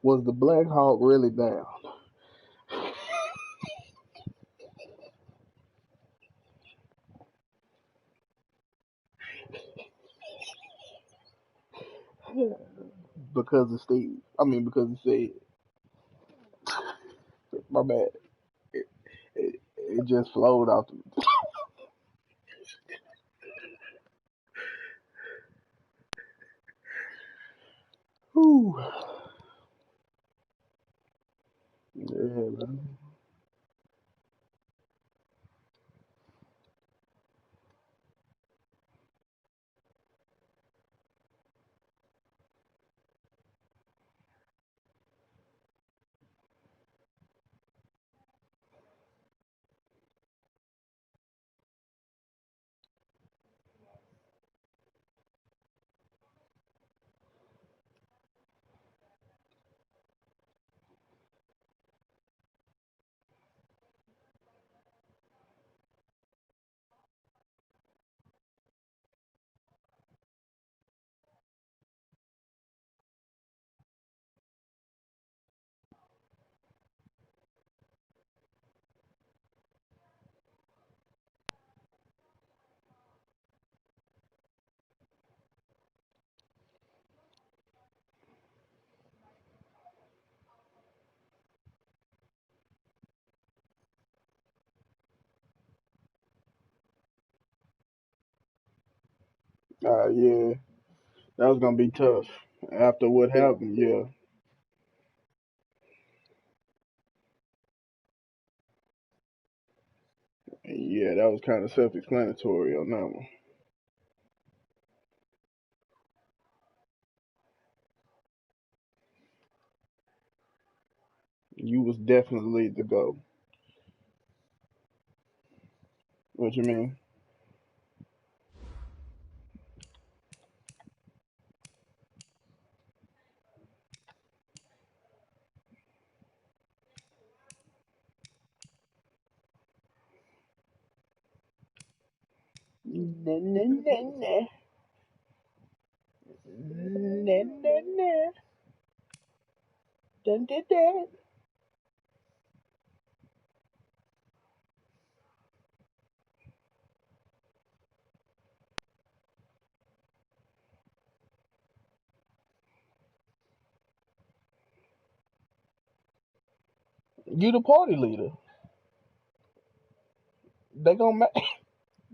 Was the Black Hawk really down? Because of Steve. I mean, because it said, my bad. It just flowed off the. Whew. Yeah, man. Yeah, that was gonna be tough after what happened. Yeah, yeah, that was kind of self-explanatory on that one. You was definitely the go. What you mean? Nah, nah, nah, nah. Nah, nah, nah. Dun, dun, dun. You the party leader. They gonna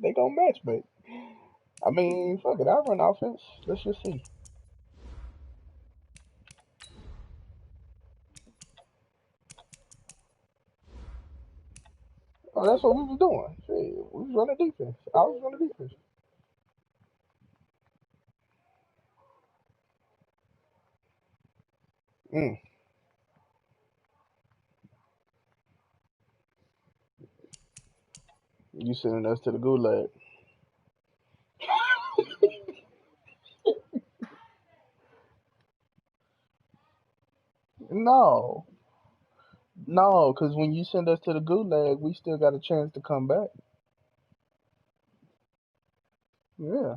they gonna match me. I mean, fuck it. I run offense. Let's just see. Oh, that's what we was doing. Shit, we was running defense. I was running defense. Mm. You sending us to the gulag? No, no, because when you send us to the gulag, we still got a chance to come back. Yeah,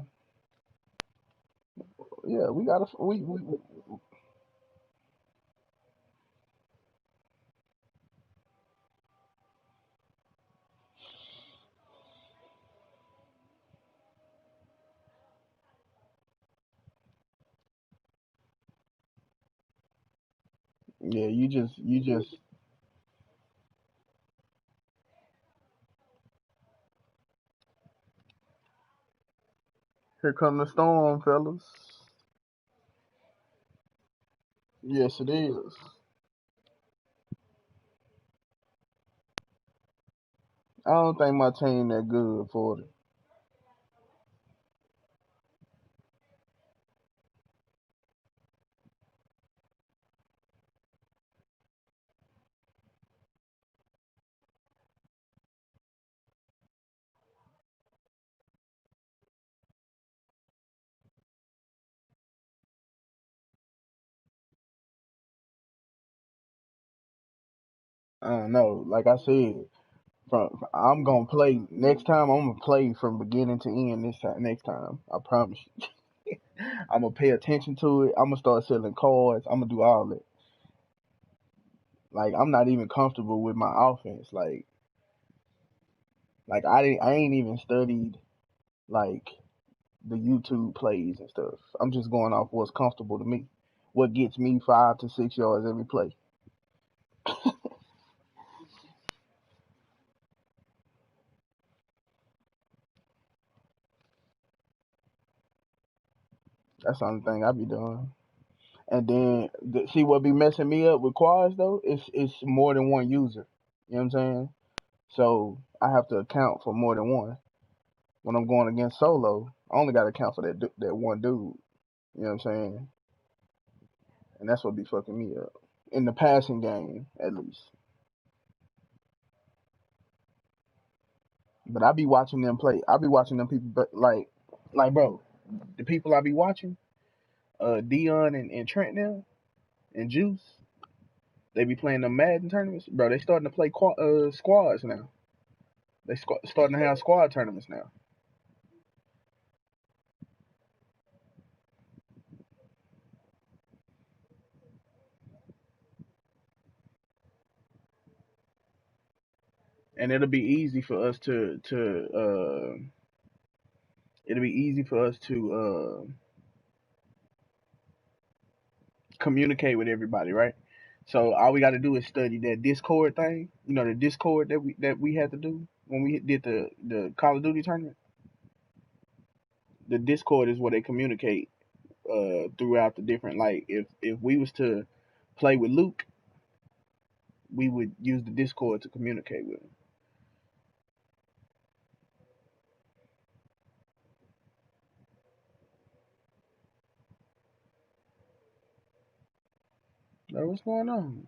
yeah, we got to. Yeah, you just. Here come the storm, fellas. Yes, it is. I don't think my team that good for it. I don't know. Like I said, I'm gonna play next time. I'm gonna play from beginning to end this time. Next time, I promise you. I'm gonna pay attention to it. I'm gonna start selling cards. I'm gonna do all that. Like I'm not even comfortable with my offense. Like I ain't even studied like the YouTube plays and stuff. I'm just going off what's comfortable to me. What gets me 5 to 6 yards every play. That's the only thing I be doing. And then see what be messing me up with quads though? It's more than one user. You know what I'm saying? So I have to account for more than one. When I'm going against solo, I only got to account for that one dude. You know what I'm saying? And that's what be fucking me up in the passing game, at least. But I be watching them play. I be watching them people, but like bro, the people I be watching, Dion and Trent now and Juice, they be playing the Madden tournaments, bro. They starting to play squads now. They starting to have squad tournaments now. And it'll be easy for us it'll be easy for us to communicate with everybody, right? So all we got to do is study that Discord thing. You know, the Discord that we had to do when we did the Call of Duty tournament. The Discord is where they communicate throughout the different. Like if we was to play with Luke, we would use the Discord to communicate with him. Like, what's going on?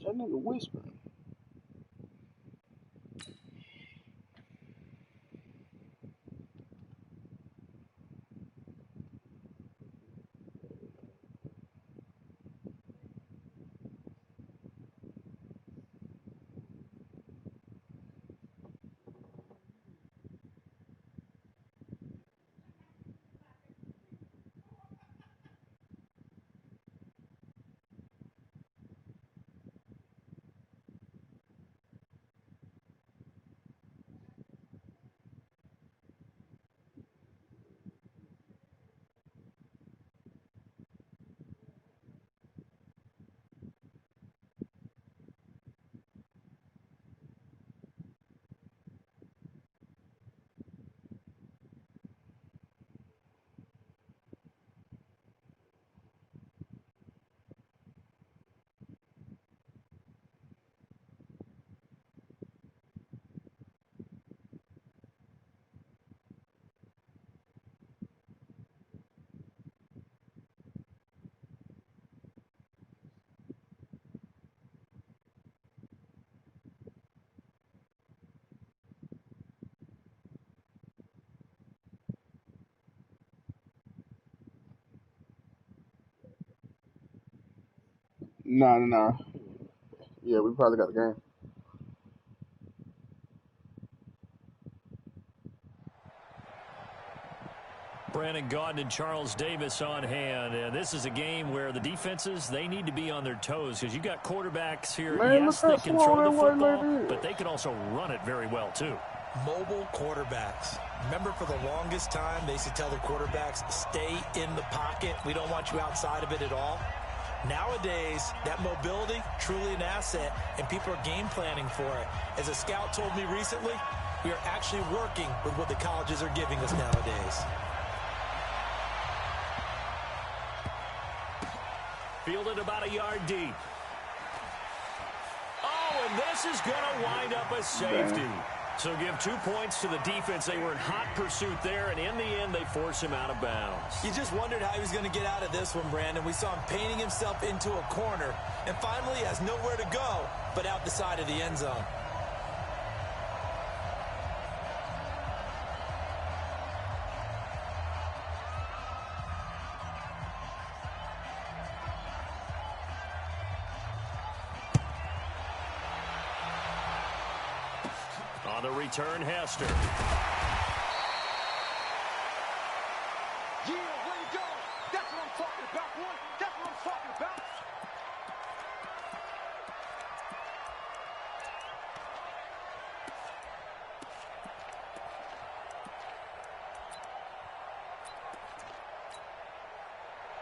That nigga whispering. Nah, nah, nah. Yeah, we probably got the game. Brandon Gaudin and Charles Davis on hand. And this is a game where the defenses, they need to be on their toes because you got quarterbacks here. Man, look Yes, how they can slow throw that the white football, lady is. but they can also run it very well, too. Mobile quarterbacks. Remember, for the longest time, they used to tell the quarterbacks, stay in the pocket. We don't want you outside of it at all. Nowadays, that mobility, truly an asset, and people are game planning for it. As a scout told me recently, we are actually working with what the colleges are giving us nowadays. Fielded about a yard deep. Oh, and this is going to wind up a safety. So give 2 points to the defense. They were in hot pursuit there, and in the end, they force him out of bounds. You just wondered how he was going to get out of this one, Brandon. We saw him painting himself into a corner, and finally he has nowhere to go but out the side of the end zone. On the return, Hester. Yeah, way to go. That's what I'm talking about, boy. That's what I'm talking about.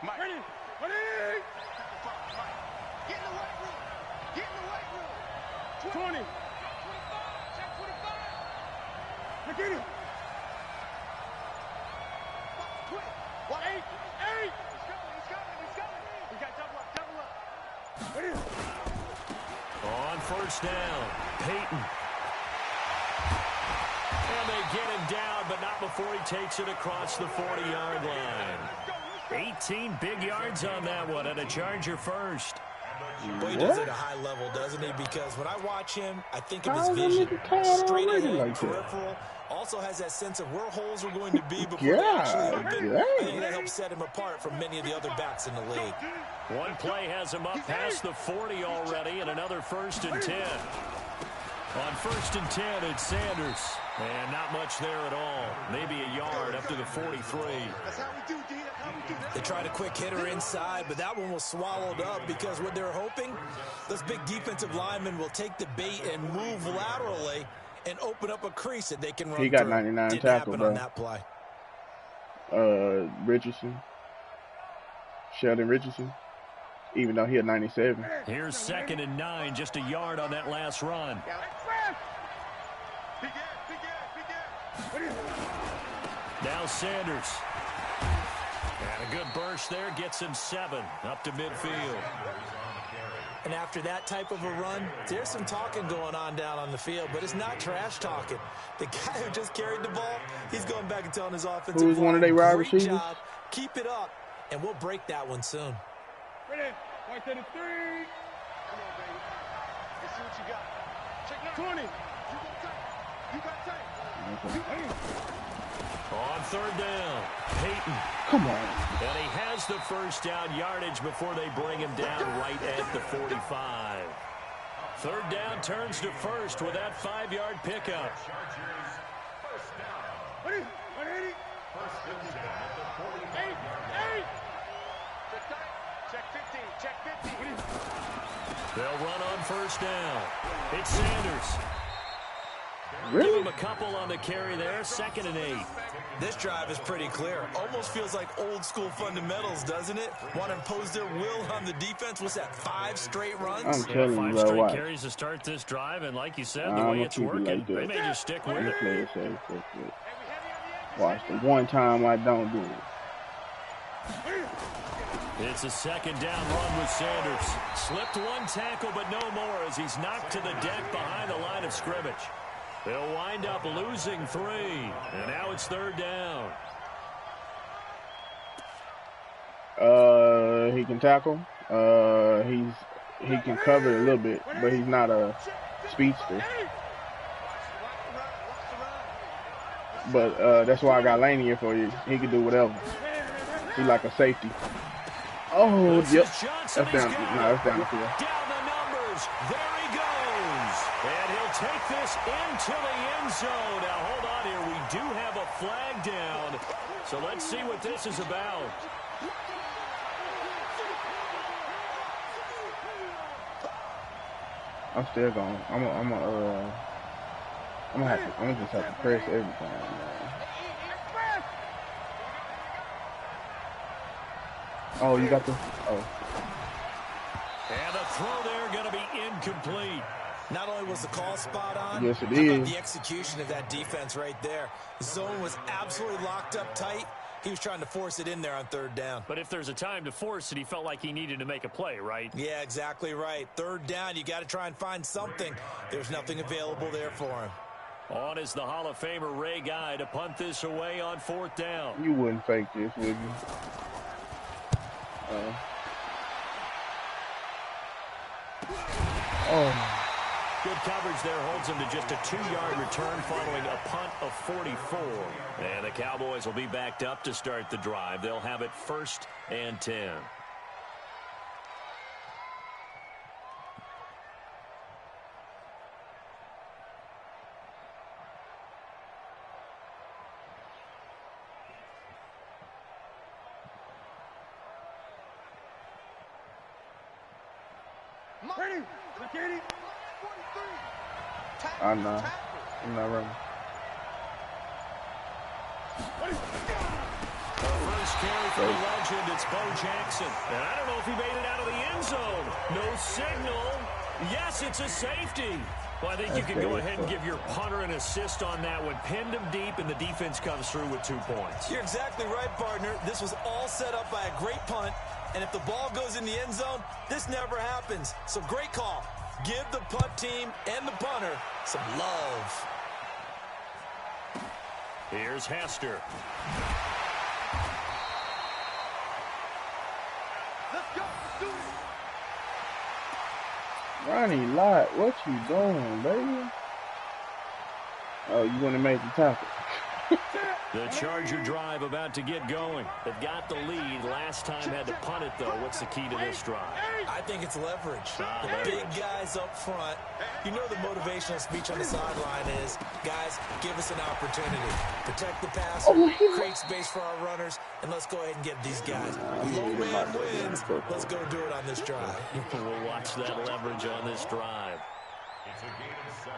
Mike. Ready. Ready. Mike. Get in the weight room. Get in the weight room. 20. Look at him. 8. He's coming. We got double up. Ready? On first down, Peyton. And they get him down, but not before he takes it across the 40-yard line. 18 big yards on that one, and a Charger first. Well, he does it at a high level, doesn't he? Because when I watch him, I think of his vision. Straight ahead, peripheral. Also has that sense of where holes are going to be before they actually open. I think that helps set him apart from many of the other backs in the league. One play has him up past the 40 already, and another 1st and 10. On 1st and 10, it's Sanders. And not much there at all. Maybe a yard up to the 43. That's how we do, D. That's how we do. They tried a quick hitter inside, but that one was swallowed up because what they're hoping, those big defensive linemen will take the bait and move laterally and open up a crease that they can run. He got through. 99 Didn't tackle, happen bro. on that play. Richardson. Sheldon Richardson. Even though he had 97. Here's 2nd and 9, just a yard on that last run. Now Sanders. And a good burst there gets him 7 up to midfield. And after that type of a run, there's some talking going on down on the field, but it's not trash talking. The guy who just carried the ball, he's going back and telling his offensive Who's one of their wide great receivers? job, keep it up, and we'll break that one soon. Ready? 133. Come on, baby. Let's see what you got. Check 20. You got tape. On 3rd down, Peyton. Come on. And he has the first down yardage before they bring him down right at the 45. 3rd down turns to 1st with that 5-yard pickup. Ready? 180. Check 15. Check 15. They'll run on 1st down. It's Sanders. Really? Give him a couple on the carry there. 2nd and 8. This drive is pretty clear. Almost feels like old school fundamentals, doesn't it? Want to impose their will on the defense. What's that, 5 straight runs? I'm telling you, 5 bro. straight Watch. carries to start this drive, and like you said, the I'm way gonna it's keep it working, like they that. may just stick with This it. player says that's it. Watch. The one time I don't do it. It's a 2nd down run with Sanders. Slipped 1 tackle, but no more as he's knocked to the deck behind the line of scrimmage. They'll wind up losing 3, and now it's 3rd down. He can tackle. He can cover a little bit, but he's not a speedster. But that's why I got Laney here for you. He can do whatever. He like a safety. Oh, yep. That's down. No, that's down the field. Down the numbers. There he goes. And he'll take this into the end zone. Now, hold on here. We do have a flag down. So let's see what this is about. I'm still going. I'm gonna just have to press everything, man. Oh, you got the. Oh. And the throw there going to be incomplete. Not only was the call spot on, Yes, it how about is. the execution of that defense right there. The zone was absolutely locked up tight. He was trying to force it in there on 3rd down. But if there's a time to force it, he felt like he needed to make a play, right? Yeah, exactly right. 3rd down, you got to try and find something. There's nothing available there for him. On is the Hall of Famer Ray Guy to punt this away on 4th down. You wouldn't fake this, would you? Oh. Good coverage there holds him to just a 2-yard return following a punt of 44. And the Cowboys will be backed up to start the drive. They'll have it 1st and 10. Ready? Ready? I'm not running. The first carry for the legend, it's Bo Jackson. And I don't know if he made it out of the end zone. No signal. Yes, it's a safety. Well, I think you can go ahead and give your punter an assist on that one. Pinned him deep, and the defense comes through with 2 points. You're exactly right, partner. This was all set up by a great punt. And if the ball goes in the end zone, this never happens. So great call. Give the punt team and the punter some love. Here's Hester. Let's go. Let's do it. Ronnie Lott, what you doing, baby? Oh, you want to make the tackle. The Charger drive about to get going. They've got the lead. Last time had to punt it, though. What's the key to this drive? I think it's leverage. The big guys up front. You know the motivational speech on the sideline is, guys, give us an opportunity. Protect the passer, create space for our runners, and let's go ahead and get these guys. Low man wins. Let's go do it on this drive. We'll watch that leverage on this drive. It's a game of 7.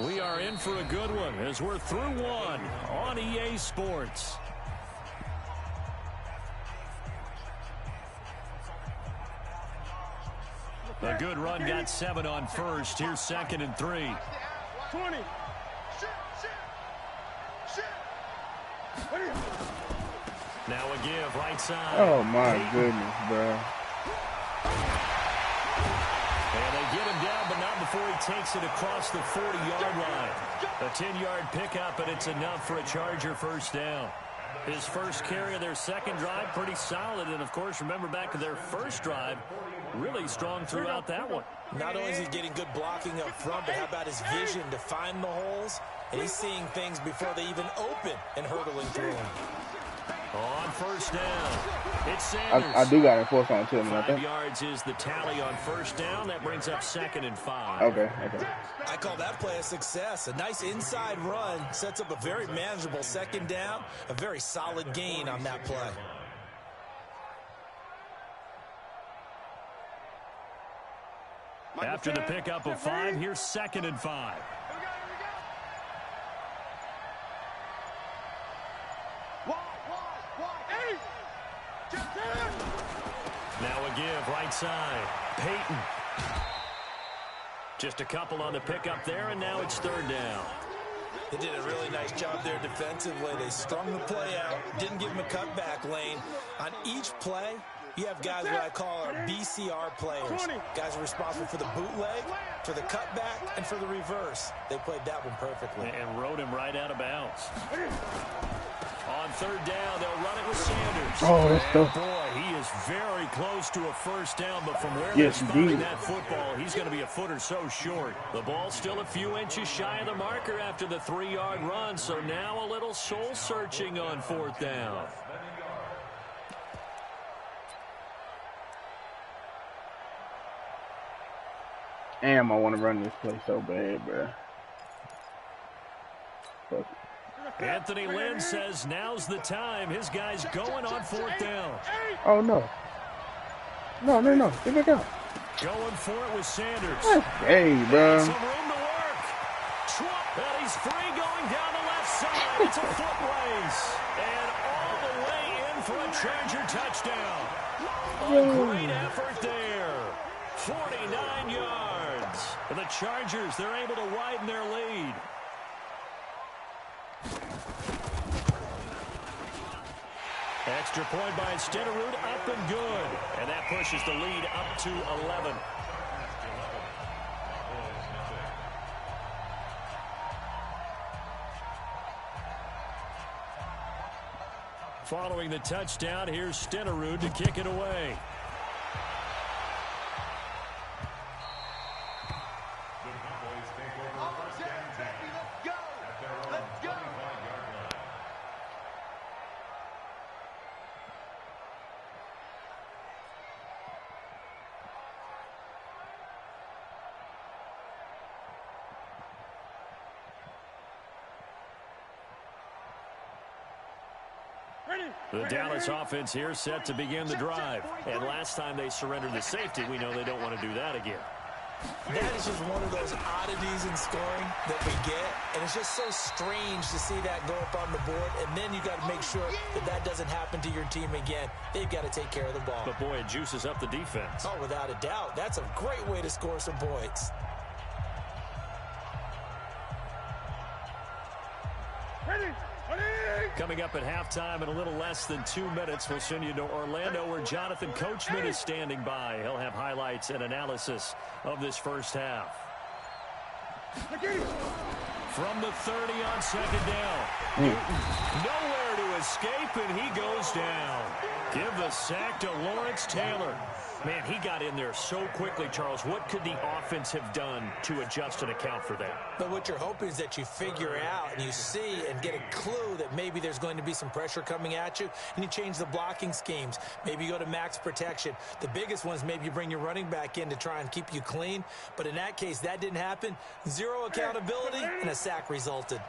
We are in for a good one as we're through one on EA Sports. A good run got 7 on first. Here's 2nd and 3. 20. Now a give right side. Oh my goodness, bro. And they get him down, but not before he takes it across the 40-yard line. A 10-yard pickup, and it's enough for a Charger 1st down. His first carry of their 2nd drive, pretty solid. And, of course, remember back to their 1st drive, really strong throughout that one. Not only is he getting good blocking up front, but how about his vision to find the holes? And he's seeing things before they even open and hurtling through them. On 1st down, it's Sanders. I do got to enforce on Tillman, I 5 think. yards is the tally on 1st down. That brings up 2nd and 5. Okay. I call that play a success. A nice inside run sets up a very manageable 2nd down. A very solid gain on that play. After the pickup of 5, here's 2nd and 5. Now a give right side. Peyton. Just a couple on the pickup there, and now it's 3rd down. They did a really nice job there defensively. They strung the play out, didn't give him a cutback lane. On each play, you have guys what I call our BCR players. Guys are responsible for the bootleg, for the cutback, and for the reverse. They played that one perfectly. And rode him right out of bounds. On 3rd down, they'll run it with Sanders. Oh, that's tough. Boy, he is very close to a 1st down, but from where Yes, they're spotting indeed. that football, he's going to be a foot or so short. The ball's still a few inches shy of the marker after the 3-yard run, so now a little soul-searching on 4th down. Damn, I want to run this play so bad, bro. Fuck it. Anthony Lynn says now's the time. His guy's going on 4th down. Oh, no. No. Get back out. Going for it with Sanders. Hey, bro. Some room to work. Trump, and he's free going down the left side. It's a foot race. And all the way in for a Charger touchdown. A great effort there. 49 yards. For the Chargers, they're able to widen their lead. Extra point by Stenerud, up and good. And that pushes the lead up to 11. Following the touchdown, here's Stenerud to kick it away. The Cowboys take over first and 10 Let's go. at their own Let's go. 25-yard line. The Dallas offense here set to begin the drive. And last time they surrendered the safety, we know they don't want to do that again. That is just one of those oddities in scoring that we get, and it's just so strange to see that go up on the board, and then you got to make sure that that doesn't happen to your team again. They've got to take care of the ball. But, boy, it juices up the defense. Oh, without a doubt. That's a great way to score some points. Coming up at halftime in a little less than 2 minutes, we'll send you to Orlando where Jonathan Coachman is standing by. He'll have highlights and analysis of this first half. From the 30 on second down. Newton nowhere to escape, and he goes down. Give the sack to Lawrence Taylor. Man, he got in there so quickly, Charles. What could the offense have done to adjust and account for that? But what you're hoping is that you figure out and you see and get a clue that maybe there's going to be some pressure coming at you, and you change the blocking schemes. Maybe you go to max protection. The biggest one is maybe you bring your running back in to try and keep you clean. But in that case, that didn't happen. Zero accountability, and a sack resulted.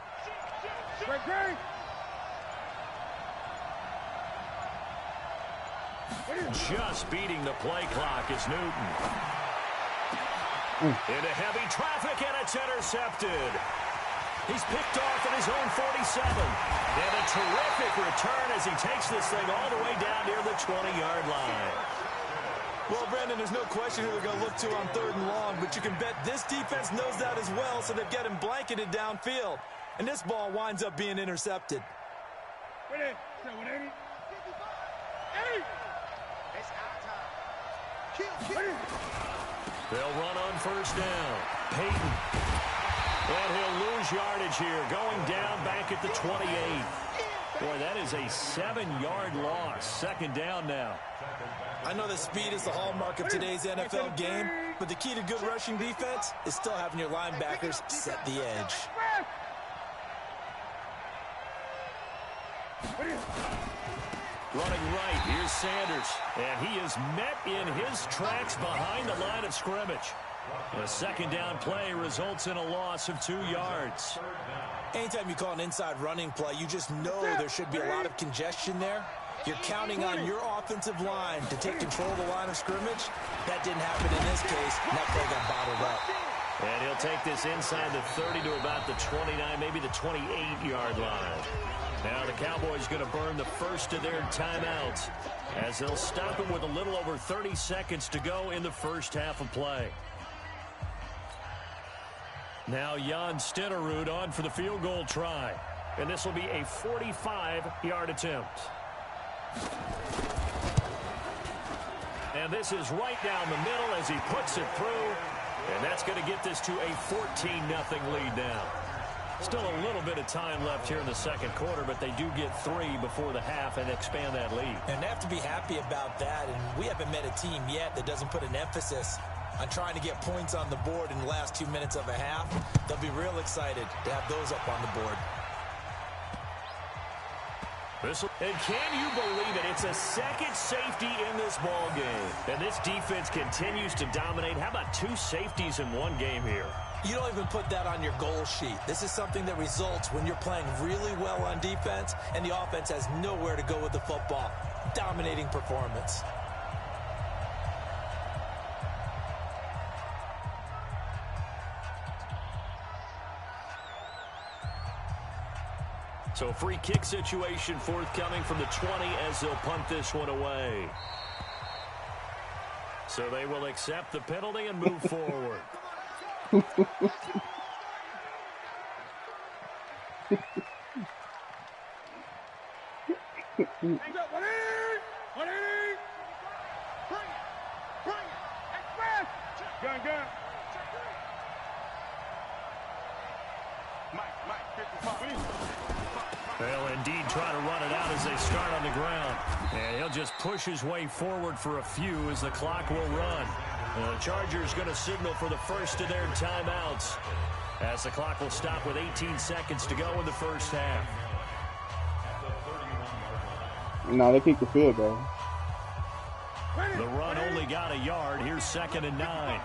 Just beating the play clock is Newton. Into heavy traffic, and it's intercepted. He's picked off at his own 47. And a terrific return as he takes this thing all the way down near the 20-yard line. Well, Brandon, there's no question who they're going to look to on 3rd and long, but you can bet this defense knows that as well, so they've got him blanketed downfield. And this ball winds up being intercepted. They'll run on first down. Peyton. And he'll lose yardage here, going down back at the 28. Boy, that is a 7-yard loss. Second down now. I know that speed is the hallmark of today's NFL game, but the key to good rushing defense is still having your linebackers set the edge. Running right, here's Sanders. And he is met in his tracks behind the line of scrimmage. A second down play results in a loss of 2 yards. Anytime you call an inside running play, you just know there should be a lot of congestion there. You're counting on your offensive line to take control of the line of scrimmage. That didn't happen in this case, and that play got bottled up. And he'll take this inside the 30 to about the 29, maybe the 28-yard line. Now the Cowboys going to burn the first of their timeouts as they'll stop it with a little over 30 seconds to go in the first half of play. Now Jan Stenerud on for the field goal try. And this will be a 45-yard attempt. And this is right down the middle as he puts it through. And that's going to get this to a 14-0 lead now. Still a little bit of time left here in the second quarter, but they do get 3 before the half and expand that lead. And they have to be happy about that. And we haven't met a team yet that doesn't put an emphasis on trying to get points on the board in the last 2 minutes of a half. They'll be real excited to have those up on the board. And can you believe it? It's a second safety in this ball game. And this defense continues to dominate. How about 2 safeties in one game here? You don't even put that on your goal sheet. This is something that results when you're playing really well on defense and the offense has nowhere to go with the football. Dominating performance. So free kick situation forthcoming from the 20 as they'll punt this one away. So they will accept the penalty and move forward. Gun. Mike, 55. They'll indeed try to run it out as they start on the ground. And he'll just push his way forward for a few as the clock will run. The Chargers going to signal for the first of their timeouts as the clock will stop with 18 seconds to go in the first half. No, they kicked the field goal. The run only got a yard. Here's 2nd and 9.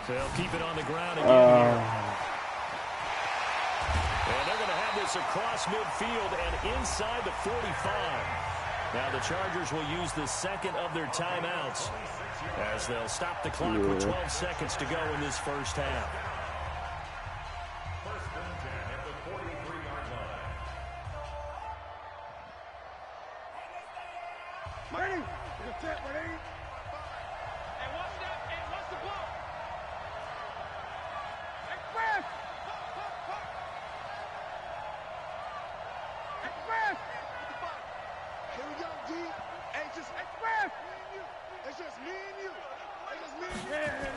They'll keep it on the ground again here. And they're going to have this across midfield and inside the 45. Now the Chargers will use the second of their timeouts as they'll stop the clock with 12 seconds to go in this first half. First and 10 at the 43-yard line. Ready? It's set, ready? And what's that? And what's the ball? Express! Express! Here we go, D. Hey, just express! It's just me and you. It's just me and you.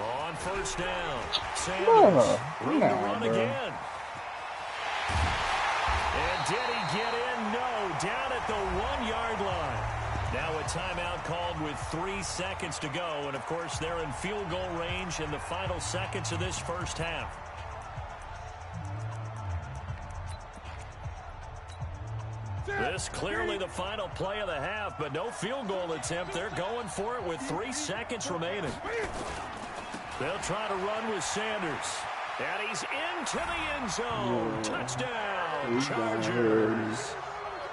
On first down, Sanders, room to run again. And did he get in? No, down at the 1-yard line. Now a timeout called with 3 seconds to go. And, of course, they're in field goal range in the final seconds of this first half. This clearly the final play of the half, but no field goal attempt. They're going for it with 3 seconds remaining. They'll try to run with Sanders. And he's into the end zone. Touchdown, Chargers.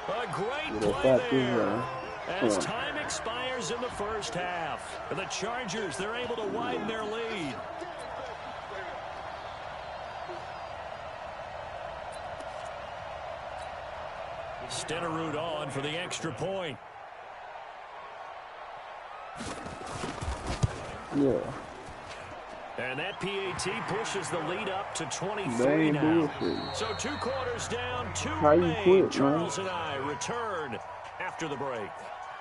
A great play there. As time expires in the first half, the Chargers, they're able to widen their lead. Stenerud on for the extra point. Yeah. And that PAT pushes the lead up to 23 now. So 2 quarters down, 2 remain. Charles and I return after the break.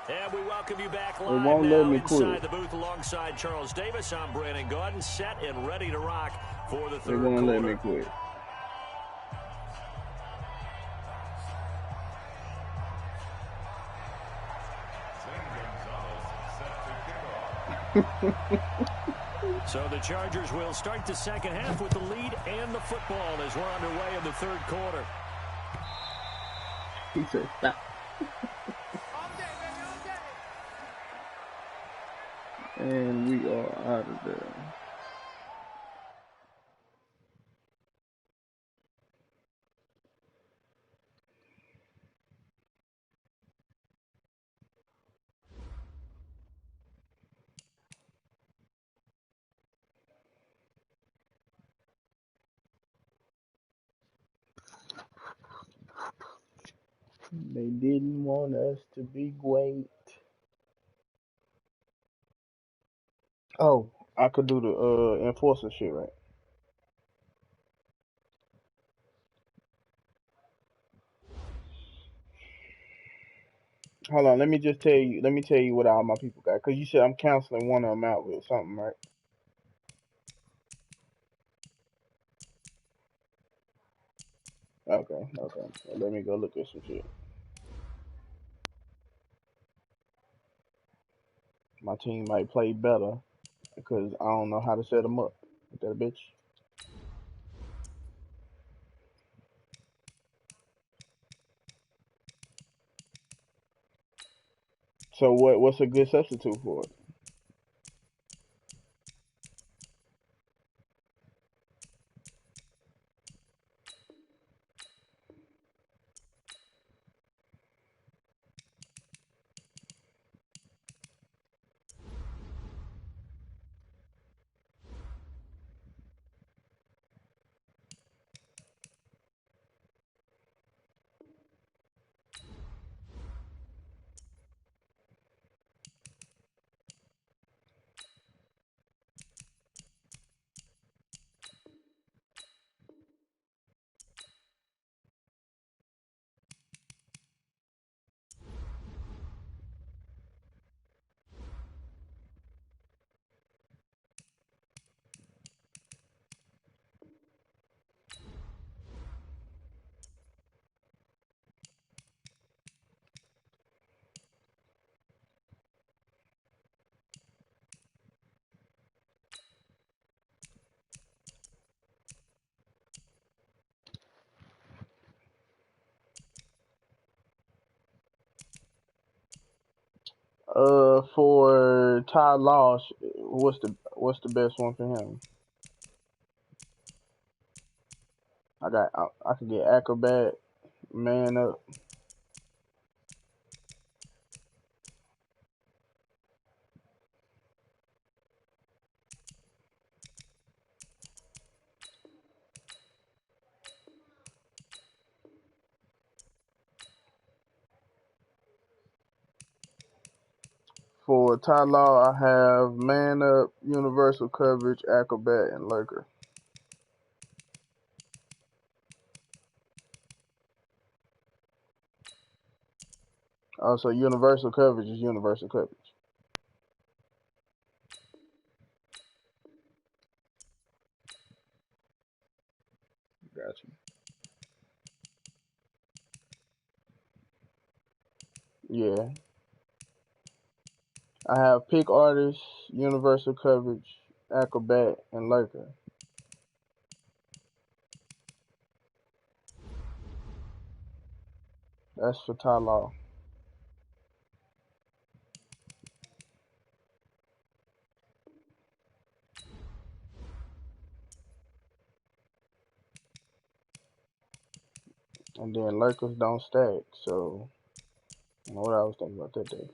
And we welcome you back live now inside the booth alongside Charles Davis. I'm Brandon Gordon, set and ready to rock for the third quarter. Let me quit. So the Chargers will start the second half with the lead and the football as we're underway in the third quarter. He said stop. And we are out of there. They didn't want us to be great. Oh, I could do the enforcer shit, right? Hold on, let me tell you what all my people got. Cause you said I'm canceling one of them out with something, right? Okay. Well, let me go look at some shit. My team might play better because I don't know how to set them up. Is that a bitch? So what's a good substitute for it? For Ty Law, what's the best one for him? I could get Acrobat, Man Up. For Ty Law, I have Man Up, Universal Coverage, Acrobat, and Lurker. Also, Universal Coverage is Universal Coverage. Gotcha. Yeah. I have Pick Artist, Universal Coverage, Acrobat, and Lurker. That's for Ty Law. And then Lurkers don't stack, so I don't know what I was thinking about that day.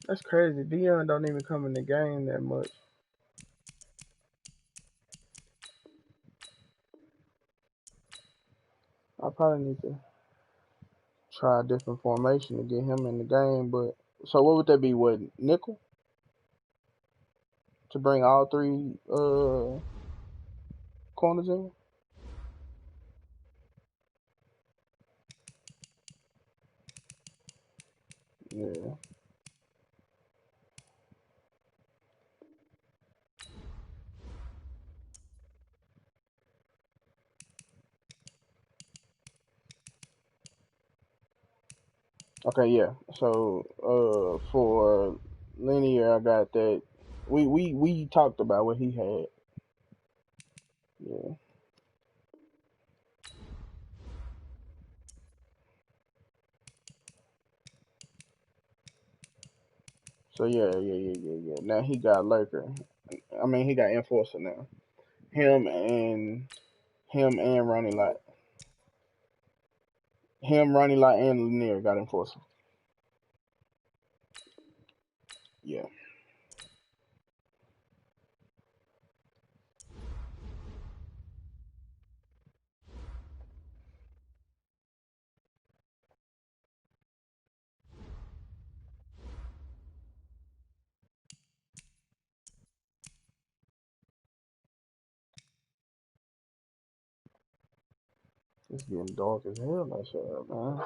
That's crazy. Dion don't even come in the game that much. I probably need to try a different formation to get him in the game. But so what would that be? What, nickel to bring all three corners in? Yeah. Okay. Yeah. So for linear, I got that. We talked about what he had. Yeah. So yeah. Now he got Lurker. I mean, he got Enforcer now. Him and Ronnie Lott. Him, Ronnie Lott, and Lanier got Enforcer. Yeah. It's getting dark as hell outside, man.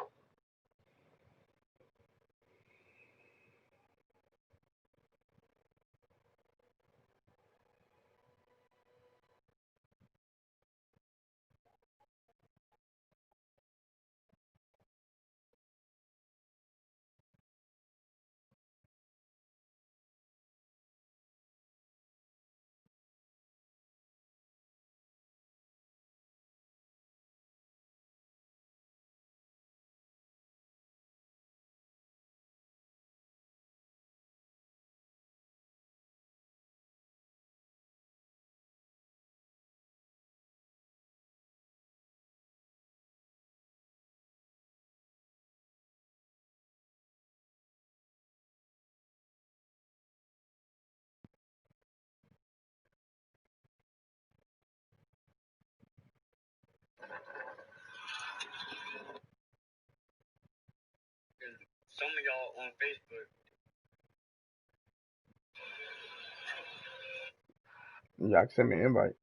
some of y'all on Facebook. Y'all can send me an invite.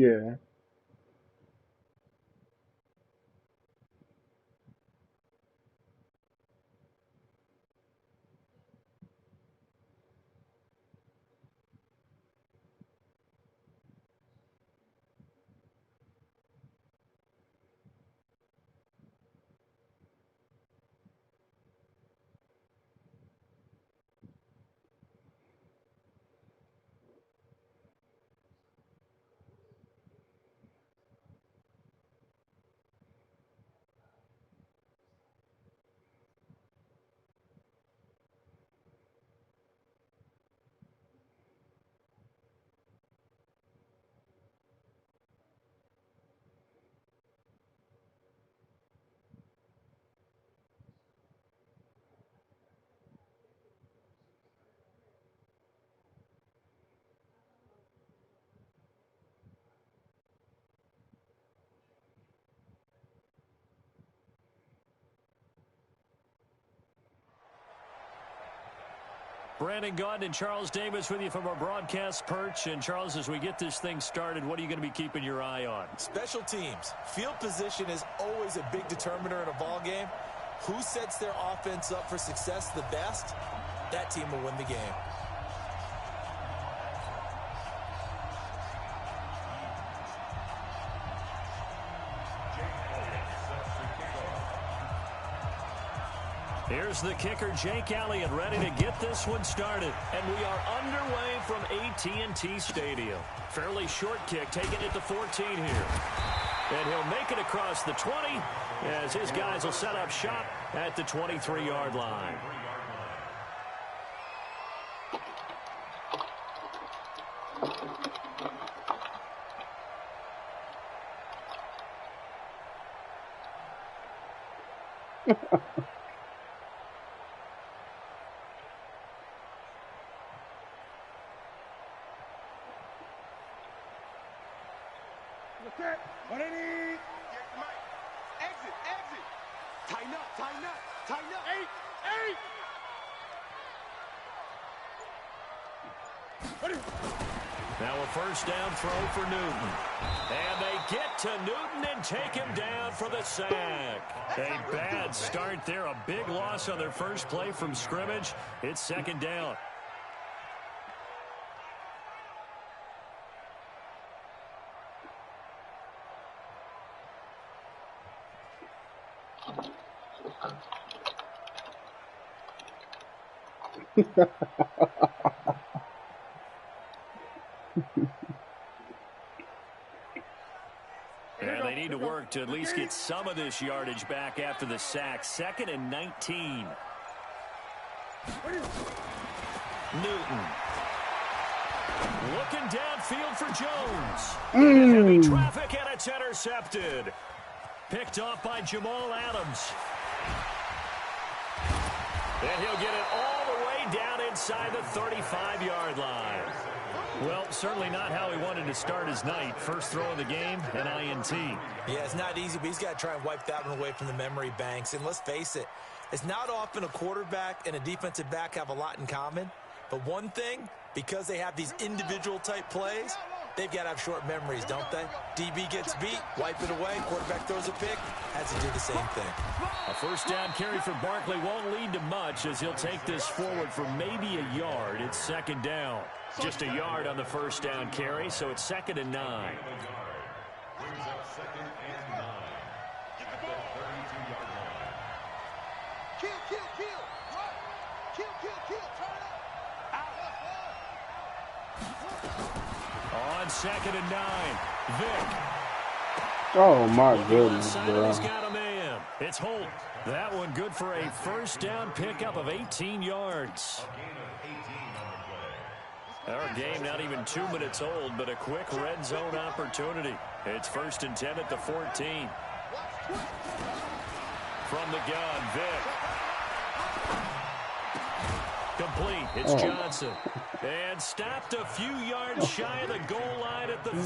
Yeah. Brandon Gaudin and Charles Davis with you from our broadcast perch. And, Charles, as we get this thing started, what are you going to be keeping your eye on? Special teams. Field position is always a big determiner in a ball game. Who sets their offense up for success the best, that team will win the game. Here's the kicker, Jake Elliott, ready to get this one started. And we are underway from AT&T Stadium. Fairly short kick, taking it to 14 here. And he'll make it across the 20 as his guys will set up shop at the 23-yard line. Okay, what I need? Exit, exit. Tighten up, tighten up, tighten up. Eight. Now a first down throw for Newton. And they get to Newton and take him down for the sack. A bad start there. A big loss on their first play from scrimmage. It's second down. And they need to work to at least get some of this yardage back after the sack. 2nd and 19. Newton. Looking downfield for Jones. Heavy traffic, and it's intercepted. Picked off by Jamal Adams. And he'll get it all the way down inside the 35-yard line. Well, certainly not how he wanted to start his night. First throw of the game, an INT. Yeah, it's not easy, but he's got to try and wipe that one away from the memory banks. And let's face it, it's not often a quarterback and a defensive back have a lot in common. But one thing, because they have these individual type plays, they've got to have short memories, don't they? DB gets beat, wipe it away, quarterback throws a pick, has to do the same thing. A first down carry for Barkley won't lead to much as he'll take this forward for maybe a yard. It's second down. Just a yard on the first down carry, so it's 2nd and 9. Brings up 2nd and 9 at the 32-yard line. Kill, kill, kill. Right. Kill, kill, kill. Turn it. On 2nd and 9, Vic. Oh my Looking goodness, left side, bro. he's got a man. It's Holt. That one good for a first down pickup of 18 yards. A gain of 18 on the play. Our game not even 2 minutes old, but a quick red zone opportunity. It's 1st and 10 at the 14. From the gun, Vic. Complete. It's Johnson. And stopped a few yards shy of the goal line at the 3.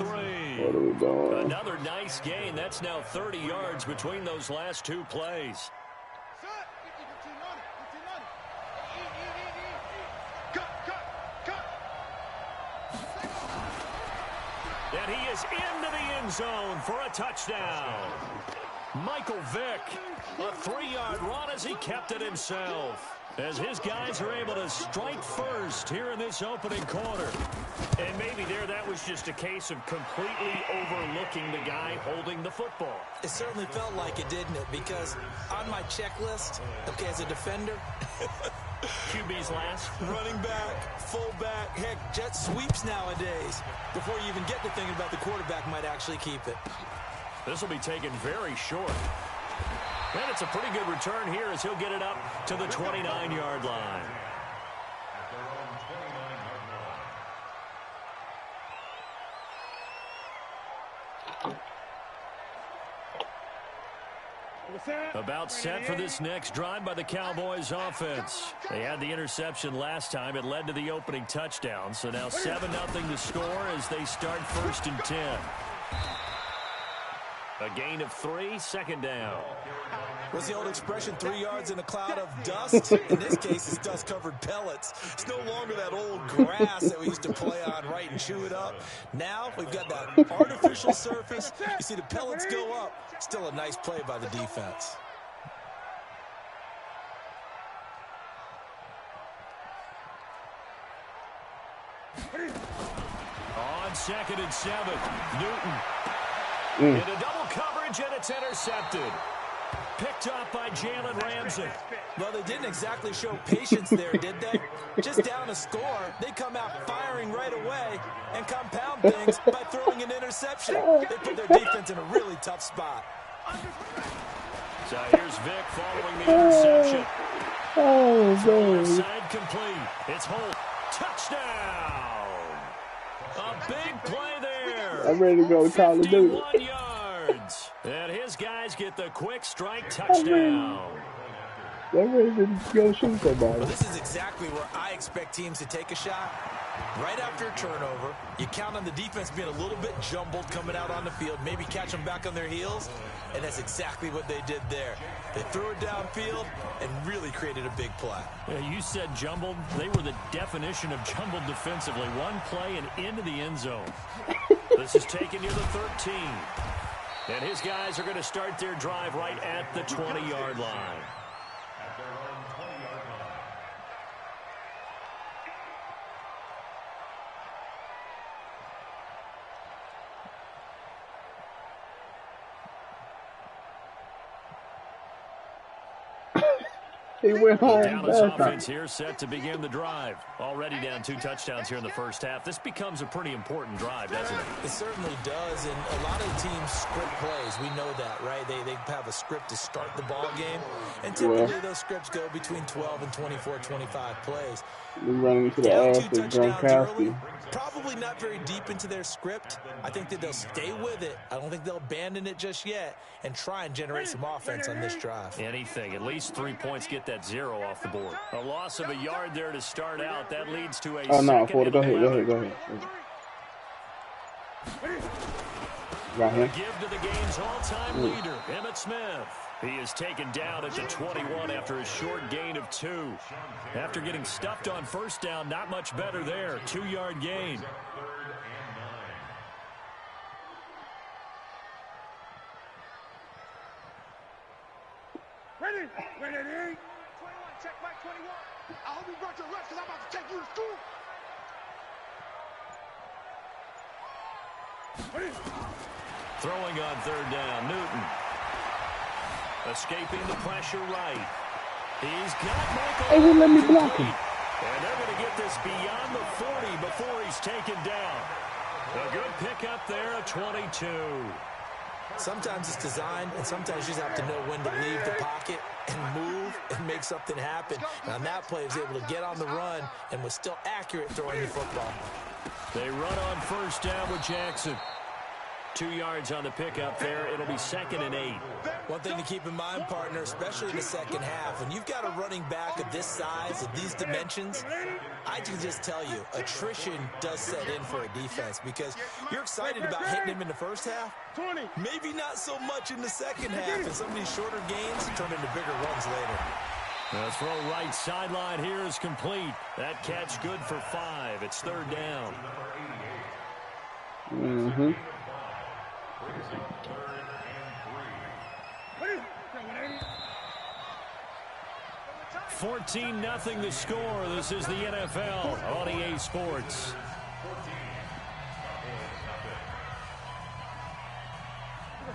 What are we doing? Another nice gain. That's now 30 yards between those last 2 plays. And he is into the end zone for a touchdown. Michael Vick, a 3-yard run as he kept it himself. As his guys are able to strike first here in this opening quarter. And maybe that was just a case of completely overlooking the guy holding the football. It certainly felt like it, didn't it? Because on my checklist, okay, as a defender, QB's last. running back, fullback, heck, jet sweeps nowadays. Before you even get to thinking about the quarterback might actually keep it. This will be taken very short. And it's a pretty good return here as he'll get it up to the 29-yard line. About set for this next drive by the Cowboys offense. They had the interception last time. It led to the opening touchdown. So now 7-0 to score as they start 1st and 10. A gain of 3, 2nd down. What's the old expression, 3 yards in a cloud of dust? In this case, it's dust-covered pellets. It's no longer that old grass that we used to play on, right, and chew it up. Now we've got that artificial surface. You see the pellets go up. Still a nice play by the defense. On 2nd and 7, Newton. Into double coverage, and it's intercepted. Picked up by Jalen Ramsey. Well, they didn't exactly show patience there, did they? Just down a score, they come out firing right away and compound things by throwing an interception. They put their defense in a really tough spot. So here's Vick following the interception. Side complete. It's Holt. Touchdown. A big play there. I'm ready to go Call of Duty. 51 yards. And his guys get the quick strike touchdown. I'm ready to go shoot somebody. Well, this is exactly where I expect teams to take a shot. Right after a turnover, you count on the defense being a little bit jumbled coming out on the field, maybe catch them back on their heels, and that's exactly what they did there. They threw it downfield and really created a big play. Yeah, you said jumbled. They were the definition of jumbled defensively. One play and into the end zone. This is taken near the 13. And his guys are going to start their drive right at the 20-yard line. He went home. Dallas offense here set to begin the drive. Already down 2 touchdowns here in the first half. This becomes a pretty important drive, doesn't it? It certainly does, and a lot of teams script plays. We know that, right? They have a script to start the ball game, and typically those scripts go between 12 and 24, 25 plays. We're running into the Down ass 2 of touchdowns early, Gronkowski. probably not very deep into their script. I think that they'll stay with it. I don't think they'll abandon it just yet and try and generate some offense on this drive. Anything. At least 3 points get that 0 off the board. A loss of a yard there to start out. That leads to a Oh, no, second Ford, and go ahead. 11. Got him. Give to the game's all-time leader, Emmitt Smith. He is taken down at the 21 after a short gain of 2. After getting stuffed on first down, not much better there. 2-yard gain. Ready? Ready? 21, check back 21. I hope you brought your reps because I'm about to take you to school. Ready? Throwing on 3rd down, Newton. Escaping the pressure right. He's got Michael. Hey, wouldn't let me block him. And they're going to get this beyond the 40 before he's taken down. A good pickup there at 22. Sometimes it's designed, and sometimes you just have to know when to leave the pocket and move and make something happen. And on that play, he was able to get on the run and was still accurate throwing the football. They run on 1st down with Jackson. 2 yards on the pickup there. It'll be 2nd and 8. One thing to keep in mind, partner, especially in the second half, when you've got a running back of this size, of these dimensions, I can just tell you, attrition does set in for a defense because you're excited about hitting him in the first half. Maybe not so much in the second half, and some of these shorter gains turn into bigger runs later. The throw right sideline here is complete. That catch good for 5. It's 3rd down. Mm-hmm. 14-0 the score. This is the NFL on EA Sports.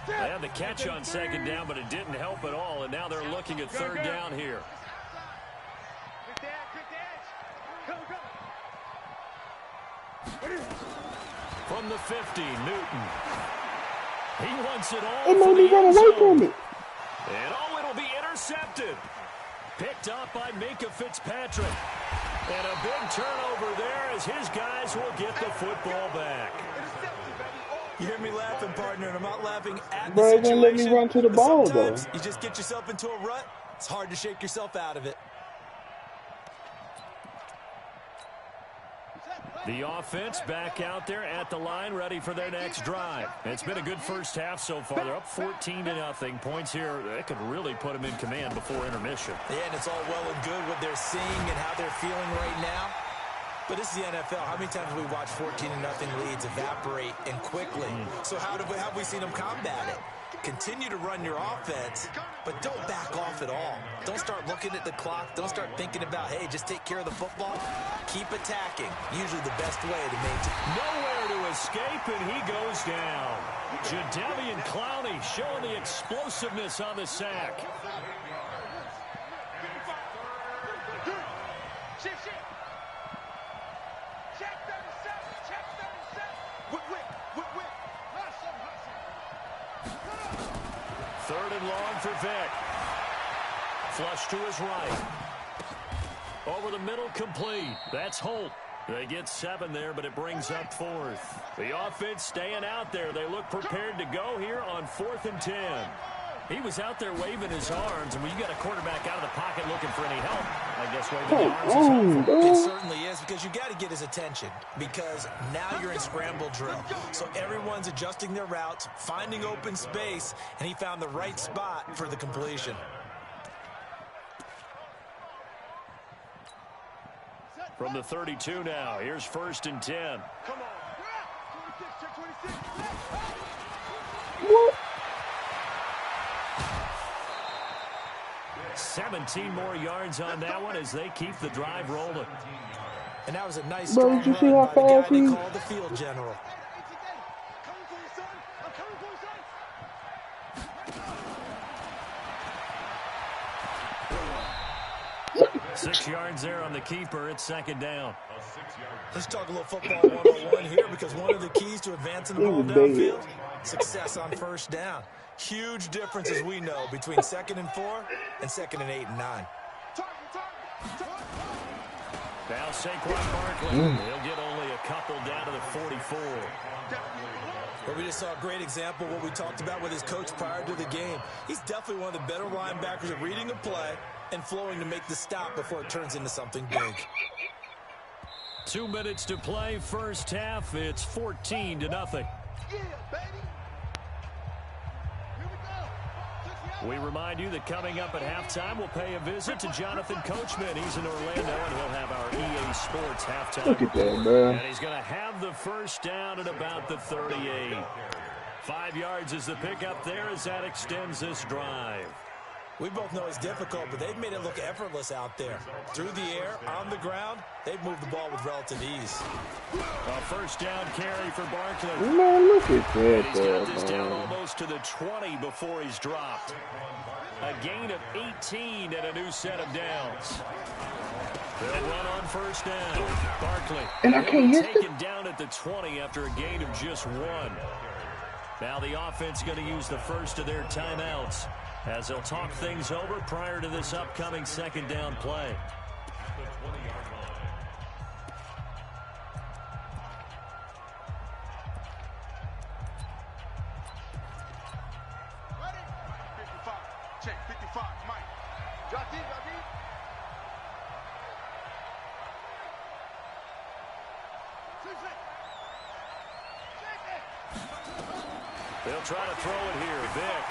They had the catch on second down, but it didn't help at all, and now they're looking at third down here. From the 50, Newton. He wants it all for the end zone. And it'll be intercepted. Picked up by Minka Fitzpatrick. And a big turnover there as his guys will get the football back. You hear me laughing, partner, and I'm not laughing at Bro, the they situation. let me run to the ball, sometimes though. you just get yourself into a rut. It's hard to shake yourself out of it. The offense back out there at the line, ready for their next drive. It's been a good first half so far. They're up 14-0. Points here, that could really put them in command before intermission. Yeah, and it's all well and good what they're seeing and how they're feeling right now. But this is the NFL. How many times have we watched 14-0 leads evaporate and quickly? So how have we seen them combat it? Continue to run your offense, but don't back off at all. Don't start looking at the clock. Don't start thinking about, hey, just take care of the football. Keep attacking. Usually the best way to maintain. Nowhere to escape, and he goes down. Jadeveon Clowney showing the explosiveness on the sack. Third and long for Vick. Flush to his right. Over the middle, complete. That's Holt. They get 7 there, but it brings up 4th. The offense staying out there. They look prepared to go here on 4th and 10. He was out there waving his arms, and when you got a quarterback out of the pocket looking for any help, I guess waving the arms is helpful. It certainly is, because you got to get his attention, because now you're in scramble drill. So everyone's adjusting their routes, finding open space, and he found the right spot for the completion. From the 32 now, here's 1st and 10. Come on. 26, check 26. What? 17 more yards on that one as they keep the drive rolling. And that was a nice Bro, strong did you see run how by the guy fast they he- called the field general. Coming for you, son. I'm coming for you, son. 6 yards there on the keeper. It's 2nd down. Let's talk a little football 101 here, because one of the keys to advancing the ball downfield, success on 1st down. Huge difference, as we know, between 2nd and 4 and 2nd and 8 and 9. Now Saquon Barkley. He'll get only a couple down to the 44. But we just saw a great example of what we talked about with his coach prior to the game. He's definitely one of the better linebackers at reading a play and flowing to make the stop before it turns into something big. 2 minutes to play, first half. It's 14-0. Yeah, baby. Here we go. We remind you that coming up at halftime, we'll pay a visit to Jonathan Coachman. He's in Orlando, and he'll have our EA Sports halftime. Look at that, bro. And he's going to have the first down at about the 38. 5 yards is the pickup there as that extends this drive. We both know it's difficult, but they've made it look effortless out there. Through the air, on the ground, they've moved the ball with relative ease. A first down carry for Barkley. Man, look at that, He's got this down man. almost to the 20 before he's dropped. A gain of 18 and a new set of downs. They'll run on first down. Barkley. And I can't hit taken down at the 20 after a gain of just 1. Now the offense going to use the first of their timeouts as they'll talk things over prior to this upcoming 2nd down play. Ready? 55. Check 55. Mike. Drop deep, drop deep. They'll try to throw it here. Vick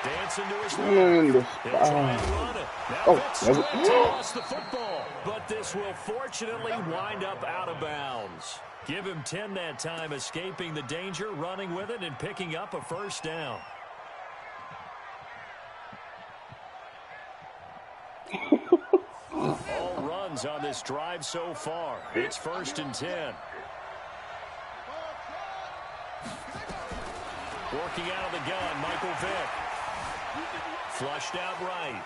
dancing to his Man, left. He'll try and run it. Now Vick that was- stripped and lost the football. but this will fortunately wind up out of bounds. Give him 10 that time, escaping the danger, running with it, and picking up a first down. All runs on this drive so far. It's 1st and 10. Working out of the gun, Michael Vick. Flushed out right.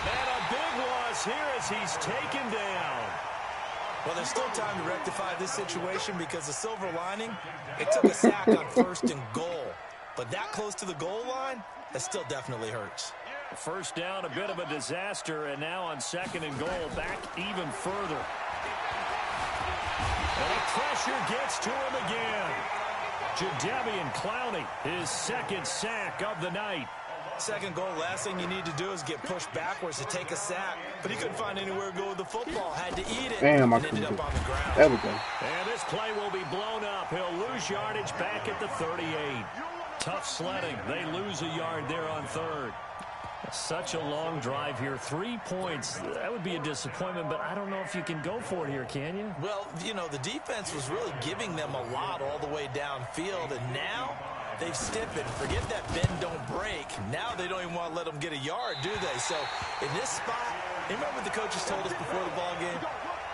And a big loss here as he's taken down. Well, there's still time to rectify this situation because the silver lining, it took a sack on 1st and goal. But that close to the goal line, that still definitely hurts. First down, a bit of a disaster, and now on 2nd and goal, back even further. And the pressure gets to him again. Jadeveon Clowney, his 2nd sack of the night. 2nd goal, last thing you need to do is get pushed backwards to take a sack. But he couldn't find anywhere to go with the football. Had to eat it and ended up on the ground. There we go. And this play will be blown up. He'll lose yardage back at the 38. Tough sledding. They lose a yard there on 3rd. Such a long drive here. 3 points. That would be a disappointment, but I don't know if you can go for it here, can you? Well, you know, the defense was really giving them a lot all the way downfield, and now they've stiffened. Forget that bend, don't break. Now they don't even want to let them get a yard, do they? So in this spot, remember what the coaches told us before the ball game?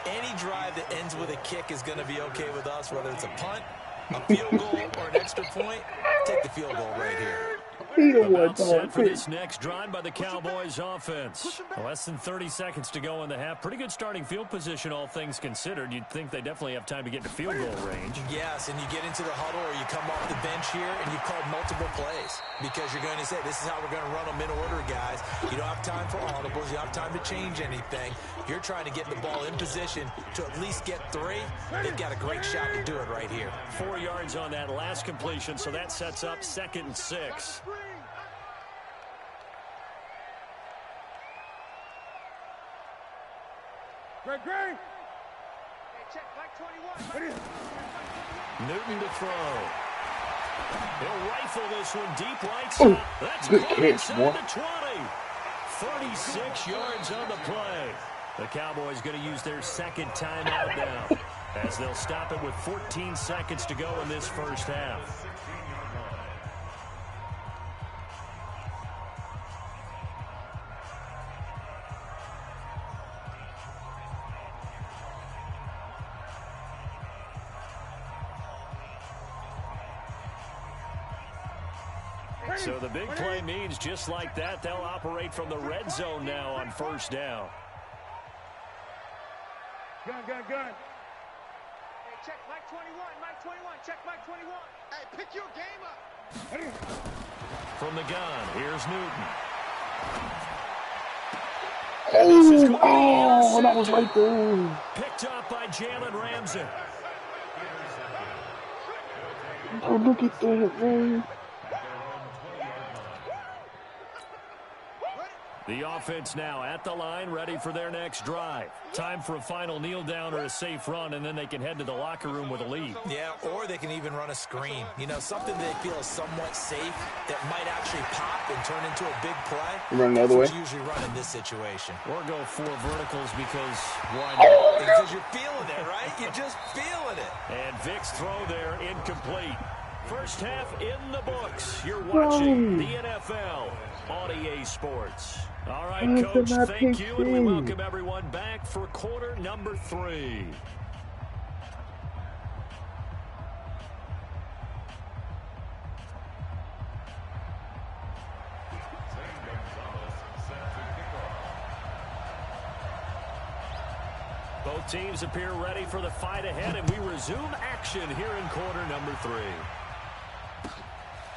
Any drive that ends with a kick is going to be okay with us, whether it's a punt, a field goal, or an extra point. Take the field goal right here. About set for this next drive by the Cowboys offense. Less than 30 seconds to go in the half. Pretty good starting field position, all things considered. You'd think they definitely have time to get to field goal range. Yes, and you get into the huddle or you come off the bench here and you've called multiple plays because you're going to say, this is how we're going to run them in order, guys. You don't have time for audibles. You don't have time to change anything. You're trying to get the ball in position to at least get 3. They've got a great shot to do it right here. 4 yards on that last completion, so that sets up 2nd and 6. Greg. Hey, check, Mike 21. Newton to throw. He'll rifle this one deep right side. That's good catch, boy. The 20. 36 yards on the play. The Cowboys going to use their 2nd timeout now, as they'll stop it with 14 seconds to go in this first half. So the big play means just like that, they'll operate from the red zone now on 1st down. Gun. Hey, check Mike 21. Mike 21. Check Mike 21. Hey, pick your game up. From the gun, here's Newton. Oh, that was right there. Picked up by Jalen Ramsey. Oh, look at that, man. The offense now at the line, ready for their next drive. Time for a final kneel down or a safe run, and then they can head to the locker room with a lead. Yeah, or they can even run a screen. You know, something they feel is somewhat safe that might actually pop and turn into a big play. Run the other way. That's what you usually run in this situation. Or go 4 verticals because why not? Because you're feeling it, right? You're just feeling it. And Vic's throw there incomplete. First half in the books. You're watching the NFL on EA Sports. All right, Coach, thank you, and we welcome everyone back for quarter number 3. Both teams appear ready for the fight ahead, and we resume action here in quarter number 3.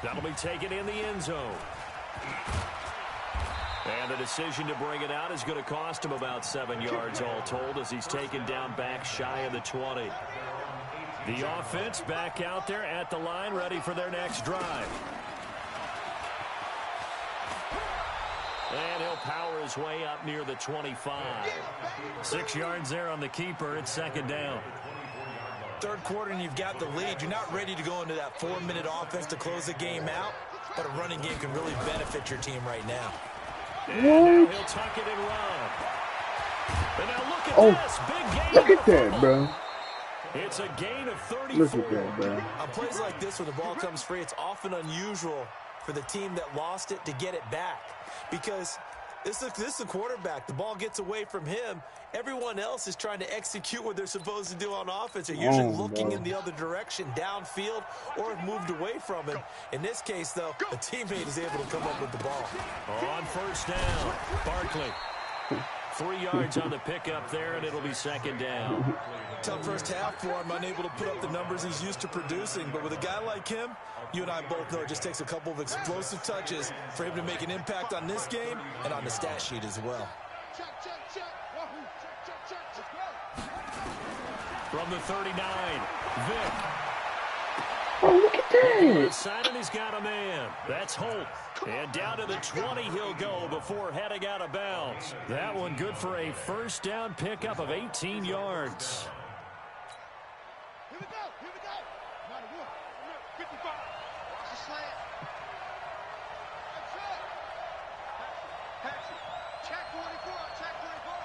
That'll be taken in the end zone. And the decision to bring it out is going to cost him about 7 yards all told as he's taken down back shy of the 20. The offense back out there at the line, ready for their next drive. And he'll power his way up near the 25. 6 yards there on the keeper. It's 2nd down. Third quarter and you've got the lead. You're not ready to go into that 4-minute offense to close the game out, but a running game can really benefit your team right now. And now he'll tuck it and run. And now look at Oh, this. Big gain look on at the that, fumble. bro. It's a gain of 34. Look at that, bro. On plays like this, when the ball comes free, it's often unusual for the team that lost it to get it back. Because this is the quarterback. The ball gets away from him. Everyone else is trying to execute what they're supposed to do on offense. They're usually looking in the other direction, downfield, or have moved away from him. In this case, though, a teammate is able to come up with the ball. On first down, Barkley. 3 yards on the pickup there, and it'll be second down. Tough first half for him, unable to put up the numbers he's used to producing. But with a guy like him, you and I both know it just takes a couple of explosive touches for him to make an impact on this game and on the stat sheet as well. Check, check, check. Wahoo. Check, check, check. Let's go. From the 39, Vic. Oh, look at that. Side, and he's got a man. That's Holt. And down to the 20 he'll go before heading out of bounds. That one good for a first down pickup of 18 yards. Here we go. Here we go. Not a one. 55. Watch the slant. That's it. Pass it. Check 24. Check 24.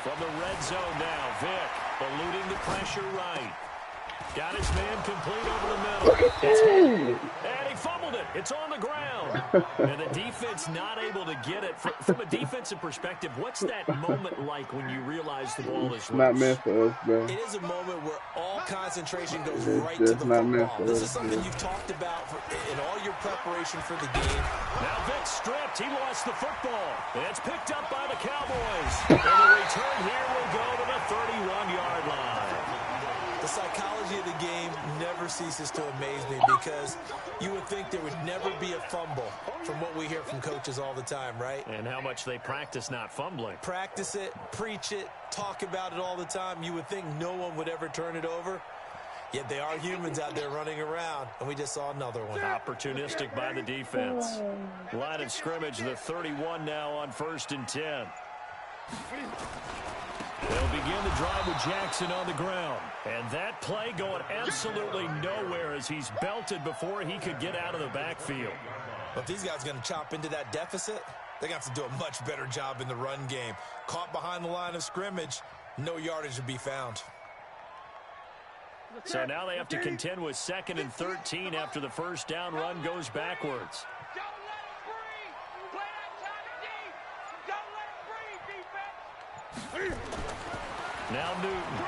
From the red zone now, Vic eluding the pressure right. Got his man complete over the middle. And he fumbled it. It's on the ground. And the defense not able to get it. From a defensive perspective, what's that moment like when you realize the ball is loose? Not meant for us, bro. It is a moment where all concentration goes right to the football. This is something you've talked about in all your preparation for the game. Now Vic stripped. He lost the football. It's picked up by the Cowboys. And the return here will go to the 31-yard line. The psychology of the game never ceases to amaze me because you would think there would never be a fumble from what we hear from coaches all the time, right? And how much they practice not fumbling. Practice it, preach it, talk about it all the time. You would think no one would ever turn it over. Yet they are humans out there running around, and we just saw another one. Opportunistic by the defense. Line of scrimmage, the 31 now on 1st and 10. They'll begin the drive with Jackson on the ground. And that play going absolutely nowhere as he's belted before he could get out of the backfield. But if these guys are going to chop into that deficit, they're going to have to do a much better job in the run game. Caught behind the line of scrimmage, no yardage to be found. So now they have to contend with 2nd and 13 after the first down run goes backwards. Don't let him breathe. Play that time deep. Don't let him breathe, defense. Now Newton.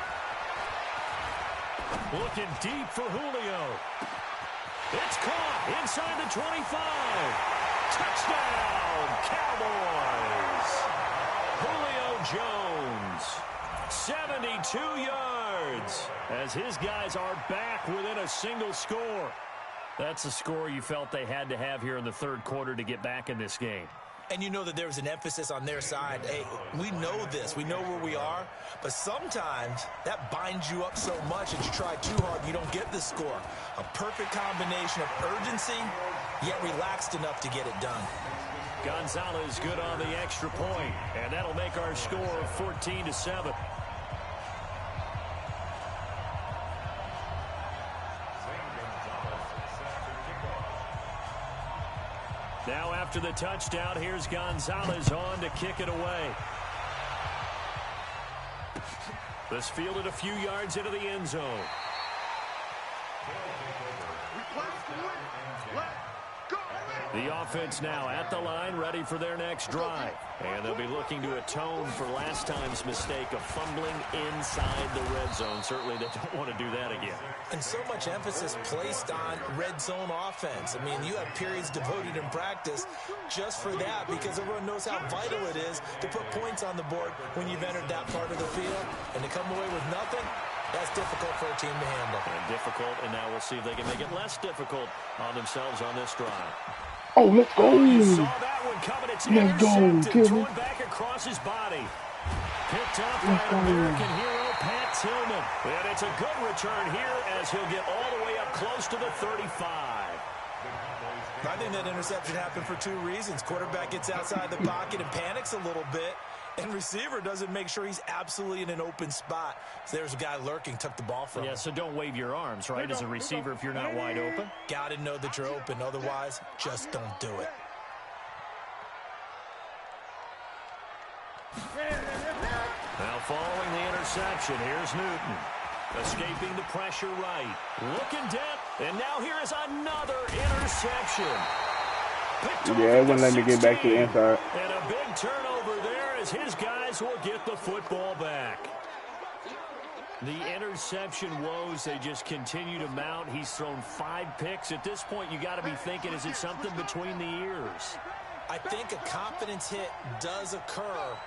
Looking deep for Julio. It's caught inside the 25. Touchdown, Cowboys. Julio Jones. 72 yards as his guys are back within a single score. That's the score you felt they had to have here in the third quarter to get back in this game. And you know that there's an emphasis on their side. Hey, we know this. We know where we are. But sometimes that binds you up so much that you try too hard and you don't get the score. A perfect combination of urgency, yet relaxed enough to get it done. Gonzalez good on the extra point, and that'll make our score 14-7. Now after the touchdown, here's Gonzalez on to kick it away. This fielded a few yards into the end zone. The offense now at the line, ready for their next drive. And they'll be looking to atone for last time's mistake of fumbling inside the red zone. Certainly they don't want to do that again. And so much emphasis placed on red zone offense. I mean, you have periods devoted in practice just for that because everyone knows how vital it is to put points on the board when you've entered that part of the field. And to come away with nothing, that's difficult for a team to handle. And difficult, and now we'll see if they can make it less difficult on themselves on this drive. Oh, let's go. You saw that one coming. It's intercepted, thrown back across his body. Picked up by an American hero, Pat Tillman. And it's a good return here as he'll get all the way up close to the 35. I think that interception happened for two reasons. Quarterback gets outside the pocket and panics a little bit, and receiver doesn't make sure he's absolutely in an open spot. So there's a guy lurking, took the ball from him. Yeah, so don't wave your arms, right, as a receiver if you're not wide open. Got to know that you're open. Otherwise, just don't do it. Now following the interception, here's Newton. Escaping the pressure right. Looking down. And now here is another interception. Yeah, it wouldn't let me get back to the inside. And a big turnover there as his guys will get the football back. The interception woes, they just continue to mount. He's thrown 5 picks. At this point, you got to be thinking, is it something between the ears? I think a confidence hit does occur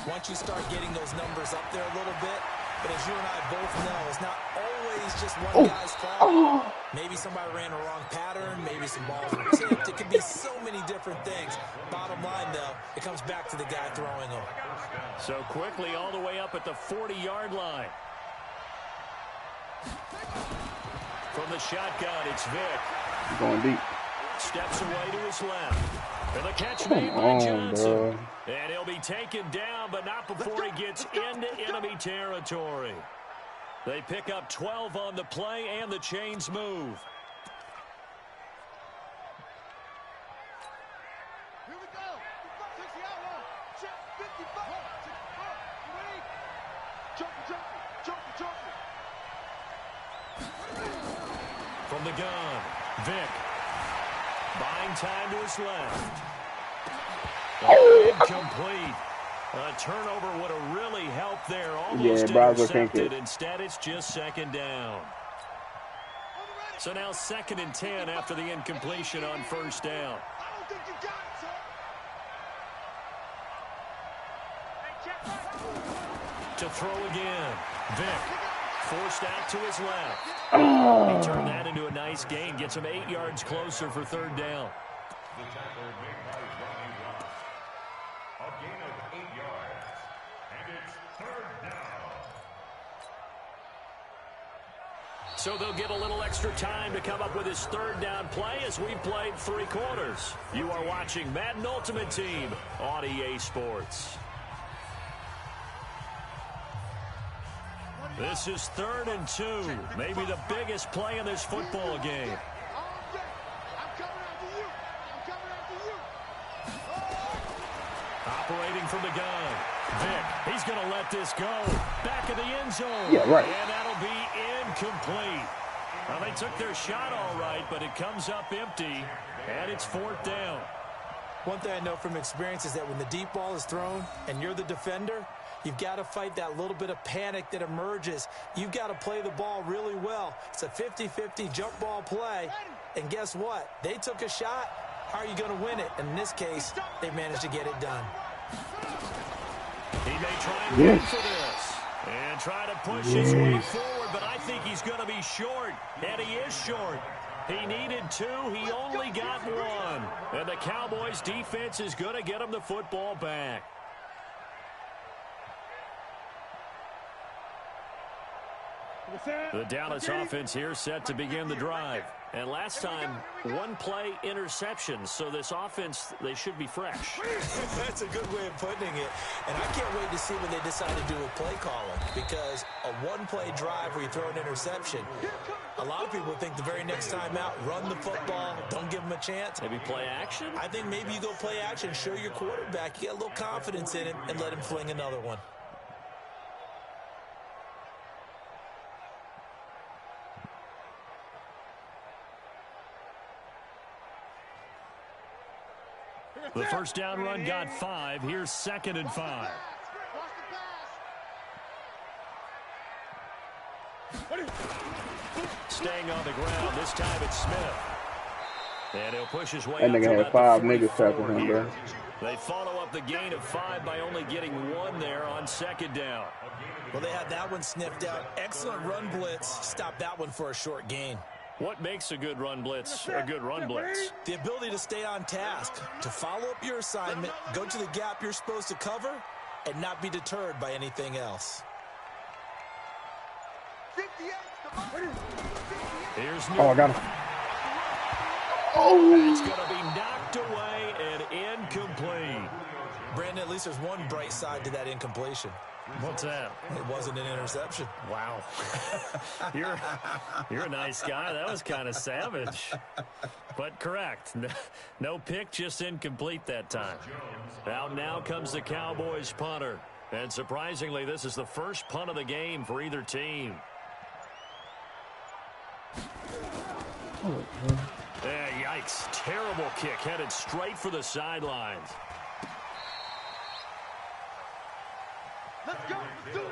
once you start getting those numbers up there a little bit. But as you and I both know, it's not always just one guy's fault. Maybe somebody ran a wrong pattern. Maybe some balls were tipped. It could be so many different things. Bottom line, though, it comes back to the guy throwing them. So quickly all the way up at the 40-yard line. From the shotgun, it's Vick. Going deep. Steps away to his left. And the catch made by Johnson. Bro. And he'll be taken down, but not before he gets into enemy territory. They pick up 12 on the play, and the chains move. Here we go. 60 out one. Check 55. Junkie. From the gun, Vick. Buying time to his left. Incomplete. A turnover would have really helped there. Almost intercepted. Instead, it's just second down. So now 2nd and 10 after the incompletion on first down. I don't think you got it, sir. To throw again. Vick. Forced out to his left. He turned that into a nice gain. Gets him 8 yards closer for 3rd down. The tackle made by Ronnie Ross. A gain of 8 yards. And it's 3rd down. So they'll get a little extra time to come up with his 3rd down play as we've played 3 quarters. You are watching Madden Ultimate Team on EA Sports. This is 3rd and 2. Maybe the biggest play in this football game. Operating from the gun. Vick, he's going to let this go. Back of the end zone. Yeah, right. And that'll be incomplete. Well, they took their shot all right, but it comes up empty, and it's 4th down. One thing I know from experience is that when the deep ball is thrown and you're the defender, you've got to fight that little bit of panic that emerges. You've got to play the ball really well. It's a 50-50 jump ball play. And guess what? They took a shot. How are you going to win it? And in this case, they managed to get it done. He may try and win for this. And try to push his way forward, but I think he's going to be short. And he is short. He needed 2. He only got 1. And the Cowboys' defense is going to get him the football back. The Dallas offense here set to begin the drive. And last time, 1-play interception. So this offense, they should be fresh. That's a good way of putting it. And I can't wait to see what they decide to do with play calling. Because a 1-play drive where you throw an interception, a lot of people think the very next time out, run the football, don't give them a chance. Maybe play action? I think maybe you go play action, show your quarterback, you get a little confidence in him, and let him fling another one. The first down run got 5. Here's 2nd and 5. Staying on the ground. This time it's Smith. And he'll push his way That nigga had 5 niggas tackling him, bro. They follow up the gain of 5 by only getting 1 there on 2nd down. Well, they had that one sniffed out. Excellent run blitz. Stop that one for a short gain. What makes a good run blitz a good run blitz? The ability to stay on task, to follow up your assignment, go to the gap you're supposed to cover, and not be deterred by anything else. Here's Oh, I got him. Oh! It's going to be knocked away and incomplete. Brandon, at least there's one bright side to that incompletion. What's that? It wasn't an interception. Wow. You're a nice guy. That was kind of savage. But correct. No pick, just incomplete that time. Out now comes the Cowboys punter. And surprisingly, this is the first punt of the game for either team. Yikes. Terrible kick headed straight for the sidelines. Let's go. Let's do it.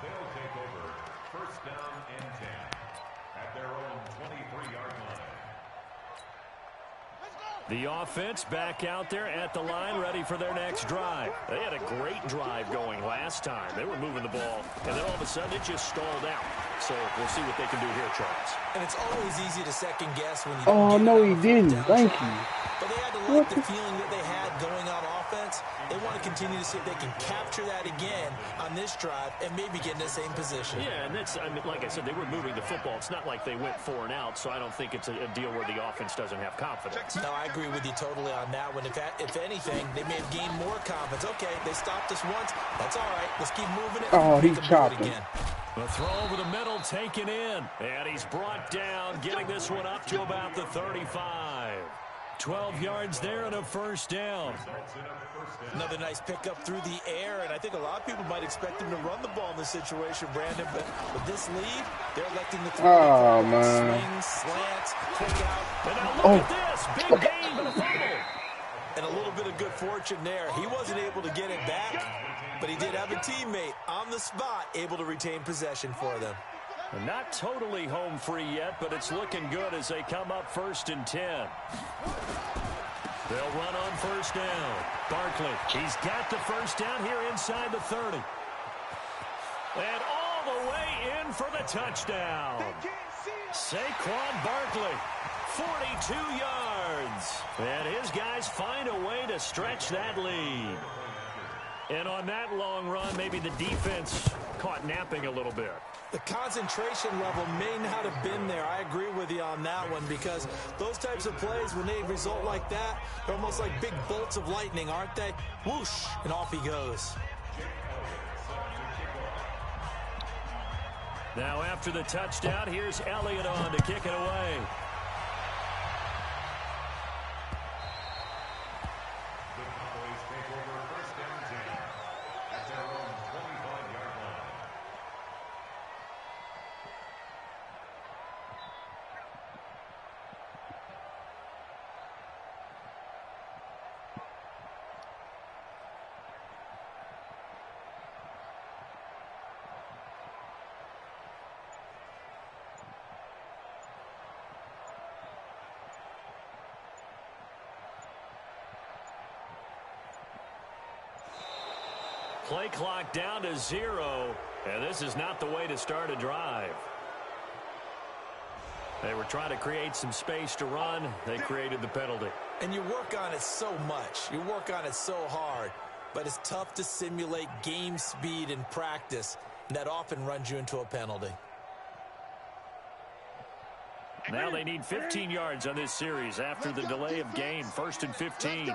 They'll take over first down and 10 at their own 23-yard line. The offense back out there at the line, ready for their next drive. They had a great drive going last time. They were moving the ball, and then all of a sudden it just stalled out. So we'll see what they can do here, Charles. And it's always easy to second guess when you Oh, don't no, get he it on didn't. fourth down Thank try. you. But they had to like the feeling that they had going on offense. They want to continue to see if they can capture that again on this drive and maybe get in the same position. Yeah, and that's, I mean, like I said, they were moving the football. It's not like they went 4 and out, so I don't think it's a deal where the offense doesn't have confidence. No, I agree with you totally on that one. If anything, they may have gained more confidence. Okay, they stopped us once. That's all right. Let's keep moving it. Oh, he Make them do chopped it him. again. The throw over the middle taken in. And he's brought down, getting this one up to about the 35. 12 yards there and a first down. Another nice pickup through the air, and I think a lot of people might expect him to run the ball in this situation, Brandon, but with this lead, they're electing to throw Oh, it. man. Swings, slants, quick out. And now look at this. Big gain, but a fumble. And a little bit of good fortune there. He wasn't able to get it back, but he did have a teammate on the spot able to retain possession for them. And not totally home free yet, but it's looking good as they come up 1st and 10. They'll run on first down. Barkley, he's got the first down here inside the 30. And all the way in for the touchdown. Saquon Barkley, 42 yards. And his guys find a way to stretch that lead. And on that long run, maybe the defense caught napping a little bit. The concentration level may not have been there. I agree with you on that one because those types of plays, when they result like that, they're almost like big bolts of lightning, aren't they? Whoosh, and off he goes. Now after the touchdown, here's Elliott on to kick it away. The Cowboys take over first down 10 at their own 25-yard line. Play clock down to 0, and this is not the way to start a drive. They were trying to create some space to run. They created the penalty. And you work on it so much. You work on it so hard. But it's tough to simulate game speed in practice. And that often runs you into a penalty. Now they need 15 yards on this series after the delay of game. 1st and 15.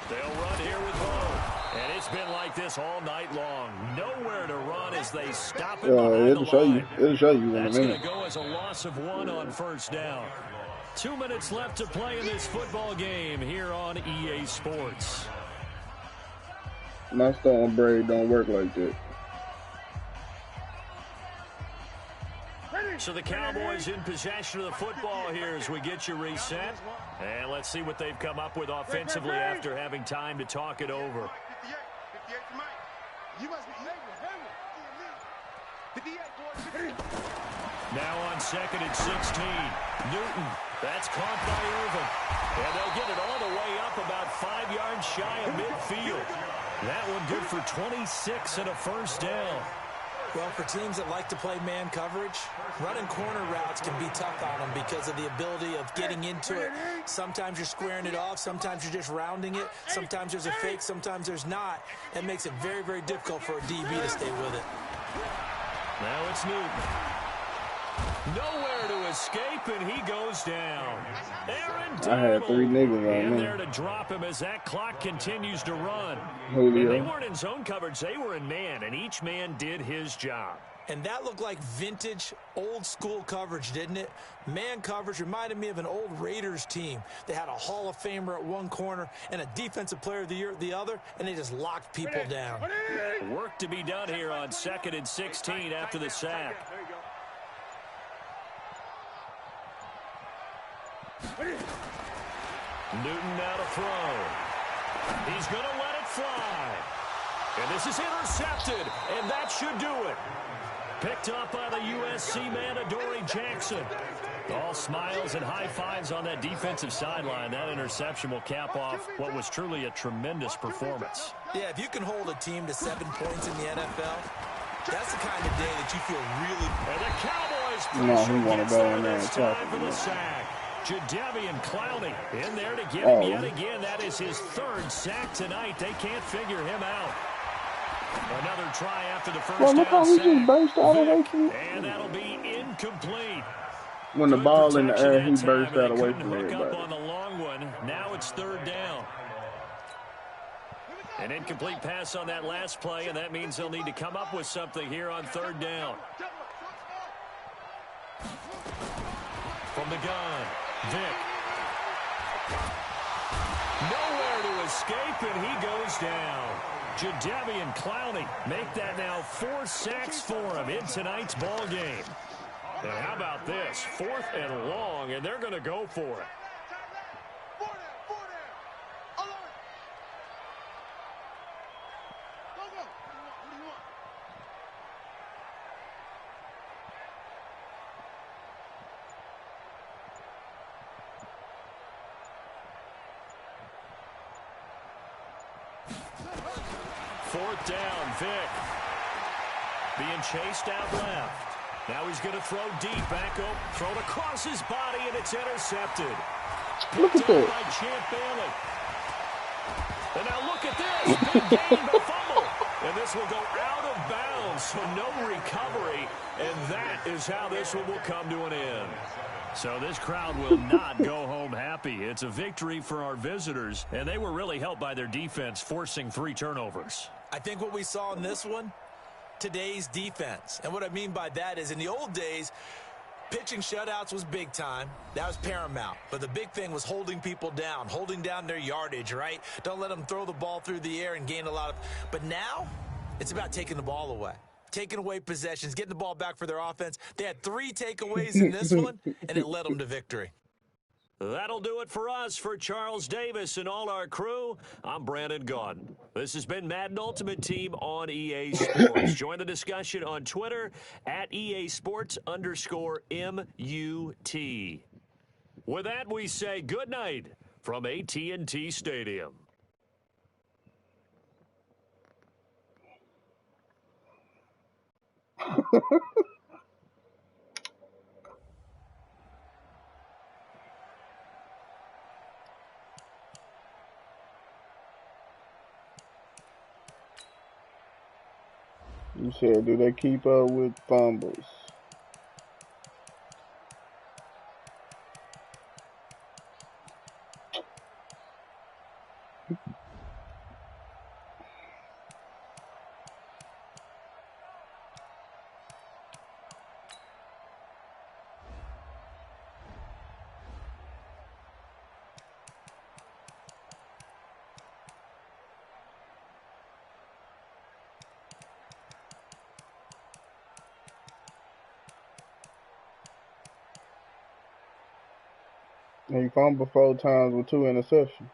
They'll run here with Lowe. And it's been like this all night long. Nowhere to run as they stop it behind the line. It'll show you in a That's going minute. to go as a loss of 1 on first down. 2 minutes left to play in this football game here on EA Sports. My stone braid don't work like that. So the Cowboys in possession of the football here as we get you reset. And let's see what they've come up with offensively after having time to talk it over. 58 to Mike. You must be 58, boys. Now on 2nd and 16. Newton. That's caught by Irvin. And they'll get it all the way up about 5 yards shy of midfield. That one good for 26 and a first down. Well, for teams that like to play man coverage, running corner routes can be tough on them because of the ability of getting into it. Sometimes you're squaring it off. Sometimes you're just rounding it. Sometimes there's a fake. Sometimes there's not. That makes it very, very difficult for a DB to stay with it. Now it's Newton. Nowhere to escape, and he goes down. Aaron I had 3 niggas on in me. there to drop him as that clock continues to run. Julio. And they weren't in zone coverage. They were in man, and each man did his job. And that looked like vintage, old-school coverage, didn't it? Man coverage reminded me of an old Raiders team. They had a Hall of Famer at one corner and a Defensive Player of the Year at the other, and they just locked people down. Work to be done here on 2nd and 16 after the sack. Newton now to throw. He's going to let it fly. And this is intercepted, and that should do it. Picked up by the USC man, Adoree Jackson. All smiles and high fives on that defensive sideline. That interception will cap off what was truly a tremendous performance. Yeah, if you can hold a team to 7 points in the NFL, that's the kind of day that you feel really... And the Cowboys he gets go there in there and this time tackle for the him. sack. Jadeveon Clowney in there to get him yet again. That is his 3rd sack tonight. They can't figure him out. Another try after the first Well, look how down he sack. just burst out away from it. And that'll be incomplete. When the Good ball in the protection air, he that burst time, and out they away couldn't from hook up everybody. on the long one. Now it's 3rd down. An incomplete pass on that last play, and that means they'll need to come up with something here on 3rd down. From the gun, Vick. Nowhere to escape, and he goes down. Jadeveon Clowney make that now 4 sacks for him in tonight's ball game. And how about this? 4th and long, and they're going to go for it. Fourth down, Vick. Being chased out left. Now he's going to throw deep, back up, thrown across his body, and it's intercepted. Look at that. By Champ Bailey. And now look at this. Big gain, but fumble. And this will go out of bounds, so no recovery. And that is how this one will come to an end. So this crowd will not go home happy. It's a victory for our visitors, and they were really helped by their defense, forcing 3 turnovers. I think what we saw in this one, today's defense. And what I mean by that is in the old days, pitching shutouts was big time. That was paramount. But the big thing was holding people down, holding down their yardage, right? Don't let them throw the ball through the air and gain a lot of... But now, it's about taking the ball away. Taking away possessions, getting the ball back for their offense. They had 3 takeaways in this one, and it led them to victory. That'll do it for us. For Charles Davis and all our crew, I'm Brandon Gaudin. This has been Madden Ultimate Team on EA Sports. Join the discussion on Twitter at EA Sports_MUT. With that, we say good night from AT&T Stadium. You said, do they keep up with fumbles? He fumbled 4 times with 2 interceptions.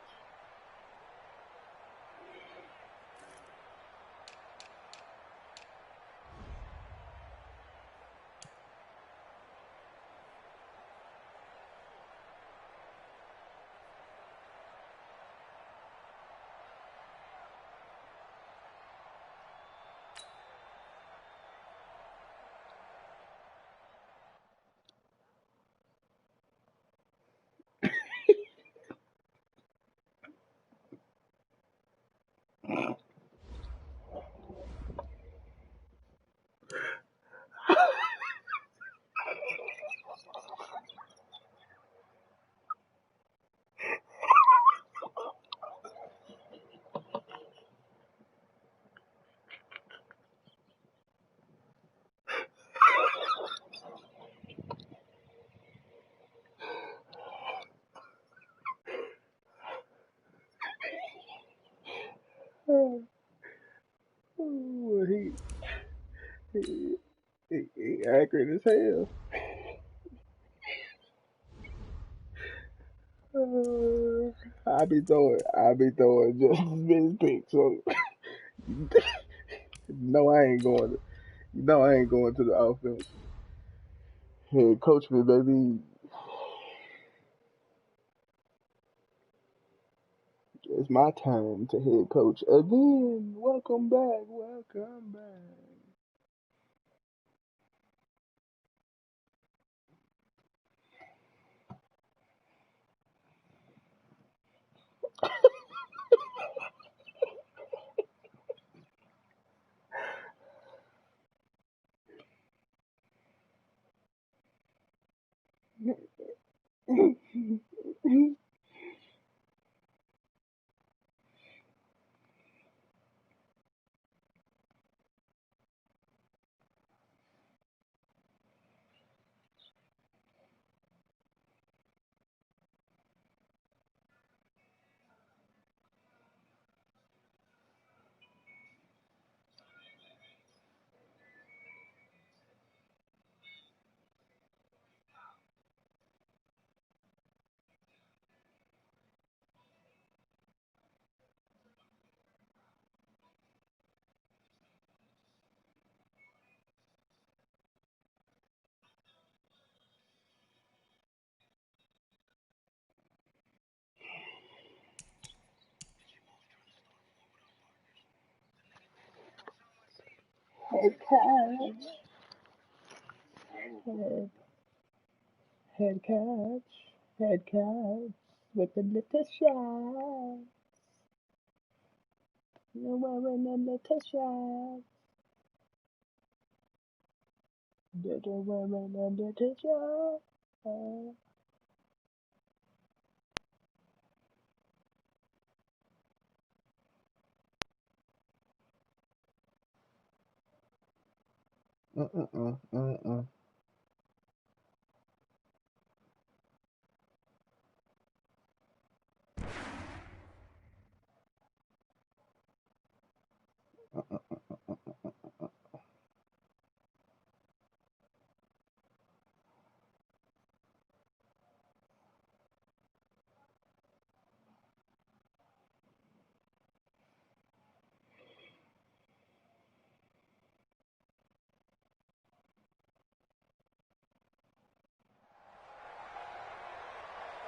He accurate as hell. I be throwing just as many picks. So no, I ain't going. No, I ain't going to the offense. Hey, coach me, baby. It's my time to head coach again. Welcome back. Welcome back. Head catch. Head catch. Head catch. With a little shot. You're wearing a little shot. You're wearing a little shot. Mm-mm.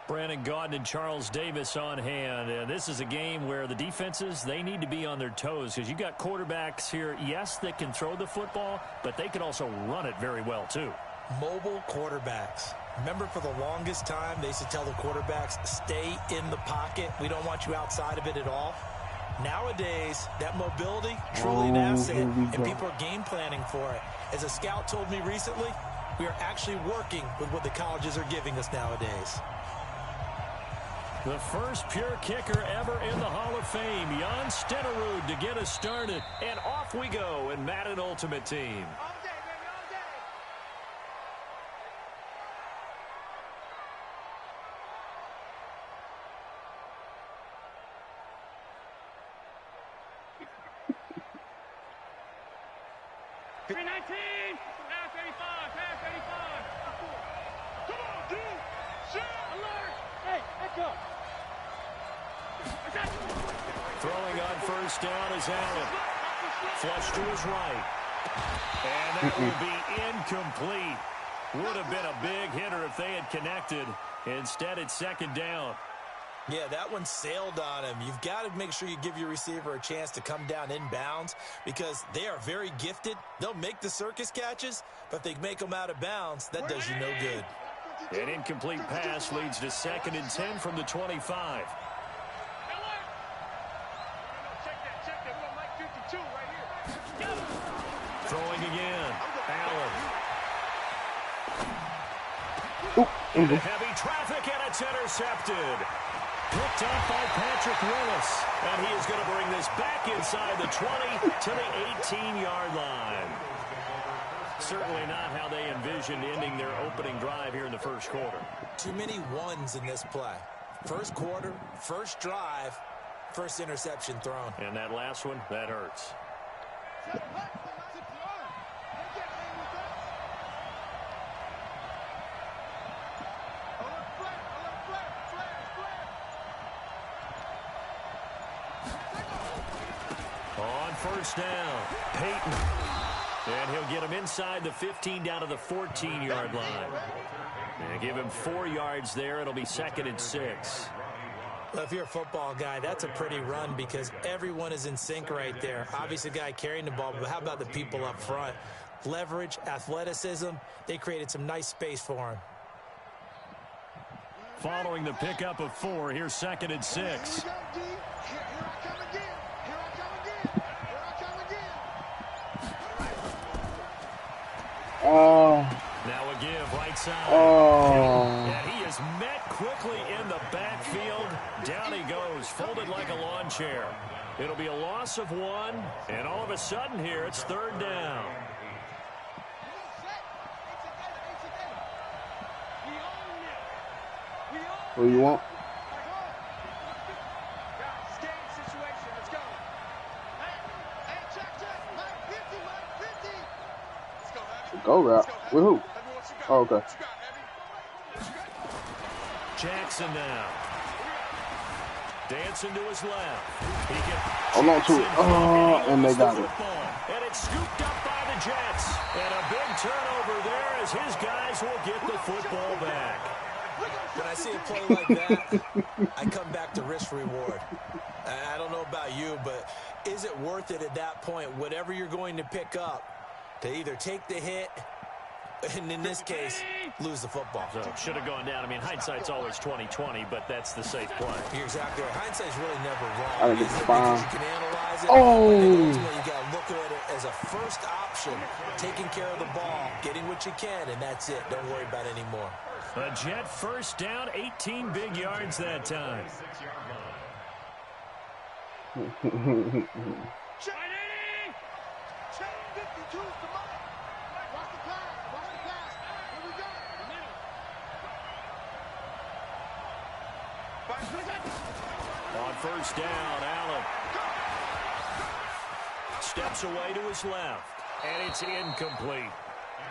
Brandon Gaudin and Charles Davis on hand. And this is a game where the defenses, they need to be on their toes because you got quarterbacks here, yes, that can throw the football, but they can also run it very well, too. Mobile quarterbacks. Remember, for the longest time, they used to tell the quarterbacks, stay in the pocket. We don't want you outside of it at all. Nowadays, that mobility, truly an asset, and people are game planning for it. As a scout told me recently, we are actually working with what the colleges are giving us nowadays. The first pure kicker ever in the Hall of Fame, Jan Stenerud, to get us started. And off we go in Madden Ultimate Team. All day, baby, all day. $319. Pass 85. Pass 85. Come on, dude. Shit. Alert. Hey, let's go. Throwing on first down is Allen. Flush to his right. And that will be incomplete. Would have been a big hitter if they had connected. Instead, it's second down. Yeah, that one sailed on him. You've got to make sure you give your receiver a chance to come down inbounds because they are very gifted. They'll make the circus catches, but if they make them out of bounds, that does you no good. An incomplete pass leads to 2nd and 10 from the 25. Throwing again. Allen. Into heavy traffic, and it's intercepted. Picked up by Patrick Willis. And he is going to bring this back inside the 20 to the 18-yard line. Certainly not how they envisioned ending their opening drive here in the first quarter. Too many ones in this play. First quarter, first drive, first interception thrown. And that last one, that hurts. first down. Peyton. And he'll get him inside the 15 down to the 14-yard line. And give him 4 yards there. It'll be 2nd and 6. Well, if you're a football guy, that's a pretty run because everyone is in sync right there. Obviously, the guy carrying the ball, but how about the people up front? Leverage, athleticism, they created some nice space for him. Following the pickup of 4, here's 2nd and 6. Now a give right side. And he is met quickly in the backfield. Down he goes, folded like a lawn chair. It'll be a loss of 1, and all of a sudden here it's 3rd down. Who you want? Go route. With who? Oh, okay. Jackson now. Dancing to his left. He gets Hold on to it. And they got it. And it's scooped up by the Jets. And a big turnover there as his guys will get the football back. When I see a play like that, I come back to risk reward. I don't know about you, but is it worth it at that point, whatever you're going to pick up, to either take the hit, and in this case, lose the football? So should have gone down. I mean, hindsight's always 20/20, but that's the safe play. You're exactly right. Hindsight's really never wrong. I think it's fine. You can analyze it. Oh! You got to look at it as a first option, taking care of the ball, getting what you can, and that's it. Don't worry about it anymore. A Jet first down, 18 big yards that time. On first down, Allen steps away to his left, and it's incomplete.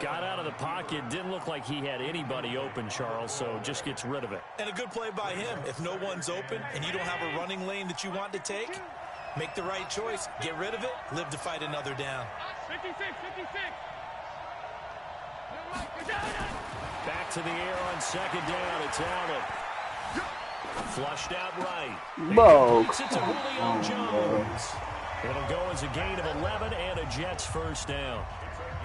Got out of the pocket, didn't look like he had anybody open, Charles, so just gets rid of it. And a good play by him. If no one's open and you don't have a running lane that you want to take, make the right choice. Get rid of it, live to fight another down. 56. Back to the air on second down, it's Allen. Flushed out right. Bro. It's to Julio Jones. It'll go as a gain of 11 and a Jets first down.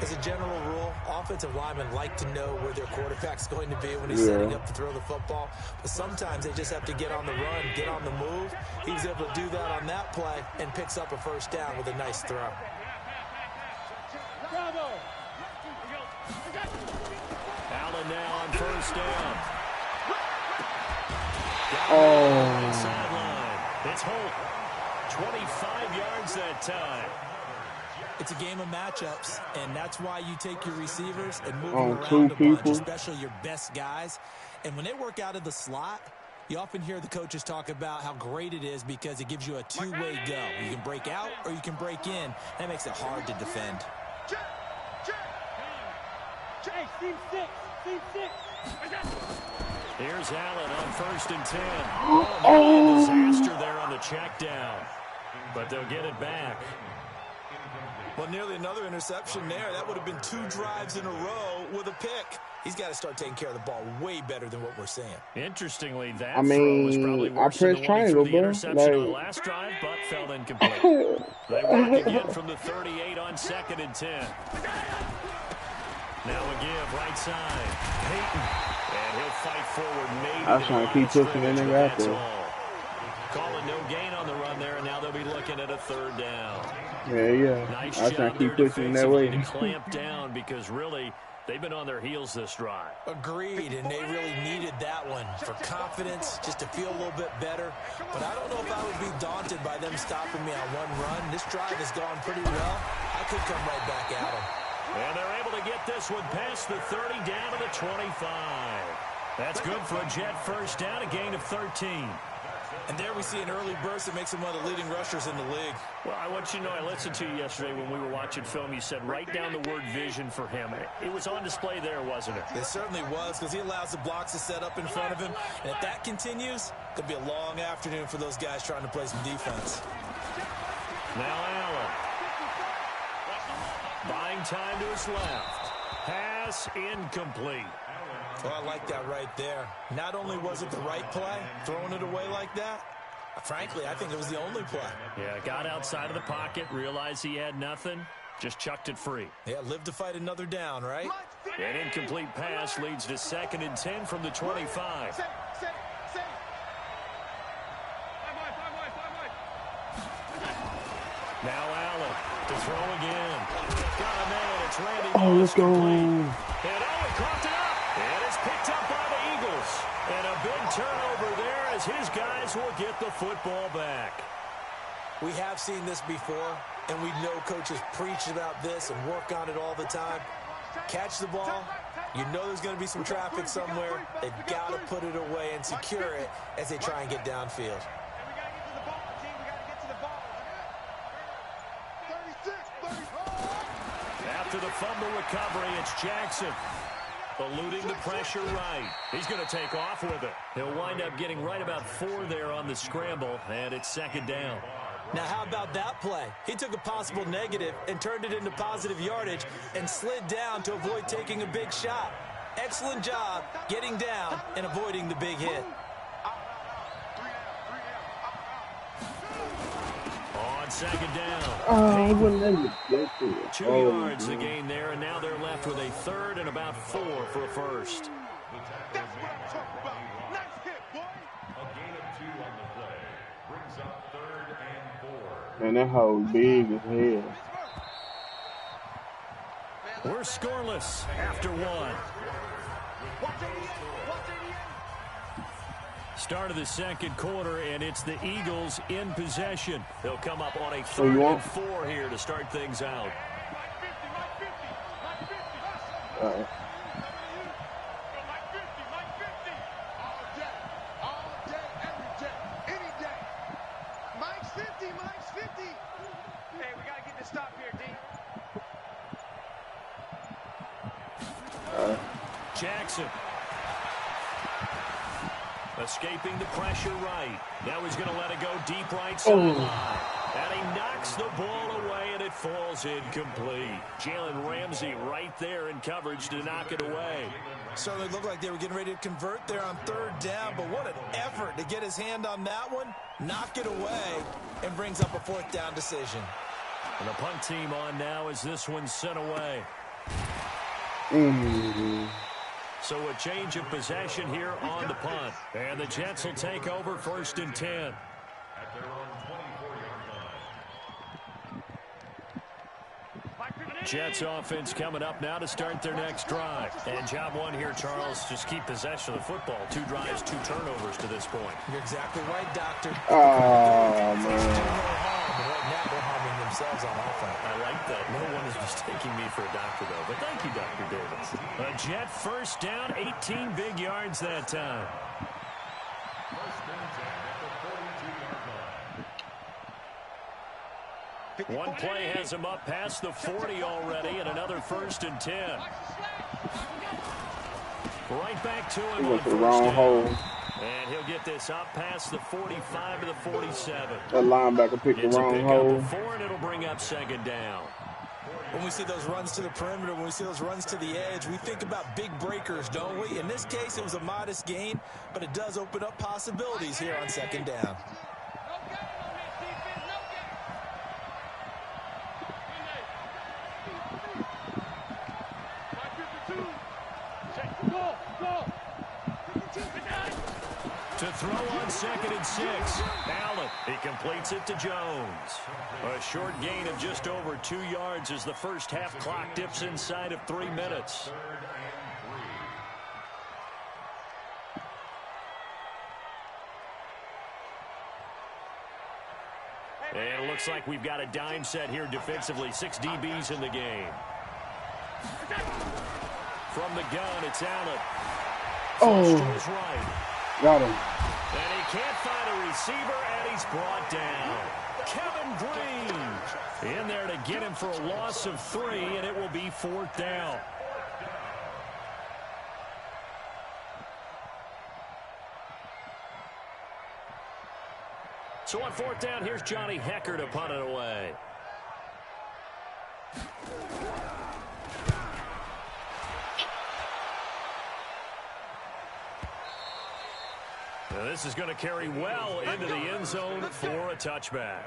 As a general rule, offensive linemen like to know where their quarterback's going to be when he's setting up to throw the football. But sometimes they just have to get on the run, get on the move. He was able to do that on that play and picks up a first down with a nice throw. Allen now on first down. Sideline. It's Holt. 25 yards that time. It's a game of matchups, and that's why you take your receivers and move them Oh, around two a bunch, people. especially your best guys. And when they work out of the slot, you often hear the coaches talk about how great it is because it gives you a two-way go. You can break out or you can break in. That makes it hard to defend. Here's Allen on first and 10. Oh, disaster there on the check down. But they'll get it back. Well, nearly another interception there. That would have been 2 drives in a row with a pick. He's got to start taking care of the ball way better than what we're seeing. Interestingly, that I mean, throw was probably worse than the one he threw the interception on the last drive, but fell incomplete. They work again from the 38 on second and 10. Now a give right side. Peyton. And he'll fight forward. Maybe I was trying to keep pushing in there out there. Calling no gain on the run there, and now they'll be looking at a third down. Yeah. Nice I was trying job to keep there pushing that way. defensively to clamp down because really they've been on their heels this drive. Agreed, and they really needed that one for confidence, just to feel a little bit better. But I don't know if I would be daunted by them stopping me on one run. This drive has gone pretty well. I could come right back at them. And they're able to get this one past the 30 down to the 25. That's good for a Jet first down, a gain of 13. And there we see an early burst that makes him one of the leading rushers in the league. Well, I want you to know, I listened to you yesterday when we were watching film. You said write down the word vision for him. It was on display there, wasn't it? It certainly was, because he allows the blocks to set up in front of him. And if that continues, it could be a long afternoon for those guys trying to play some defense. Now Allen. time to his left. Pass incomplete. Well, I like that right there. Not only was it the right play, throwing it away like that, frankly, I think it was the only play. Yeah, got outside of the pocket, realized he had nothing, just chucked it free. Yeah, live to fight another down, right? An incomplete pass leads to 2nd and 10 from the 25. Now Allen to throw again. Got a man. It's Randy. Oh, let's go. And he caught it up. And it's picked up by the Eagles. And a big turnover there as his guys will get the football back. We have seen this before, and we know coaches preach about this and work on it all the time. Catch the ball. You know there's going to be some traffic somewhere. They've got to put it away and secure it as they try and get downfield. After the fumble recovery, it's Jackson. Eluding the pressure right. He's going to take off with it. He'll wind up getting right about 4 there on the scramble, and it's 2nd down. Now, how about that play? He took a possible negative and turned it into positive yardage and slid down to avoid taking a big shot. Excellent job getting down and avoiding the big hit. On 2nd down. Oh, I wouldn't let you get to it. 2 yards to gain there, and now they're left with a 3rd and about 4 for a first. That's what I'm talking about. Nice hit, boy. A gain of 2 on the play brings up 3rd and 4. Man, that hoe big as hell. We're scoreless after 1. Start of the 2nd quarter, and it's the Eagles in possession. They'll come up on a 3rd and 4 here to start things out. Mike's 50, Mike's 50. Hey, we got to get this stop here, D. Jackson. Escaping the pressure right. Now he's going to let it go deep right sideline. And he knocks the ball away, and it falls incomplete. Jalen Ramsey right there in coverage to knock it away. Certainly looked like they were getting ready to convert there on 3rd down, but what an effort to get his hand on that one, knock it away, and brings up a 4th down decision. And the punt team on now as this one's sent away. So a change of possession here on the punt. And the Jets will take over 1st and 10. At their own 24-yard line. Jets offense coming up now to start their next drive. And job 1 here, Charles, just keep possession of the football. 2 drives, 2 turnovers to this point. You're exactly right, Doctor. Oh, man. Right now, they're harming themselves on offense. I like that. No one is mistaking me for a doctor, though. But thank you, Dr. Davis. A Jet 1st down, 18 big yards that time. 1st and 10 at the 42-yard line. One play has him up past the 40 already, and another 1st and 10. Right back to him. He on went to the 1st wrong down. hole. And he'll get this up past the 45 to the 47. That linebacker picked the It's a wrong pick hole. up of 4, and it'll bring up 2nd down. When we see those runs to the perimeter, when we see those runs to the edge, we think about big breakers, don't we? In this case, it was a modest gain, but it does open up possibilities here on 2nd down. To throw on 2nd and 6. Allen, he completes it to Jones. A short gain of just over 2 yards as the first half clock dips inside of 3 minutes. 3rd and 3. And it looks like we've got a dime set here defensively. 6 DBs in the game. From the gun, it's Allen. Oh, Right. got him. And he can't find a receiver, and he's brought down. Kevin Green in there to get him for a loss of 3, and it will be 4th down. So on 4th down, here's Johnny Hecker to punt it away. Now this is going to carry well into the end zone for a touchback.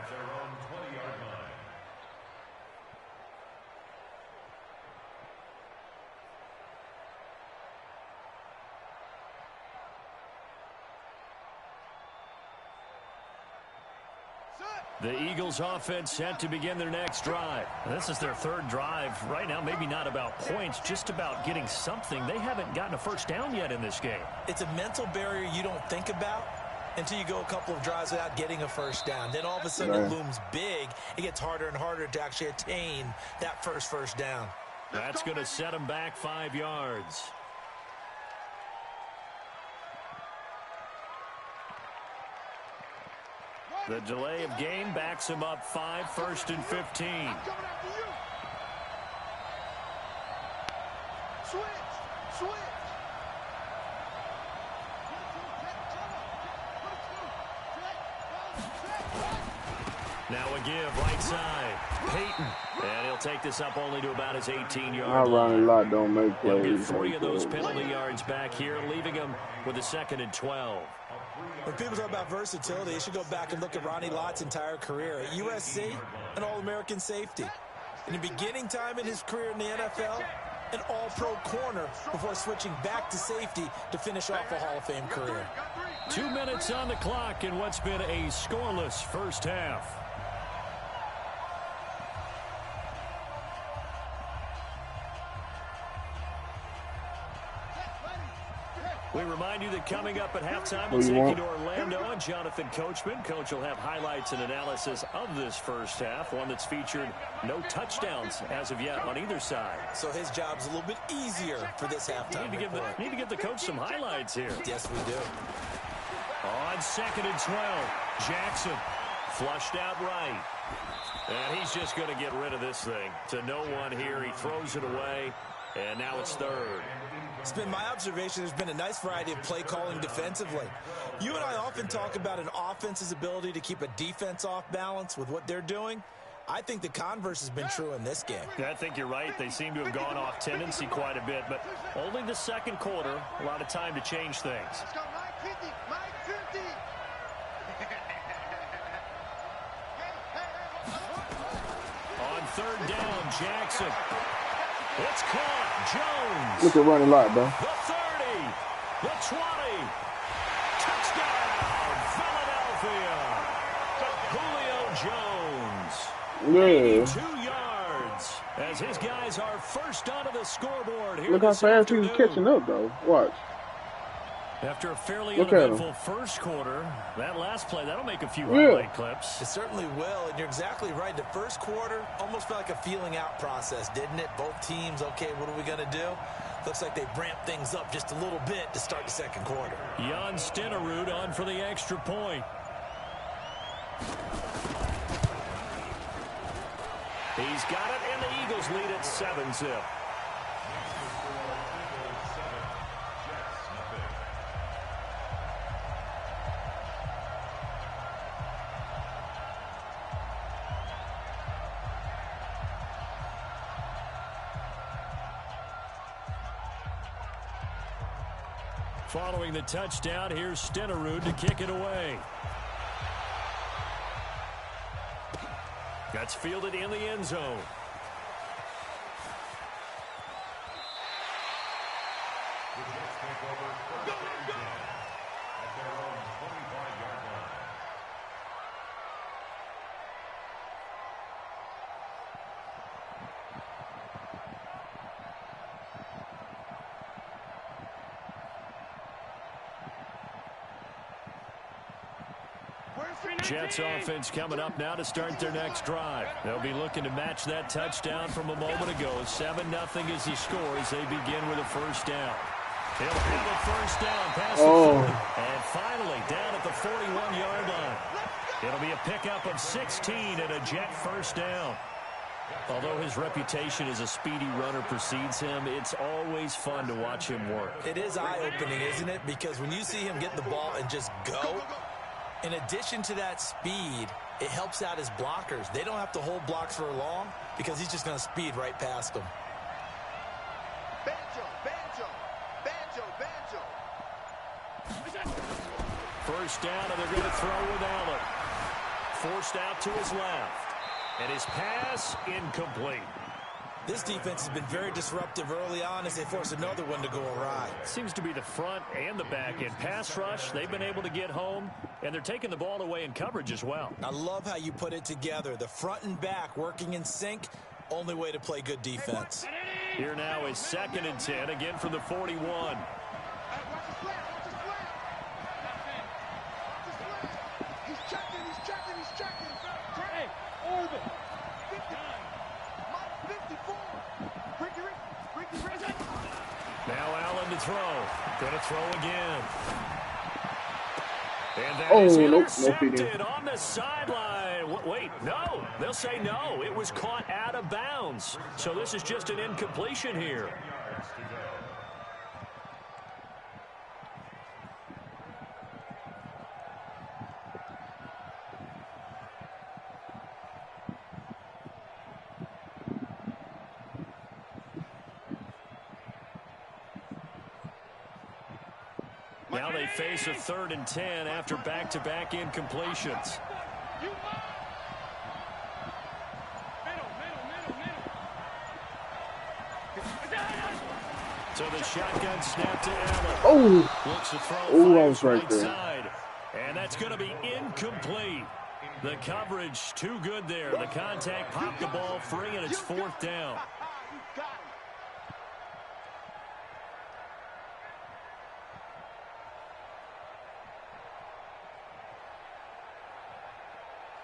The Eagles offense set to begin their next drive. This is their third drive. Right now, maybe not about points, just about getting something. They haven't gotten a first down yet in this game. It's a mental barrier you don't think about until you go a couple of drives without getting a first down. Then all of a sudden it looms big. It gets harder and harder to actually attain that first down. That's going to set them back 5 yards. The delay of game backs him up 5, 1st and 15. Switch. Now a give right side. Peyton. And he'll take this up only to about his 18-yard I run a lot, don't make He'll plays. get 3 of those penalty yards back here, leaving him with a 2nd and 12. When people talk about versatility, you should go back and look at Ronnie Lott's entire career. At USC, an All-American safety. In the beginning time in his career in the NFL, an All-Pro corner before switching back to safety to finish off a Hall of Fame career. 2 minutes on the clock in what's been a scoreless first half. We remind you that coming up at halftime, we'll take you to Orlando and Jonathan Coachman. Coach will have highlights and analysis of this first half, one that's featured no touchdowns as of yet on either side. So his job's a little bit easier for this halftime. Need to give the coach some highlights here. Yes, we do. On 2nd and 12, Jackson flushed out right. And he's just going to get rid of this thing. To no one here. He throws it away, and now it's 3rd. It's been my observation there's been a nice variety of play calling defensively. You and I often talk about an offense's ability to keep a defense off balance with what they're doing. I think the converse has been true in this game. Yeah, I think you're right. They seem to have gone off tendency quite a bit, but only the second quarter, a lot of time to change things. Let's go, Mike 50. On 3rd down, Jackson. It's caught. Jones. Look at running lot, bro. The 30. The 20. Touchdown, Philadelphia. Julio Jones. Yeah. 2 yards. As his guys are first onto the scoreboard here. Look how fast he was catching up, though. Watch. After a fairly uneventful first quarter, that last play, that'll make a few highlight clips. It certainly will, and you're exactly right. The first quarter almost felt like a feeling out process, didn't it? Both teams, okay, what are we going to do? Looks like they ramped things up just a little bit to start the second quarter. Jan Stenerud on for the extra point. He's got it, and the Eagles lead at 7-zip. Following the touchdown, here's Stenerud to kick it away. That's fielded in the end zone. Jets offense coming up now to start their next drive. They'll be looking to match that touchdown from a moment ago. 7-0 is the score as they begin with a first down. He'll have a first down past the 40. And finally down at the 41-yard line. It'll be a pickup of 16 and a Jet first down. Although his reputation as a speedy runner precedes him, it's always fun to watch him work. It is eye-opening, isn't it? Because when you see him get the ball and just go, in addition to that speed, it helps out his blockers. They don't have to hold blocks for long because he's just going to speed right past them. first down, and they're going to throw with Allen. Forced out to his left. And his pass incomplete. This defense has been very disruptive early on as they force another one to go awry. Seems to be the front and the back end. Pass rush, they've been able to get home, and they're taking the ball away in coverage as well. I love how you put it together. The front and back working in sync, only way to play good defense. Here now is 2nd and 10, again from the 41. Now Allen to throw. Going to throw again. And that is intercepted on the sideline. Wait, no. They'll say no. It was caught out of bounds. So this is just an incompletion here. Now they face a 3rd and 10 after back-to-back incompletions. So the shotgun snap to Allen. Looks to throw, I was right there. side. And that's going to be incomplete. The coverage too good there. The contact popped the ball free, and it's 4th down.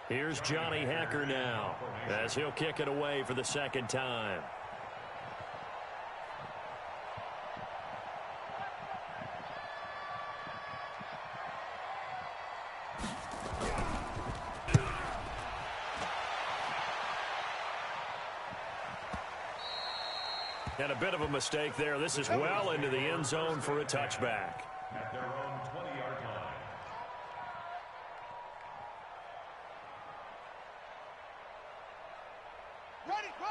Here's Johnny Hacker now as he'll kick it away for the 2nd time. And a bit of a mistake there. This is well into the end zone for a touchback. At their own 20-yard line.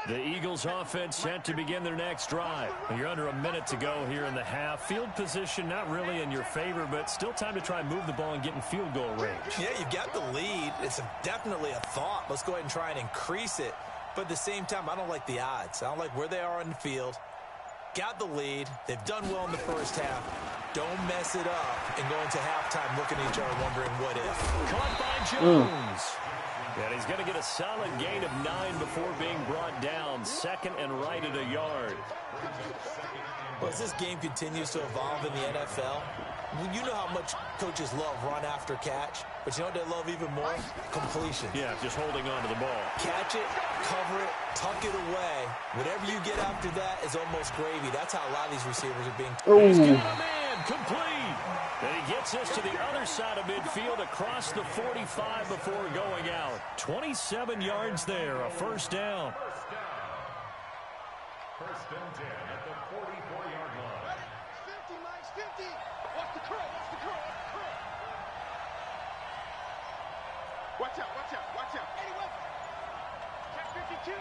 The Eagles offense set to begin their next drive. You're under a minute to go here in the half. Field position not really in your favor, but still time to try and move the ball and get in field goal range. Yeah, you've got the lead. It's definitely a thought. Let's go ahead and try and increase it. But at the same time, I don't like the odds. I don't like where they are on the field. Got the lead. They've done well in the first half. Don't mess it up and go into halftime looking at each other wondering what if. Caught by Jones. And he's going to get a solid gain of 9 before being brought down. 2nd and right at a yard. Well, as this game continues to evolve in the NFL, you know how much coaches love run after catch, but you know what they love even more? Completion. Yeah, just holding on to the ball. Catch it, cover it, tuck it away. Whatever you get after that is almost gravy. That's how a lot of these receivers are being. He's got a man, complete. And he gets us to the other side of midfield across the 45 before going out. 27 yards there, a 1st down. 1st and 10 at the 44-yard line. 50, Mike, 50. Watch the curl, watch the curl, watch the curl. Watch out, watch out, watch out. 81. Check 52.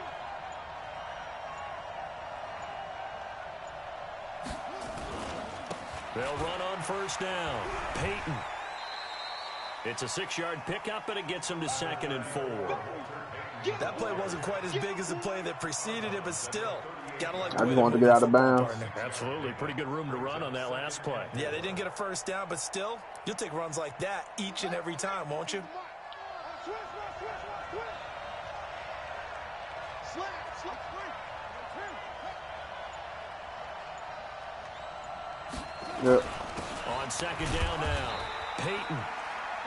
They'll run on 1st down. Peyton. It's a 6-yard pickup, and it gets him to 2nd and 4. That play wasn't quite as big as the play that preceded it, but still. Gotta like I just wanted to get out of bounds. Absolutely. Pretty good room to run on that last play. Yeah, they didn't get a 1st down, but still, you'll take runs like that each and every time, won't you? Yep. On 2nd down now, Peyton.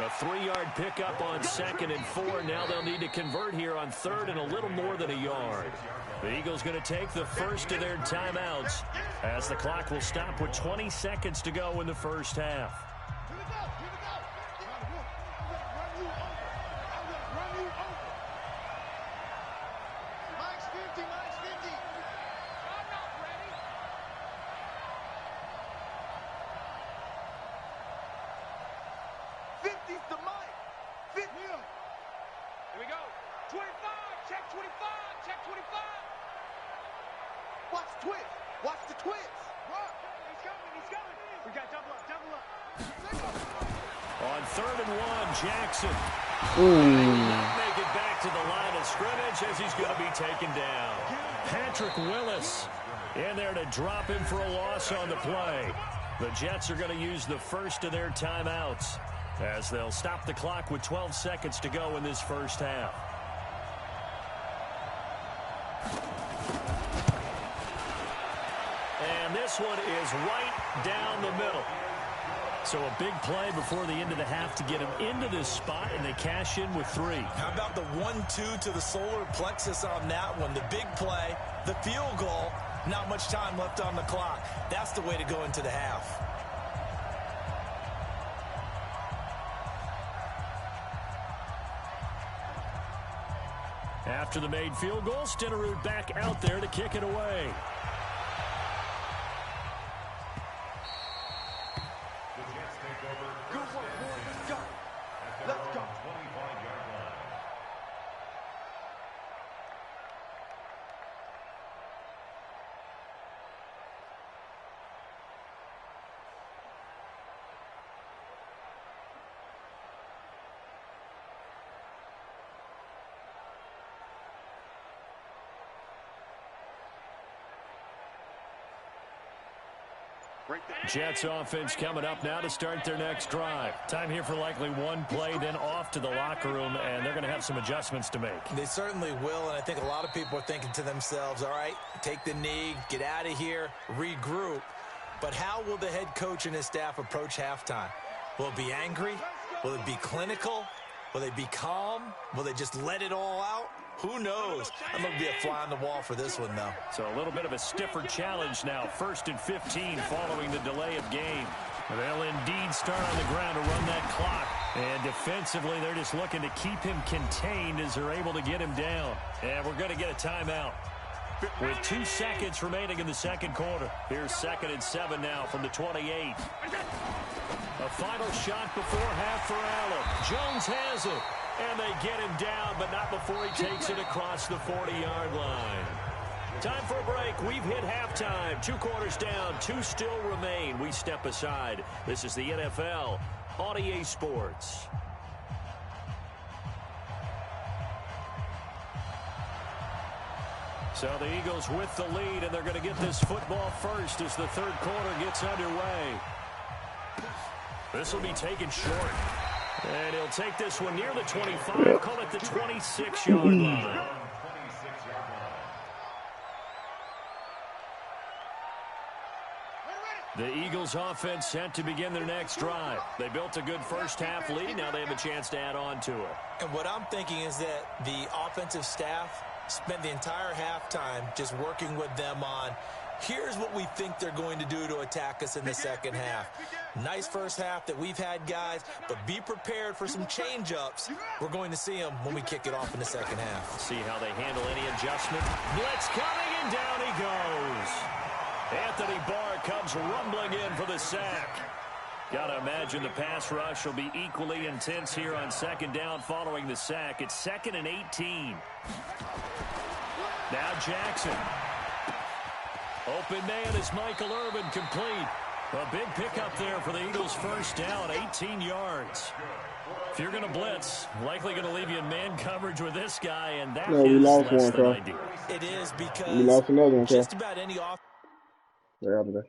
A 3-yard pickup on 2nd and 4. Now they'll need to convert here on 3rd and a little more than a yard. The Eagles going to take the first of their timeouts as the clock will stop with 20 seconds to go in the first half. On 3rd and 1, Jackson. Mm. Make it back to the line of scrimmage as he's going to be taken down. Patrick Willis in there to drop him for a loss on the play. The Jets are going to use the first of their timeouts as they'll stop the clock with 12 seconds to go in this first half. And this one is right down the middle. So a big play before the end of the half to get him into this spot, and they cash in with 3. How about the 1-2 to the solar plexus on that one? The big play, the field goal, not much time left on the clock. That's the way to go into the half. After the made field goal, Stenerud back out there to kick it away. Good work, boy. Let's go. Let's go. 25-yard line. Jets offense coming up now to start their next drive. Time here for likely one play, then off to the locker room, and they're going to have some adjustments to make. They certainly will, and I think a lot of people are thinking to themselves, all right, take the knee, get out of here, regroup. But how will the head coach and his staff approach halftime? Will it be angry? Will it be clinical? Will they be calm? Will they just let it all out? Who knows? I'm going to be a fly on the wall for this one, though. So a little bit of a stiffer challenge now. 1st and 15 following the delay of game. They'll indeed start on the ground to run that clock. And defensively, they're just looking to keep him contained as they're able to get him down. And we're going to get a timeout with 2 seconds remaining in the second quarter. Here's 2nd and 7 now from the 28. A final shot before half for Allen. Jones has it. And they get him down, but not before he takes it across the 40-yard line. Time for a break. We've hit halftime. 2 quarters down. 2 still remain. We step aside. This is the NFL on EA Sports. So the Eagles with the lead, and they're going to get this football first as the third quarter gets underway. This will be taken short. And he'll take this one near the 25, call it the 26-yard line. The Eagles offense set to begin their next drive. They built a good first half lead. Now they have a chance to add on to it. And what I'm thinking is that the offensive staff spent the entire halftime just working with them on, here's what we think they're going to do to attack us in the second half. Nice first half that we've had, guys, but be prepared for some change-ups. We're going to see them when we kick it off in the second half. See how they handle any adjustment. Blitz coming, and down he goes. Anthony Barr comes rumbling in for the sack. Got to imagine the pass rush will be equally intense here on second down following the sack. It's 2nd and 18. Now Jackson. Open man is Michael Irvin, complete. A big pickup there for the Eagles' first down, 18 yards. If you're going to blitz, likely going to leave you in man coverage with this guy, and that is less than ideal. It is because we lost another one, just about any off. They're out of there.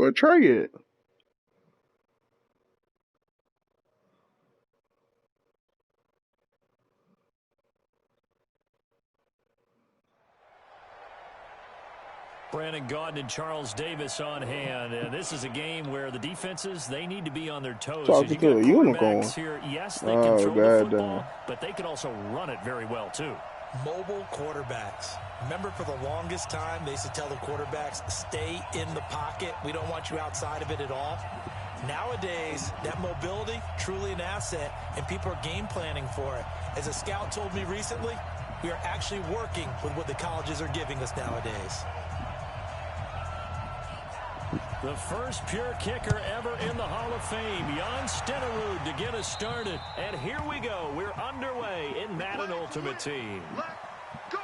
Where Trey at? Brandon Gaudin and Charles Davis on hand. And this is a game where the defenses, they need to be on their toes. Talking to a unicorn. Here, yes, they can throw the football, but they can also run it very well, too. Mobile quarterbacks. Remember, for the longest time, they used to tell the quarterbacks, stay in the pocket. We don't want you outside of it at all. Nowadays, that mobility, truly an asset, and people are game planning for it. As a scout told me recently, we are actually working with what the colleges are giving us nowadays. The first pure kicker ever in the Hall of Fame, Jan Stenerud, to get us started. And here we go. We're underway in Madden Ultimate Team. Go!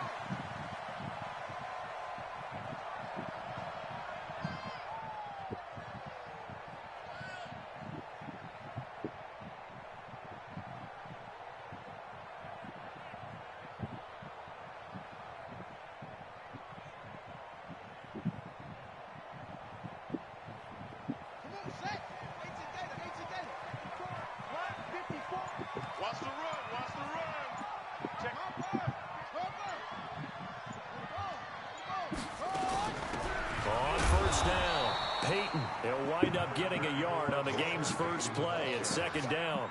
Watch the run, watch the run. Check. On first down, Peyton. He'll wind up getting a yard on the game's first play at second down.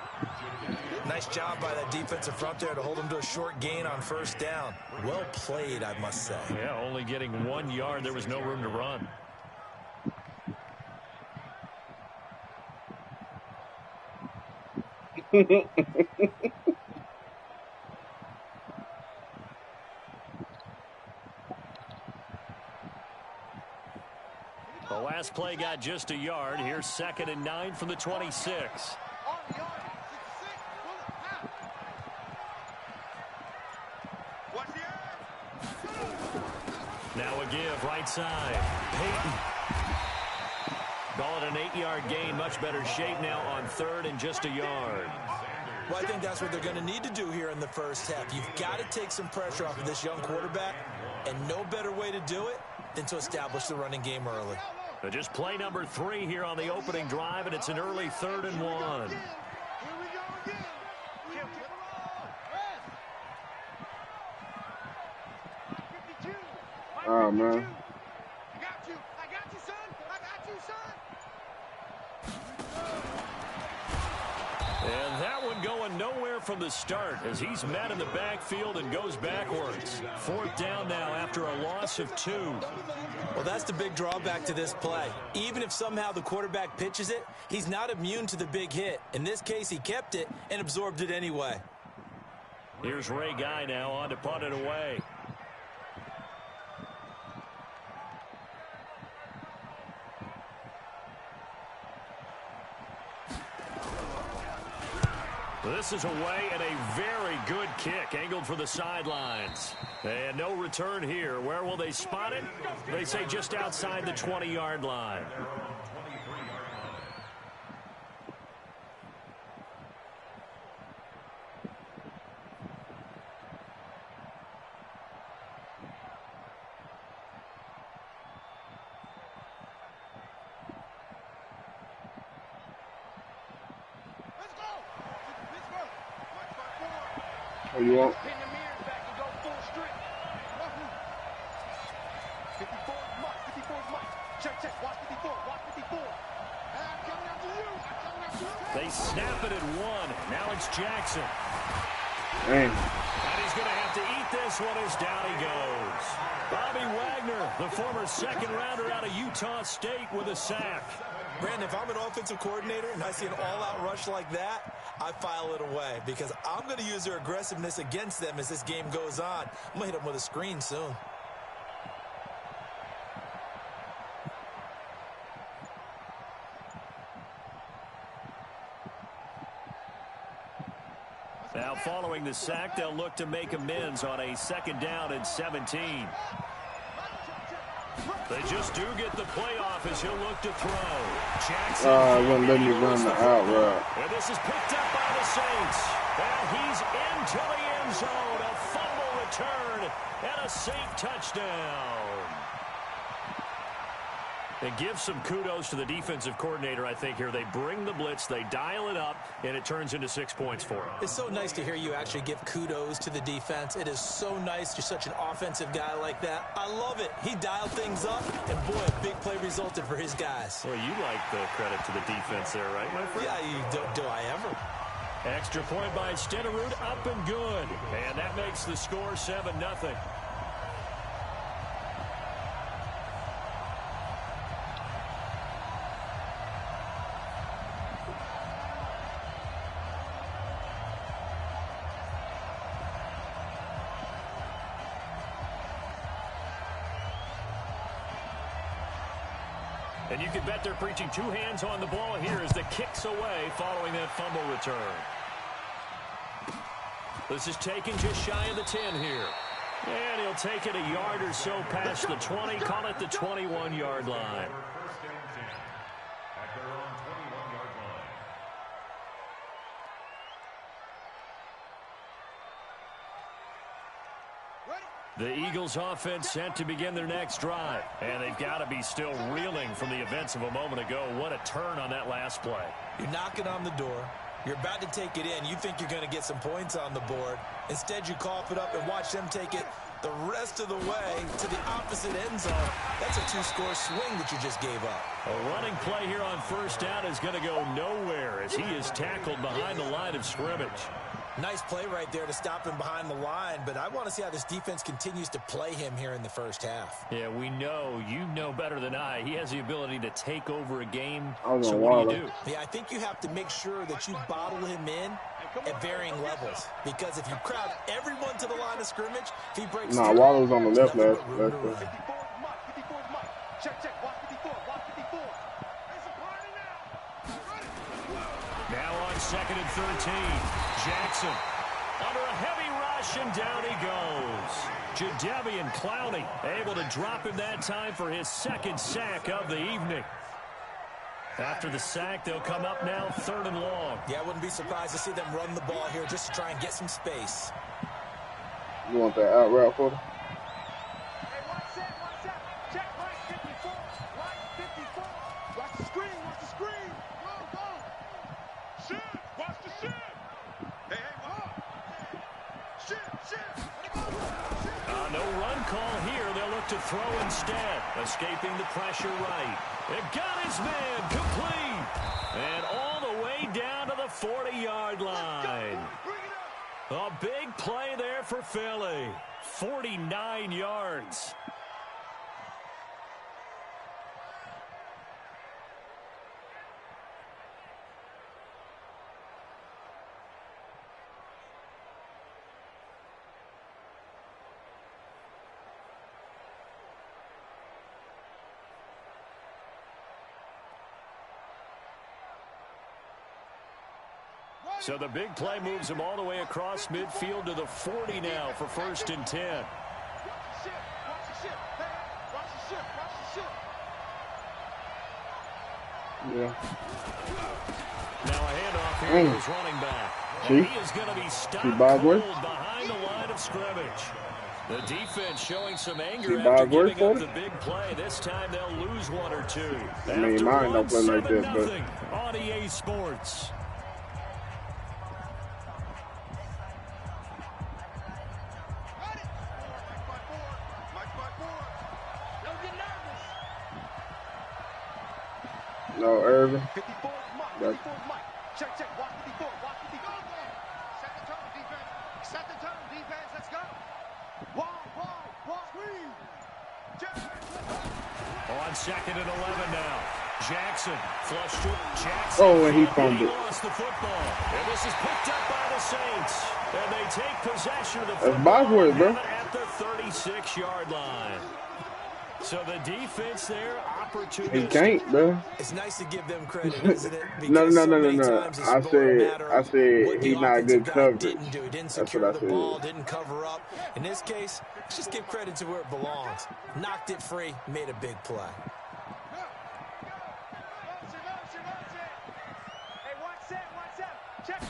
Nice job by that defensive front there to hold him to a short gain on first down. Well played, I must say. Yeah, only getting 1 yard. There was no room to run. The last play got just a yard. Here's 2nd and 9 from the 26. Now a give right side. Peyton. Call it an 8-yard gain. Much better shape now on 3rd and just a yard. Well, I think that's what they're going to need to do here in the first half. You've got to take some pressure off of this young quarterback, and no better way to do it than to establish the running game early. But just play number 3 here on the opening drive, and it's an early 3rd and 1. Oh, man. I got you, son. I got you, son. And that one going nowhere from the start as he's met in the backfield and goes backwards. 4th down now after a loss of 2. Well, that's the big drawback to this play. Even if somehow the quarterback pitches it, he's not immune to the big hit. In this case, he kept it and absorbed it anyway. Here's Ray Guy now on to punt it away. This is away and a very good kick angled for the sidelines. And no return here. Where will they spot it? They say just outside the 20-yard line. Oh, you want? Pin the mirrors back and go full strip. 54 is Mike. Check. Watch 54. I'm coming after you. They snap it at 1. Now it's Jackson. Dang. And he's going to have to eat this one as down he goes. Bobby Wagner, the former second-rounder out of Utah State, with a sack. Brandon, if I'm an offensive coordinator and I see an all-out rush like that, I file it away because I'm going to use their aggressiveness against them as this game goes on. I'm going to hit them with a screen soon. Now following the sack, they'll look to make amends on a 2nd down and 17. They just do get the playoff as he'll look to throw. Jackson. Wouldn't let me run the out route. And this is picked up by the Saints. And he's into the end zone. A fumble return and a Saint touchdown. And give some kudos to the defensive coordinator, I think, here. They bring the blitz, they dial it up, and it turns into 6 points for them. It's so nice to hear you actually give kudos to the defense. It is so nice. You're such an offensive guy like that. I love it. He dialed things up, and boy, a big play resulted for his guys. Well, you like the credit to the defense there, right, my friend? Yeah, do I ever? Extra point by Stenerud, up and good. And that makes the score 7-0. And you can bet they're preaching two hands on the ball here as the kick's away following that fumble return. This is taken just shy of the 10 here. And he'll take it a yard or so past the 20, call it the 21-yard line. First and 10 at their own 21-yard line. The Eagles offense set to begin their next drive. And they've got to be still reeling from the events of a moment ago. What a turn on that last play. You're knocking on the door. You're about to take it in. You think you're going to get some points on the board. Instead, you cough it up and watch them take it the rest of the way to the opposite end zone. That's a two-score swing that you just gave up. A running play here on first down is going to go nowhere as he is tackled behind the line of scrimmage. Nice play right there to stop him behind the line, but I want to see how this defense continues to play him here in the first half. Yeah, we know. You know better than I. He has the ability to take over a game. So what do you do? Yeah, I think you have to make sure that you bottle him in at varying levels. Because if you crowd everyone to the line of scrimmage, if he breaks through, Waller's on the left. nothing That's but room to run. Now on second and 13, Jackson under a heavy rush, and down he goes. Jadeveon Clowney able to drop him that time for his second sack of the evening. After the sack, they'll come up now 3rd and long. Yeah, I wouldn't be surprised to see them run the ball here just to try and get some space. You want that out route for them? Hey, watch that. Check right 54. Right 54. Watch the screen. Go. Shit. Watch the shit. Hey, what? Shit. No run call here. They'll look to throw instead. Escaping the pressure right. It got his man complete. And all the way down to the 40-yard line. A big play there for Philly. 49 yards. So the big play moves him all the way across midfield to the 40 now for 1st and 10. Watch the shit. Watch the shit. Yeah. Now a handoff here to his running back. See? And he is going to be stopped cold behind the line of scrimmage. The defense showing some anger after giving up the big play. This time they'll lose one or two. I mean, mine don't play like that, but on EA Sports. no, Irvin. 54 Mike. Check. Watch 54. Set the tone, defense. Let's go. Wall. Screen. On 2nd and 11 now. Jackson flushed it. And he fumbled. He lost the football. And this is picked up by the Saints. And they take possession of the football at the 36-yard line. So the defense there, opportunity. He can't, bro. It's nice to give them credit, isn't it? No. I said he's not good coverage. He didn't secure the ball, didn't cover up. In this case, let's just give credit to where it belongs. Knocked it free, made a big play. Hey, watch that. Check.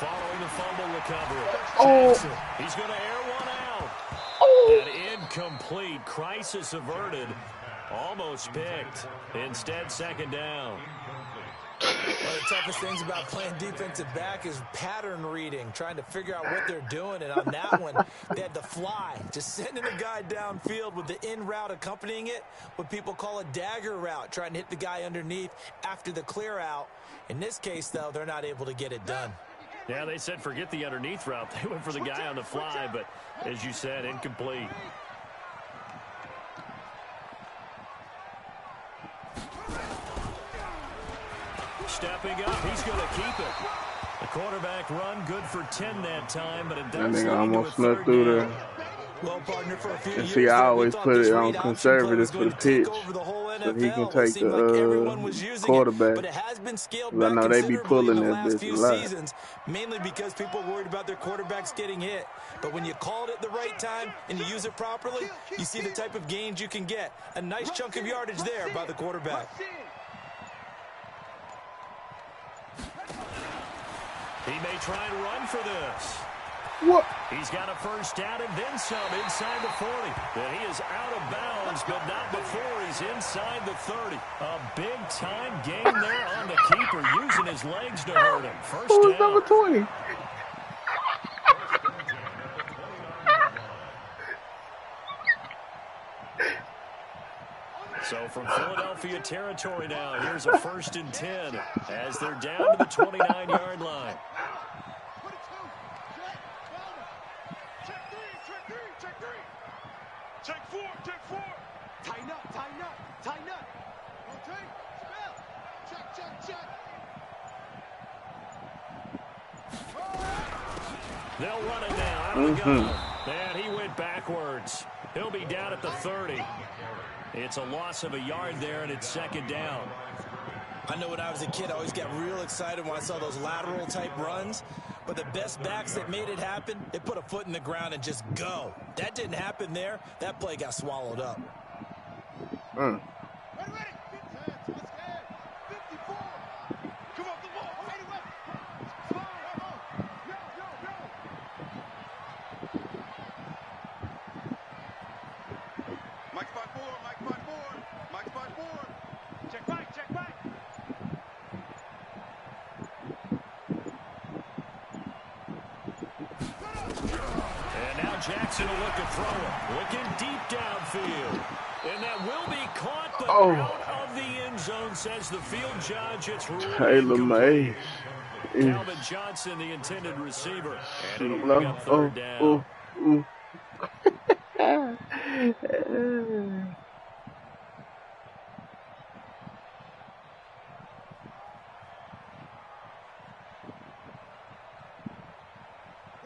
Following the fumble recovery. Jackson, he's going to air one out. And incomplete. Crisis averted. Almost picked. Instead, second down. One of the toughest things about playing defensive back is pattern reading, trying to figure out what they're doing. And on that one, they had the fly, just sending a guy downfield with the in route accompanying it, what people call a dagger route, trying to hit the guy underneath after the clear out. In this case, though, they're not able to get it done. Yeah, they said forget the underneath route. They went for the guy on the fly, but as you said, incomplete. Stepping up, he's going to keep it. The quarterback run good for 10 that time, but it does That nigga lead to a almost snuck through third there. down. Well, partner, for a few And years, see, I always thought put this it on read option conservative play was for going the to take pitch, over the whole so he can NFL. It take seemed like everyone the was using quarterback. it, but it has been scaled 'Cause I back know they be considerably pulling in the that last bitch few a lot. seasons, mainly because people are worried about their quarterbacks getting hit. But when you call it at the right time and you use it properly, you see the type of gains you can get. A nice chunk of yardage there by the quarterback. He may try and run for this. What? He's got a first down and then some inside the 40. And he is out of bounds, but not before he's inside the 30. A big-time gain there on the keeper, using his legs to hurt him. First Who's down. number 20? So from Philadelphia territory now, here's a 1st and 10 as they're down to the 29-yard line. Check four. Tighten up. Rotate, spell. Check. They'll run it now out of the gun. And he went backwards. He'll be down at the 30. It's a loss of a yard there, and it's second down. I know when I was a kid, I always got real excited when I saw those lateral-type runs. But the best backs that made it happen, they put a foot in the ground and just go. That didn't happen there. That play got swallowed up. Ready. 54. Come on, the ball. Right away. Go. Mike's by four. Check back. And now Jackson will look to throw it. Looking deep downfield. And that will be caught, but out of the end zone, says the field judge. It's ruled Taylor May. Calvin Johnson, the intended receiver. And it'll bring up third down.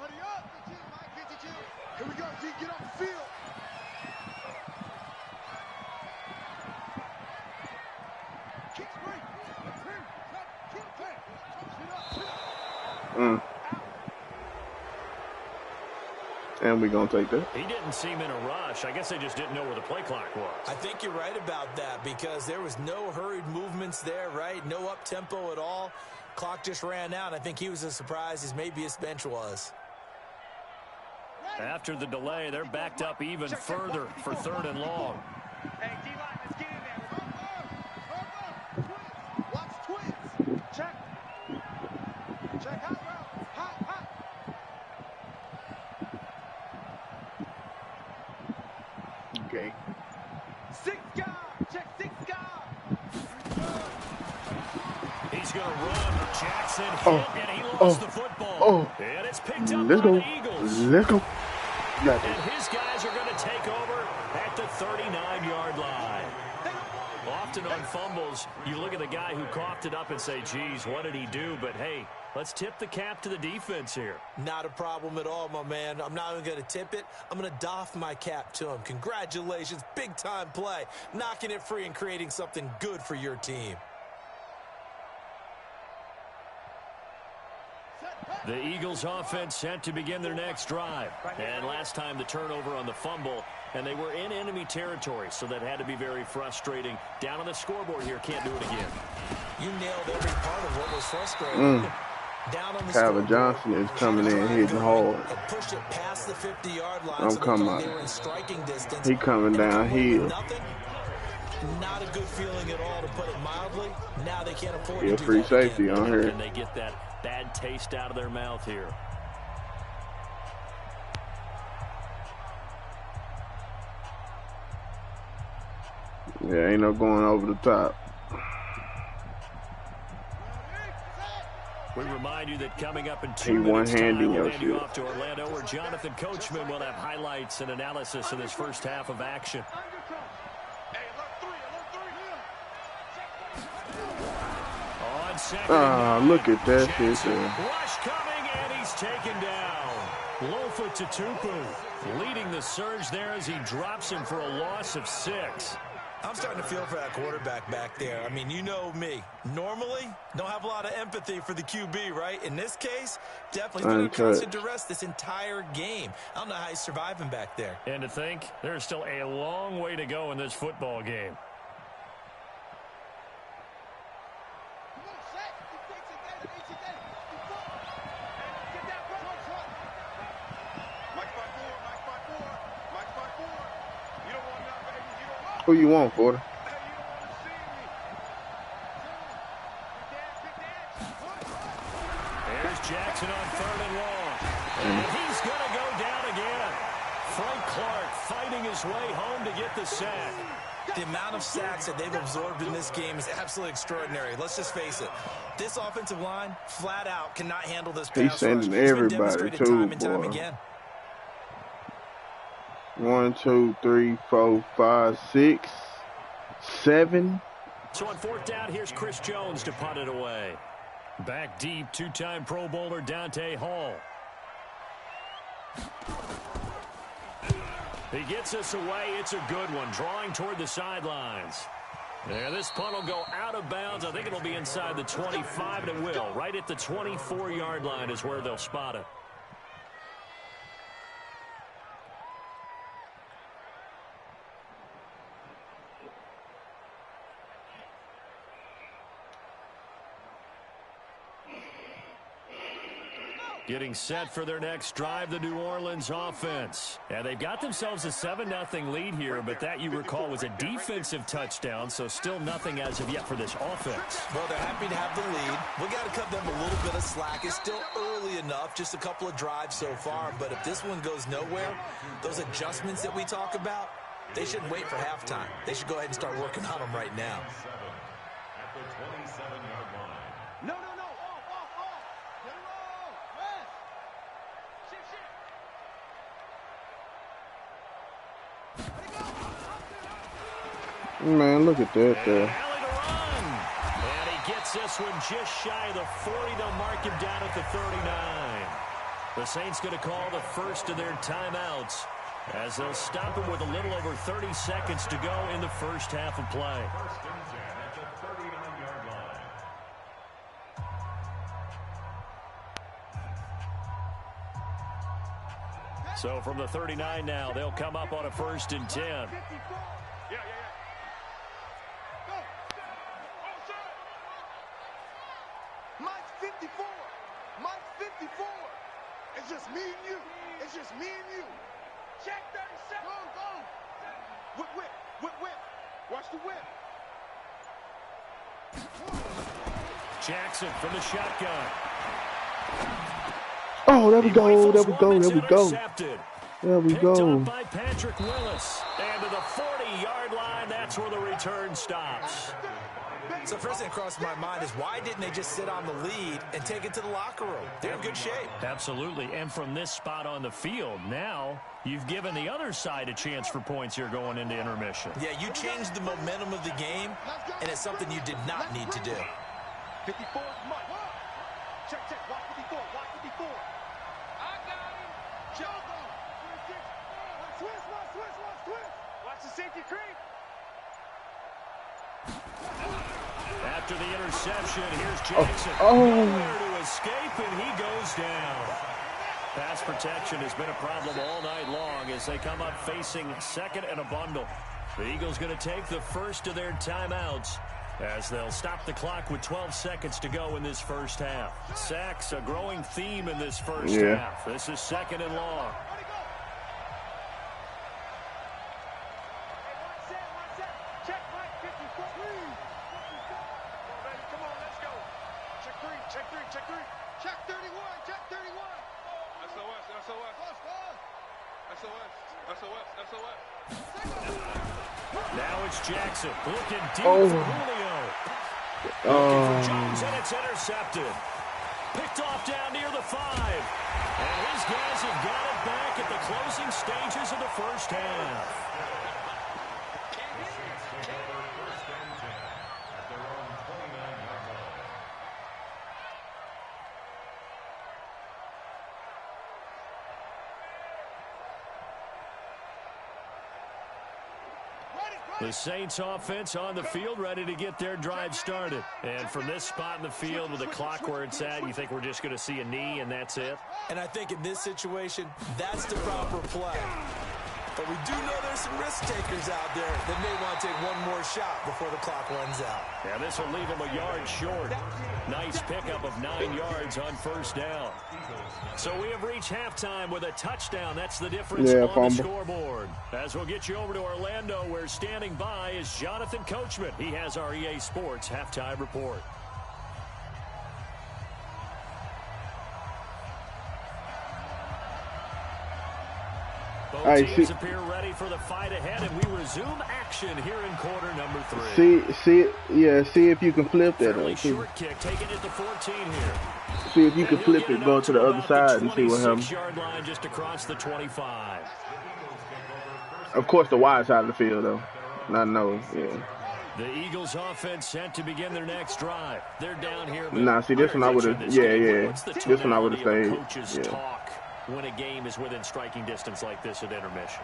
Ready up. 52, Mike. 52. Here we go, D. Get off the field. Keep straight. And we're going to take that. He didn't seem in a rush. I guess they just didn't know where the play clock was. I think you're right about that because there was no hurried movements there, right? No up-tempo at all. Clock just ran out. I think he was as surprised as maybe his bench was. After the delay, they're backed up even further for 3rd and long. Hey, D-line, let's get in there. Watch twins. Check. Hot route. Hot. Okay. 6 guard. Check 6 guard. He's going to run. Jackson hit, and he lost the football. And it's picked up by the Eagles. Let's go. And his guys are going to take over at the 39-yard line. Often on fumbles, you look at the guy who coughed it up and say, geez, what did he do? But, hey, let's tip the cap to the defense here. Not a problem at all, my man. I'm not even going to tip it. I'm going to doff my cap to him. Congratulations. Big-time play. Knocking it free and creating something good for your team. The Eagles offense set to begin their next drive. And last time the turnover on the fumble, and they were in enemy territory, so that had to be very frustrating. Down on the scoreboard here, can't do it again. You nailed every part of what was frustrating. Down on the Calvin scoreboard, Johnson is coming in hitting hard. and pushed it past the 50-yard line. I'm so coming they out. were in striking distance. He coming And down coupled with hill. nothing, Not a good feeling at all, to put it mildly. Now they can't afford to Yeah, do free that safety again. on here. And they get that bad taste out of their mouth here. Yeah, ain't no going over the top. We remind you that coming up in He 2 minutes time, one-handing we'll your hand you shit. off to Orlando, where Jonathan Coachman will have highlights and analysis of this first half of action. On second and 9, Look at that shit Jackson, there. rush coming, and he's taken down. Lofa Tatupu leading the surge there as he drops him for a loss of 6. I'm starting to feel for that quarterback back there. I mean, you know me. Normally, don't have a lot of empathy for the QB, right? In this case, definitely been constant duress this entire game. I don't know how he's surviving back there. And to think, there's still a long way to go in this football game. Who you want, Porter? There's Jackson on 3rd and long. And he's going to go down again. Frank Clark fighting his way home to get the sack. The amount of sacks that they've absorbed in this game is absolutely extraordinary. Let's just face it. This offensive line, flat out, cannot handle this pass rush. He's sending It's been everybody, demonstrated too, time and time boy. again. 1, 2, 3, 4, 5, 6, 7. So on 4th down, here's Chris Jones to punt it away. Back deep, 2-time Pro Bowler Dante Hall. He gets us away. It's a good one, drawing toward the sidelines. There, this punt will go out of bounds. I think it'll be inside the 25, and it will. Right at the 24-yard line is where they'll spot it. Getting set for their next drive, the New Orleans offense. And they've got themselves a 7-0 lead here, but that, you recall, was a defensive touchdown, so still nothing as of yet for this offense. Well, they're happy to have the lead. We got to cut them a little bit of slack. It's still early enough, just a couple of drives so far, but if this one goes nowhere, those adjustments that we talk about, they shouldn't wait for halftime. They should go ahead and start working on them right now. At the 27-yard line. No. Off. Get it roll. Rest. Shit. Man, look at that there. Alley to run. And he gets this one just shy of the 40. They'll mark him down at the 39. The Saints going to call the first of their timeouts as they'll stop him with a little over 30 seconds to go in the first half of play. First and 10 at the 39-yard line. So from the 39 now, they'll come up on a 1st and 10. Yeah. Go. Mike's 54. Mike's 54. It's just me and you. It's just me and you. Check 37. Go. Whip. Watch the whip. Jackson from the shotgun. Oh, there we go. Rifles There we go. one, There it's we go. intercepted. There we Picked up go. by Patrick Willis. And to the 40-yard line, that's where the return stops. So first thing that crossed my mind is, why didn't they just sit on the lead and take it to the locker room? They're in good shape. Absolutely. And from this spot on the field, now you've given the other side a chance for points here going into intermission. Yeah, you changed the momentum of the game, and it's something you did not need to do. 54 is Mike. Check. Watch 54. Watch 54. I got him. Check. Switch. Watch the safety creep. After the interception, here's Jackson. Nowhere to escape, and he goes down. Pass protection has been a problem all night long as they come up facing 2nd and a bundle. The Eagles going to take the first of their timeouts as they'll stop the clock with 12 seconds to go in this first half. Sacks, a growing theme in this first half. This is 2nd and long. Check, Mike. Check 31. Check 31. SOS. SOS. SOS. SOS. SOS. Now it's Jackson looking deep Oh. for Julio. Looking for Jones, and it's intercepted. Picked off down near the 5. And his guys have got it back at the closing stages of the first half. The Saints offense on the field, ready to get their drive started. And from this spot in the field with the clock where it's at, you think we're just going to see a knee and that's it? And I think in this situation, that's the proper play. But we do know there's some risk takers out there that may want to take one more shot before the clock runs out. Yeah, this will leave him a yard short. Nice pickup of 9 yards on first down. So we have reached halftime with a touchdown. That's the difference on the scoreboard. As we'll get you over to Orlando, where standing by is Jonathan Coachman. He has our EA Sports halftime report. Both teams appear ready for the fight ahead, and we resume action here in quarter number 3. See if you can flip that. Fairly short kick, taking it to 14 here. See if you can flip it, go to the other side and see what happens. 26-yard line just across the 25. Of course, the wide side of the field, though. Not no, yeah. The Eagles offense set to begin their next drive. They're down here. Nah, see, this one I would have, This one I would have stayed, talk when a game is within striking distance like this at intermission?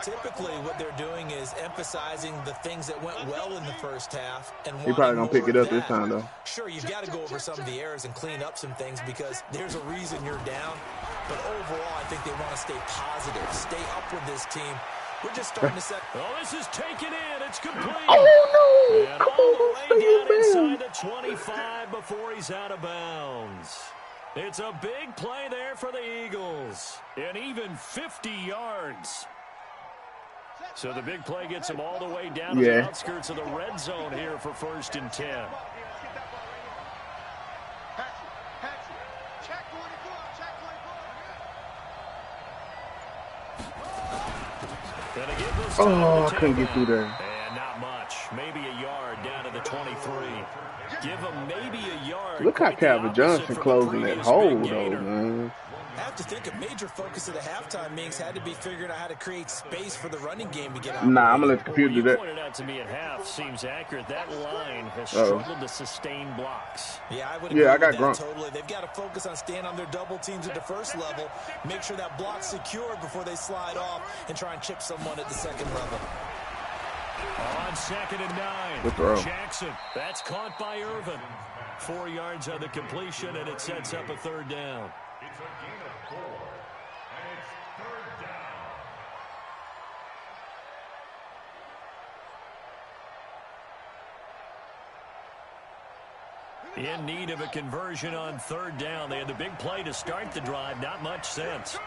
Typically, what they're doing is emphasizing the things that went well in the first half. And he probably going to pick it up this time, though. Sure, you've got to go over some of the errors and clean up some things because there's a reason you're down. But overall, I think they want to stay positive, stay up with this team. We're just starting to set. Oh, this is taken in. It's complete. Oh, no. And all the way down inside the 25 before he's out of bounds. It's a big play there for the Eagles. And even 50 yards. So the big play gets him all the way down to the outskirts of the red zone here for 1st and 10. Oh, I couldn't get through there. And not much. Maybe a yard down to the 23. Give him maybe a yard. Look how Calvin Johnson closing that hole, though, man. I have to think a major focus of the halftime meetings had to be figuring out how to create space for the running game to get out. Nah, I'm going to let the computer do that. Pointed out to me at half seems accurate. That line has struggled to sustain blocks. Yeah, I would agree with that Grunt. Totally. They've got to focus on staying on their double teams at the first level, make sure that block's secured before they slide off, and try and chip someone at the second level. On 2nd and 9, good throw. Jackson. That's caught by Irvin. 4 yards on the completion, and it sets up a 3rd down. It's a gain of 4, and it's 3rd down. In need of a conversion on 3rd down. They had the big play to start the drive. Not much sense.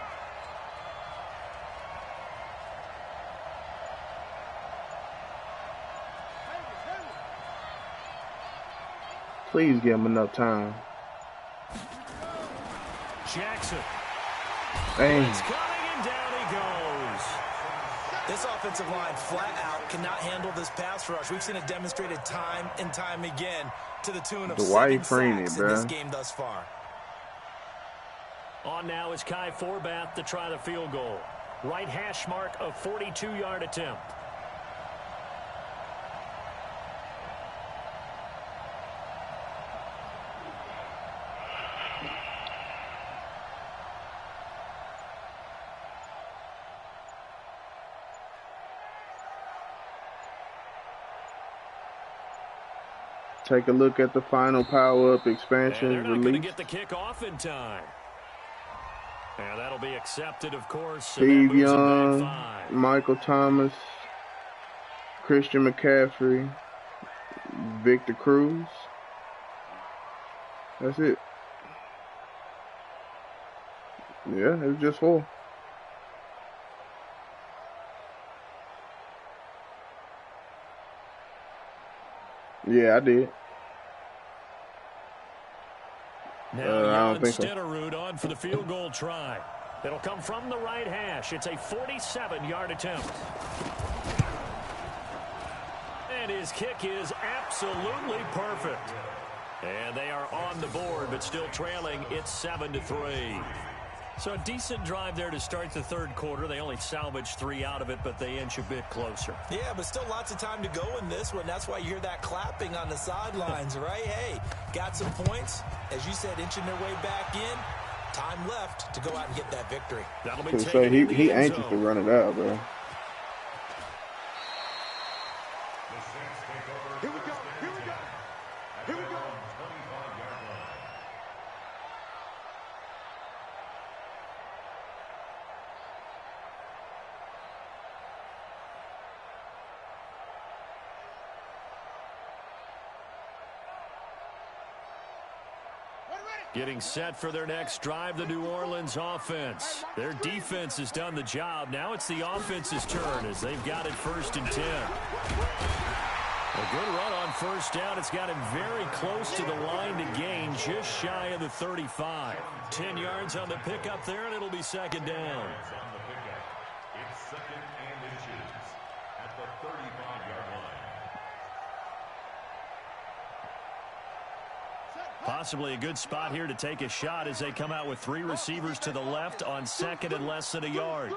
Please give him enough time. Jackson. Dang. He's coming and down he goes. This offensive line flat out cannot handle this pass rush. We've seen it demonstrated time and time again to the tune of 7 sacks in this game thus far. On now is Kai Forbath to try the field goal. Right hash mark of 42-yard attempt. Take a look at the final power-up expansion release. They're not going to get the kick off in time. And that'll be accepted, of course. Steve Young, Michael Thomas, Christian McCaffrey, Victor Cruz. That's it. Yeah, it was just 4. Yeah, I did. Now I don't Jan think so. Stenerud on for the field goal try. It'll come from the right hash. It's a 47-yard attempt. And his kick is absolutely perfect. And they are on the board, but still trailing. It's 7-3. So a decent drive there to start the third quarter. They only salvaged 3 out of it, but they inch a bit closer. Yeah, but still lots of time to go in this one. That's why you hear that clapping on the sidelines, right? Hey, got some points. As you said, inching their way back in. Time left to go out and get that victory. That'll be Say he anxious to run it out, bro. Here we go. Here we go. Here we go. Getting set for their next drive, the New Orleans offense. Their defense has done the job. Now it's the offense's turn as they've got it 1st and 10. A good run on first down. It's got him very close to the line to gain, just shy of the 35. 10 yards on the pickup there, and it'll be 2nd down. It's 2nd and inches at the 35-yard line. Possibly a good spot here to take a shot as they come out with 3 receivers to the left on 2nd and less than a yard.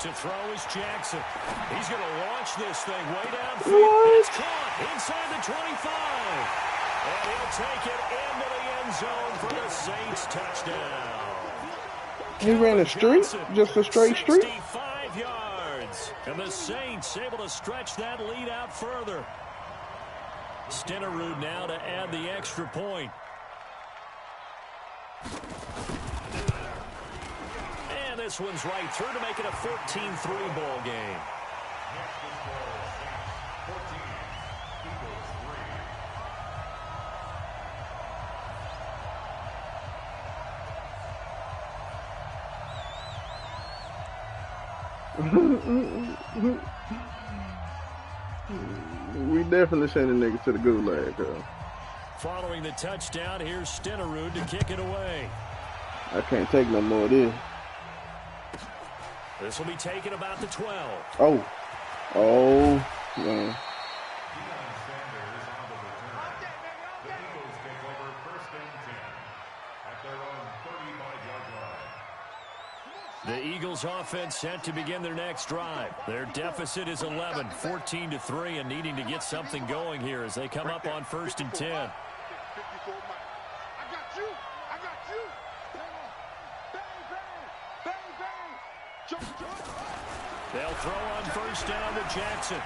To throw is Jackson. He's going to launch this thing way downfield. It's caught inside the 25. And he'll take it into the end zone for the Saints touchdown. He ran a street, just a straight street. 65 yards. And the Saints able to stretch that lead out further. Stenerud now to add the extra point. And this one's right through to make it a 14-3 ball game. We definitely send a nigga to the gulag, though. Following the touchdown, here's Stenerud to kick it away. I can't take no more of this. This will be taken about the 12. Oh, man. The Eagles offense set to begin their next drive. Their deficit is 11, 14-3, and needing to get something going here as they come up on 1st and 10. I got you. I got you. Bang, bang. Bang, bang. Jump. They'll throw on 1st down to Jackson.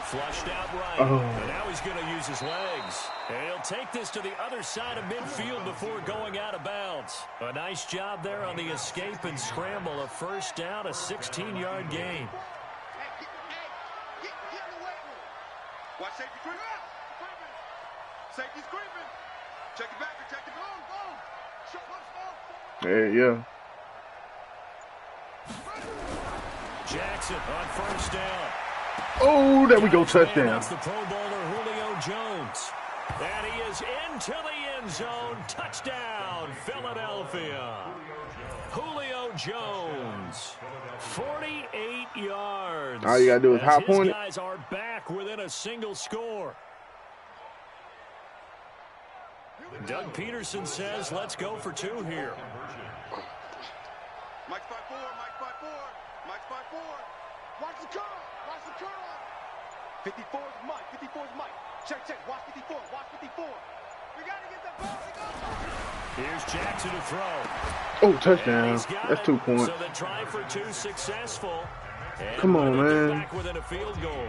Flushed out right. And now he's going to use his legs. And he'll take this to the other side of midfield before going out of bounds. A nice job there on the escape and scramble. A 1st down, a 16-yard gain. Hey, get in the way. Watch safety creeping. Safety's creeping. Check it back. Check it. Boom. Yeah. Jackson on 1st down. Oh, there we go, touchdown. That's the Pro Bowler Julio Jones. And he is into the end zone. Touchdown, Philadelphia. Julio Jones, 48 yards. All you got to do is hop on it. His guys are back within a single score. Doug Peterson says, let's go for 2 here. Mike's 5-4. Mike's 5-4. Watch the curl. 54 is Mike. Check. Watch 54. We got to get the ball. Here's Jackson to throw. Oh, touchdown. That's 2 points. So the try for 2 successful. And come on, man. Back within a field goal.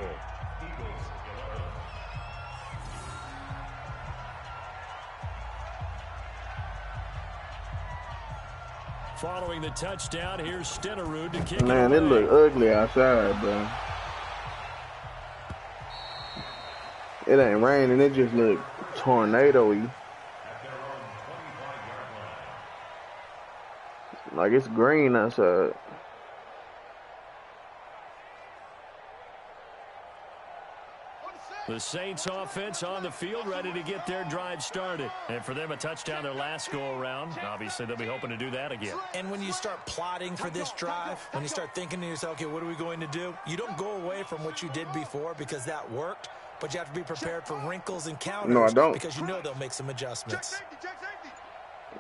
Following the touchdown, here's Stenerud to kick it away. Man, it look ugly outside, bro. It ain't raining. It just look tornado-y. Like it's green outside. The Saints offense on the field, ready to get their drive started. And for them, a touchdown their last go-around. Obviously, they'll be hoping to do that again. And when you start plotting for this drive, when you start thinking to yourself, okay, what are we going to do? You don't go away from what you did before because that worked, but you have to be prepared for wrinkles and counters. No, I don't. Because you know they'll make some adjustments.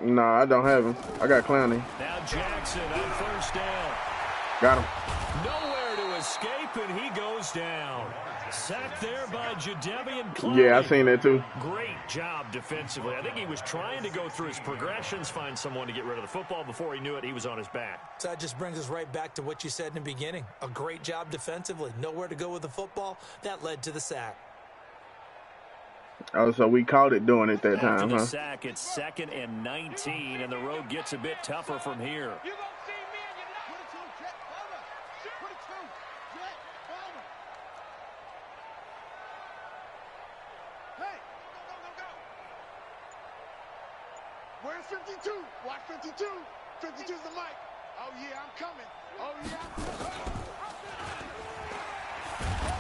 No, I don't have him. I got Clowney. Now Jackson on first down. Got him. Nowhere to escape, and he goes down. Sacked there by Jadeveon Clowney. Yeah, I seen that too. Great job defensively. I think he was trying to go through his progressions, find someone to get rid of the football. Before he knew it, he was on his back. So that just brings us right back to what you said in the beginning. A great job defensively. Nowhere to go with the football. That led to the sack. Oh, so we called it doing it that After time, the huh? sack, it's 2nd and 19, and the road gets a bit tougher from here. Where's 52? Watch 52. 52's the mic. Oh, yeah, I'm coming. Oh, yeah.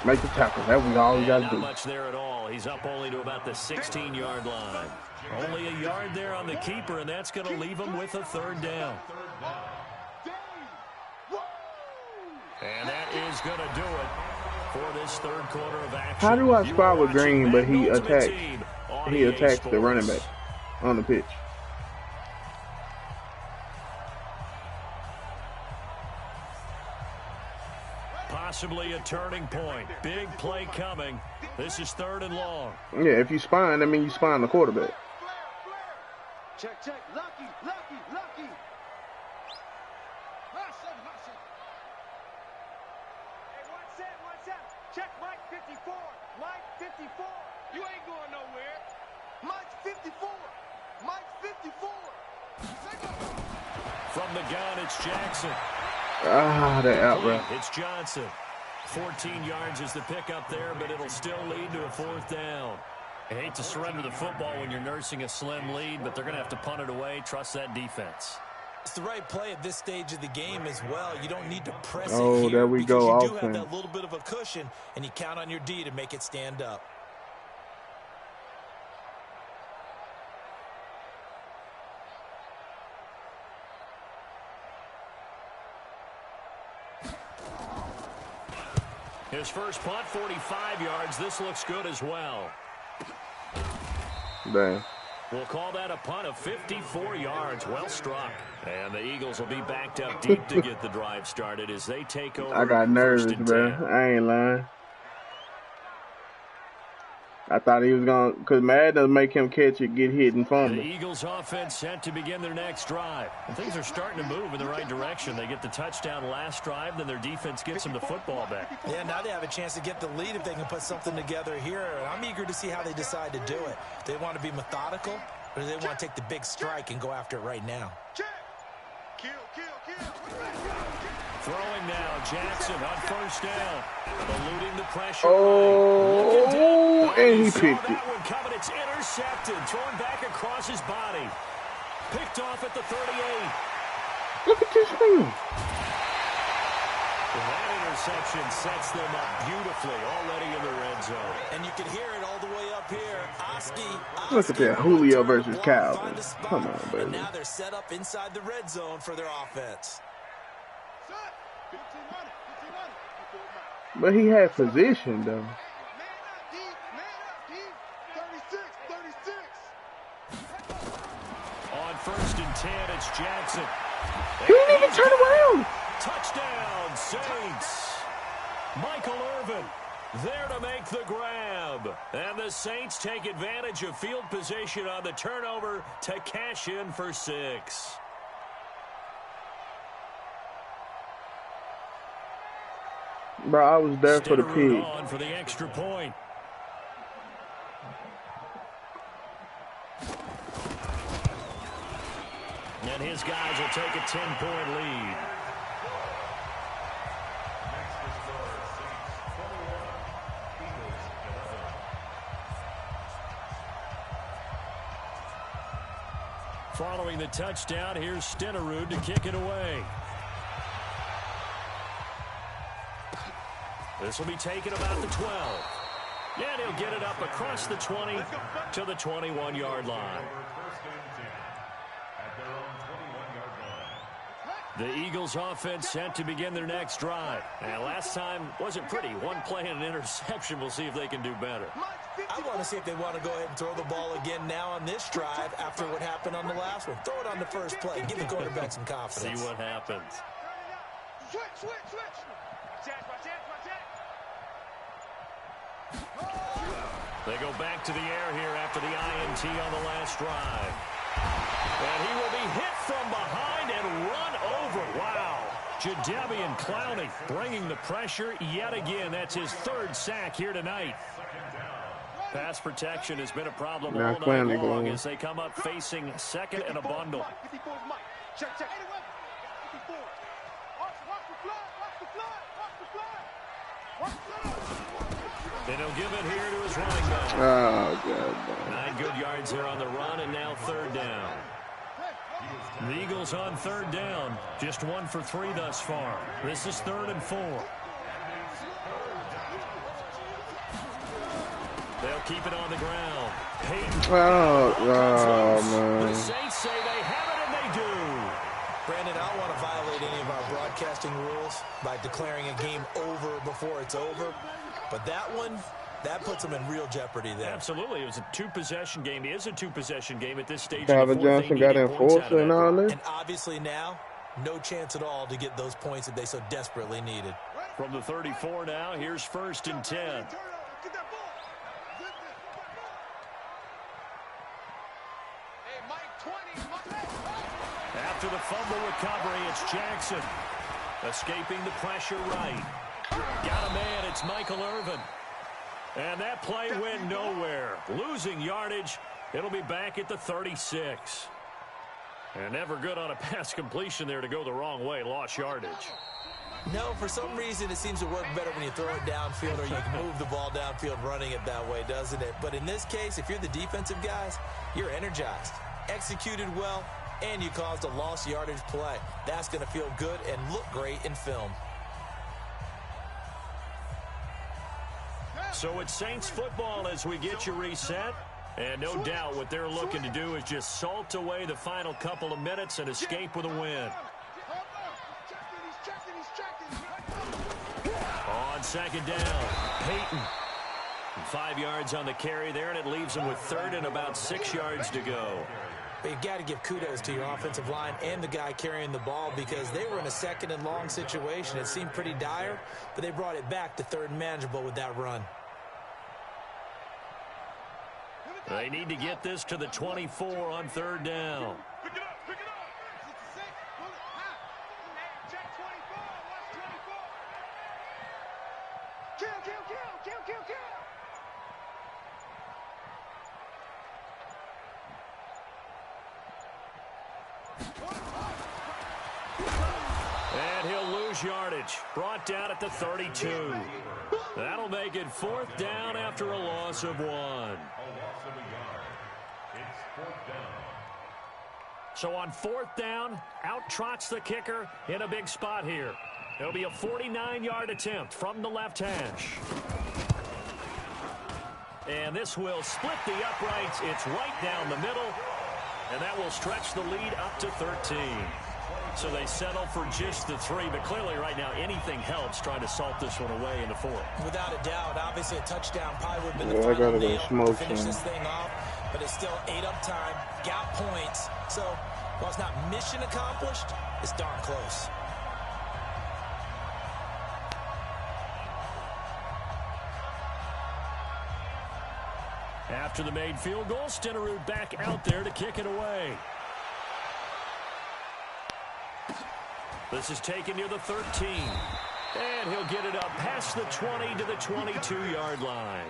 Make the tackle. That was all we got to Not do. much there at all. He's up only to about the 16-yard line. Only a yard there on the keeper, and that's going to leave him with a 3rd down. And that is going to do it for this 3rd quarter of action. How do I spot with Green, but he attacks? attacks the running back on the pitch? Possibly a turning point. Big play coming. This is 3rd and long. Yeah, if you spine, that means you spine the quarterback. Check. Lucky. Hey, one set. Check Mike 54. Mike 54. You ain't going nowhere. Mike 54. From the gun, it's Jackson. That out route. It's Johnson. 14 yards is the pickup there, but it'll still lead to a 4th down. I hate to surrender the football when you're nursing a slim lead, but they're going to have to punt it away. Trust that defense. It's the right play at this stage of the game as well. You don't need to press Oh, it here there we because go, you do have offense. that little bit of a cushion, and you count on your D to make it stand up. His first punt, 45 yards. This looks good as well. Damn. We'll call that a punt of 54 yards. Well struck. And the Eagles will be backed up deep to get the drive started as they take over. I got nervous, 1st and bro. 10. I ain't lying. I thought he was going to, because Madden make him catch it, get hit, and The fumble. Eagles offense set to begin their next drive. And things are starting to move in the right direction. They get the touchdown last drive, then their defense gets them the football back. Yeah, now they have a chance to get the lead if they can put something together here. And I'm eager to see how they decide to do it. Do they want to be methodical, or do they want to take the big strike and go after it right now? Kill. Throwing now, Jackson on first down. Eluding the pressure. Oh, and he Saw picked it. that one coming. It's intercepted. Thrown back across his body. Picked off at the 38. Look at this thing. That interception sets them up beautifully already in the red zone. And you can hear it all the way up here. Oski Look at that, Julio versus Calvin. Come on, baby. And now they're set up inside the red zone for their offense. But he had position, though. Man up, D. 36. On 1st and 10, it's Jackson. He didn't even turn around. Touchdown, Saints. Michael Irvin there to make the grab. And the Saints take advantage of field position on the turnover to cash in for 6. Bro, I was there for the pig. On for the extra point. And his guys will take a 10-point lead. Following the touchdown, here's Stenerud to kick it away. This will be taken about the 12. Yeah, he'll get it up across the 20 to the 21-yard line. The Eagles offense set to begin their next drive. And last time wasn't pretty. One play and an interception. We'll see if they can do better. I want to see if they want to go ahead and throw the ball again now on this drive after what happened on the last one. Throw it on the first play. Give the quarterback some confidence. See what happens. Switch. They go back to the air here after the INT on the last drive. And he will be hit from behind and run over. Wow. Jadeveon Clowney bringing the pressure yet again. That's his third sack here tonight. Pass protection has been a problem all night long as they come up facing second and a bundle. And he'll give it here to his running back. Oh, God. 9 good yards here on the run, and now third down. The Eagles on third down. Just 1 for 3 thus far. This is 3rd and 4. They'll keep it on the ground. Peyton. Man. The Saints say they have it, and they do. Brandon, I don't want to violate any of our broadcasting rules by declaring a game over before it's over. But that one, that puts them in real jeopardy there. Absolutely. It was a 2-possession game. It is a 2-possession game at this stage. Calvin Johnson got enforced and all this. And obviously now, no chance at all to get those points that they so desperately needed. From the 34 now, here's 1st and 10. After the fumble recovery, it's Jackson. Escaping the pressure right. Got a man, it's Michael Irvin. And that play went nowhere. Losing yardage. It'll be back at the 36. And never good on a pass completion there to go the wrong way. Lost yardage. No, for some reason it seems to work better when you throw it downfield or you can move the ball downfield running it that way, doesn't it? But in this case, if you're the defensive guys, you're energized, executed well, and you caused a lost yardage play. That's going to feel good and look great in film. So it's Saints football as we get you reset. And no doubt what they're looking to do is just salt away the final couple of minutes and escape with a win. On 2nd down, Peyton. 5 yards on the carry there, and it leaves them with 3rd and about 6 yards to go. But you've got to give kudos to your offensive line and the guy carrying the ball because they were in a 2nd and long situation. It seemed pretty dire, but they brought it back to 3rd and manageable with that run. They need to get this to the 24 on 3rd down. Pick it up. Check 24. Watch 24. Kill. And he'll lose yardage. Brought down at the 32. That'll make it 4th down after a loss of 1. So on 4th down, out trots the kicker in a big spot here. It'll be a 49-yard attempt from the left hash. And this will split the uprights. It's right down the middle. And that will stretch the lead up to 13. So they settle for just the 3. But clearly right now anything helps trying to salt this one away in the 4th. Without a doubt, obviously a touchdown probably would have been the final nail to finish this thing off. But it's still 8 up time, got points. So while it's not mission accomplished, it's darn close. After the made field goal, Stenerud back out there to kick it away. This is taken near the 13. And he'll get it up past the 20 to the 22-yard line.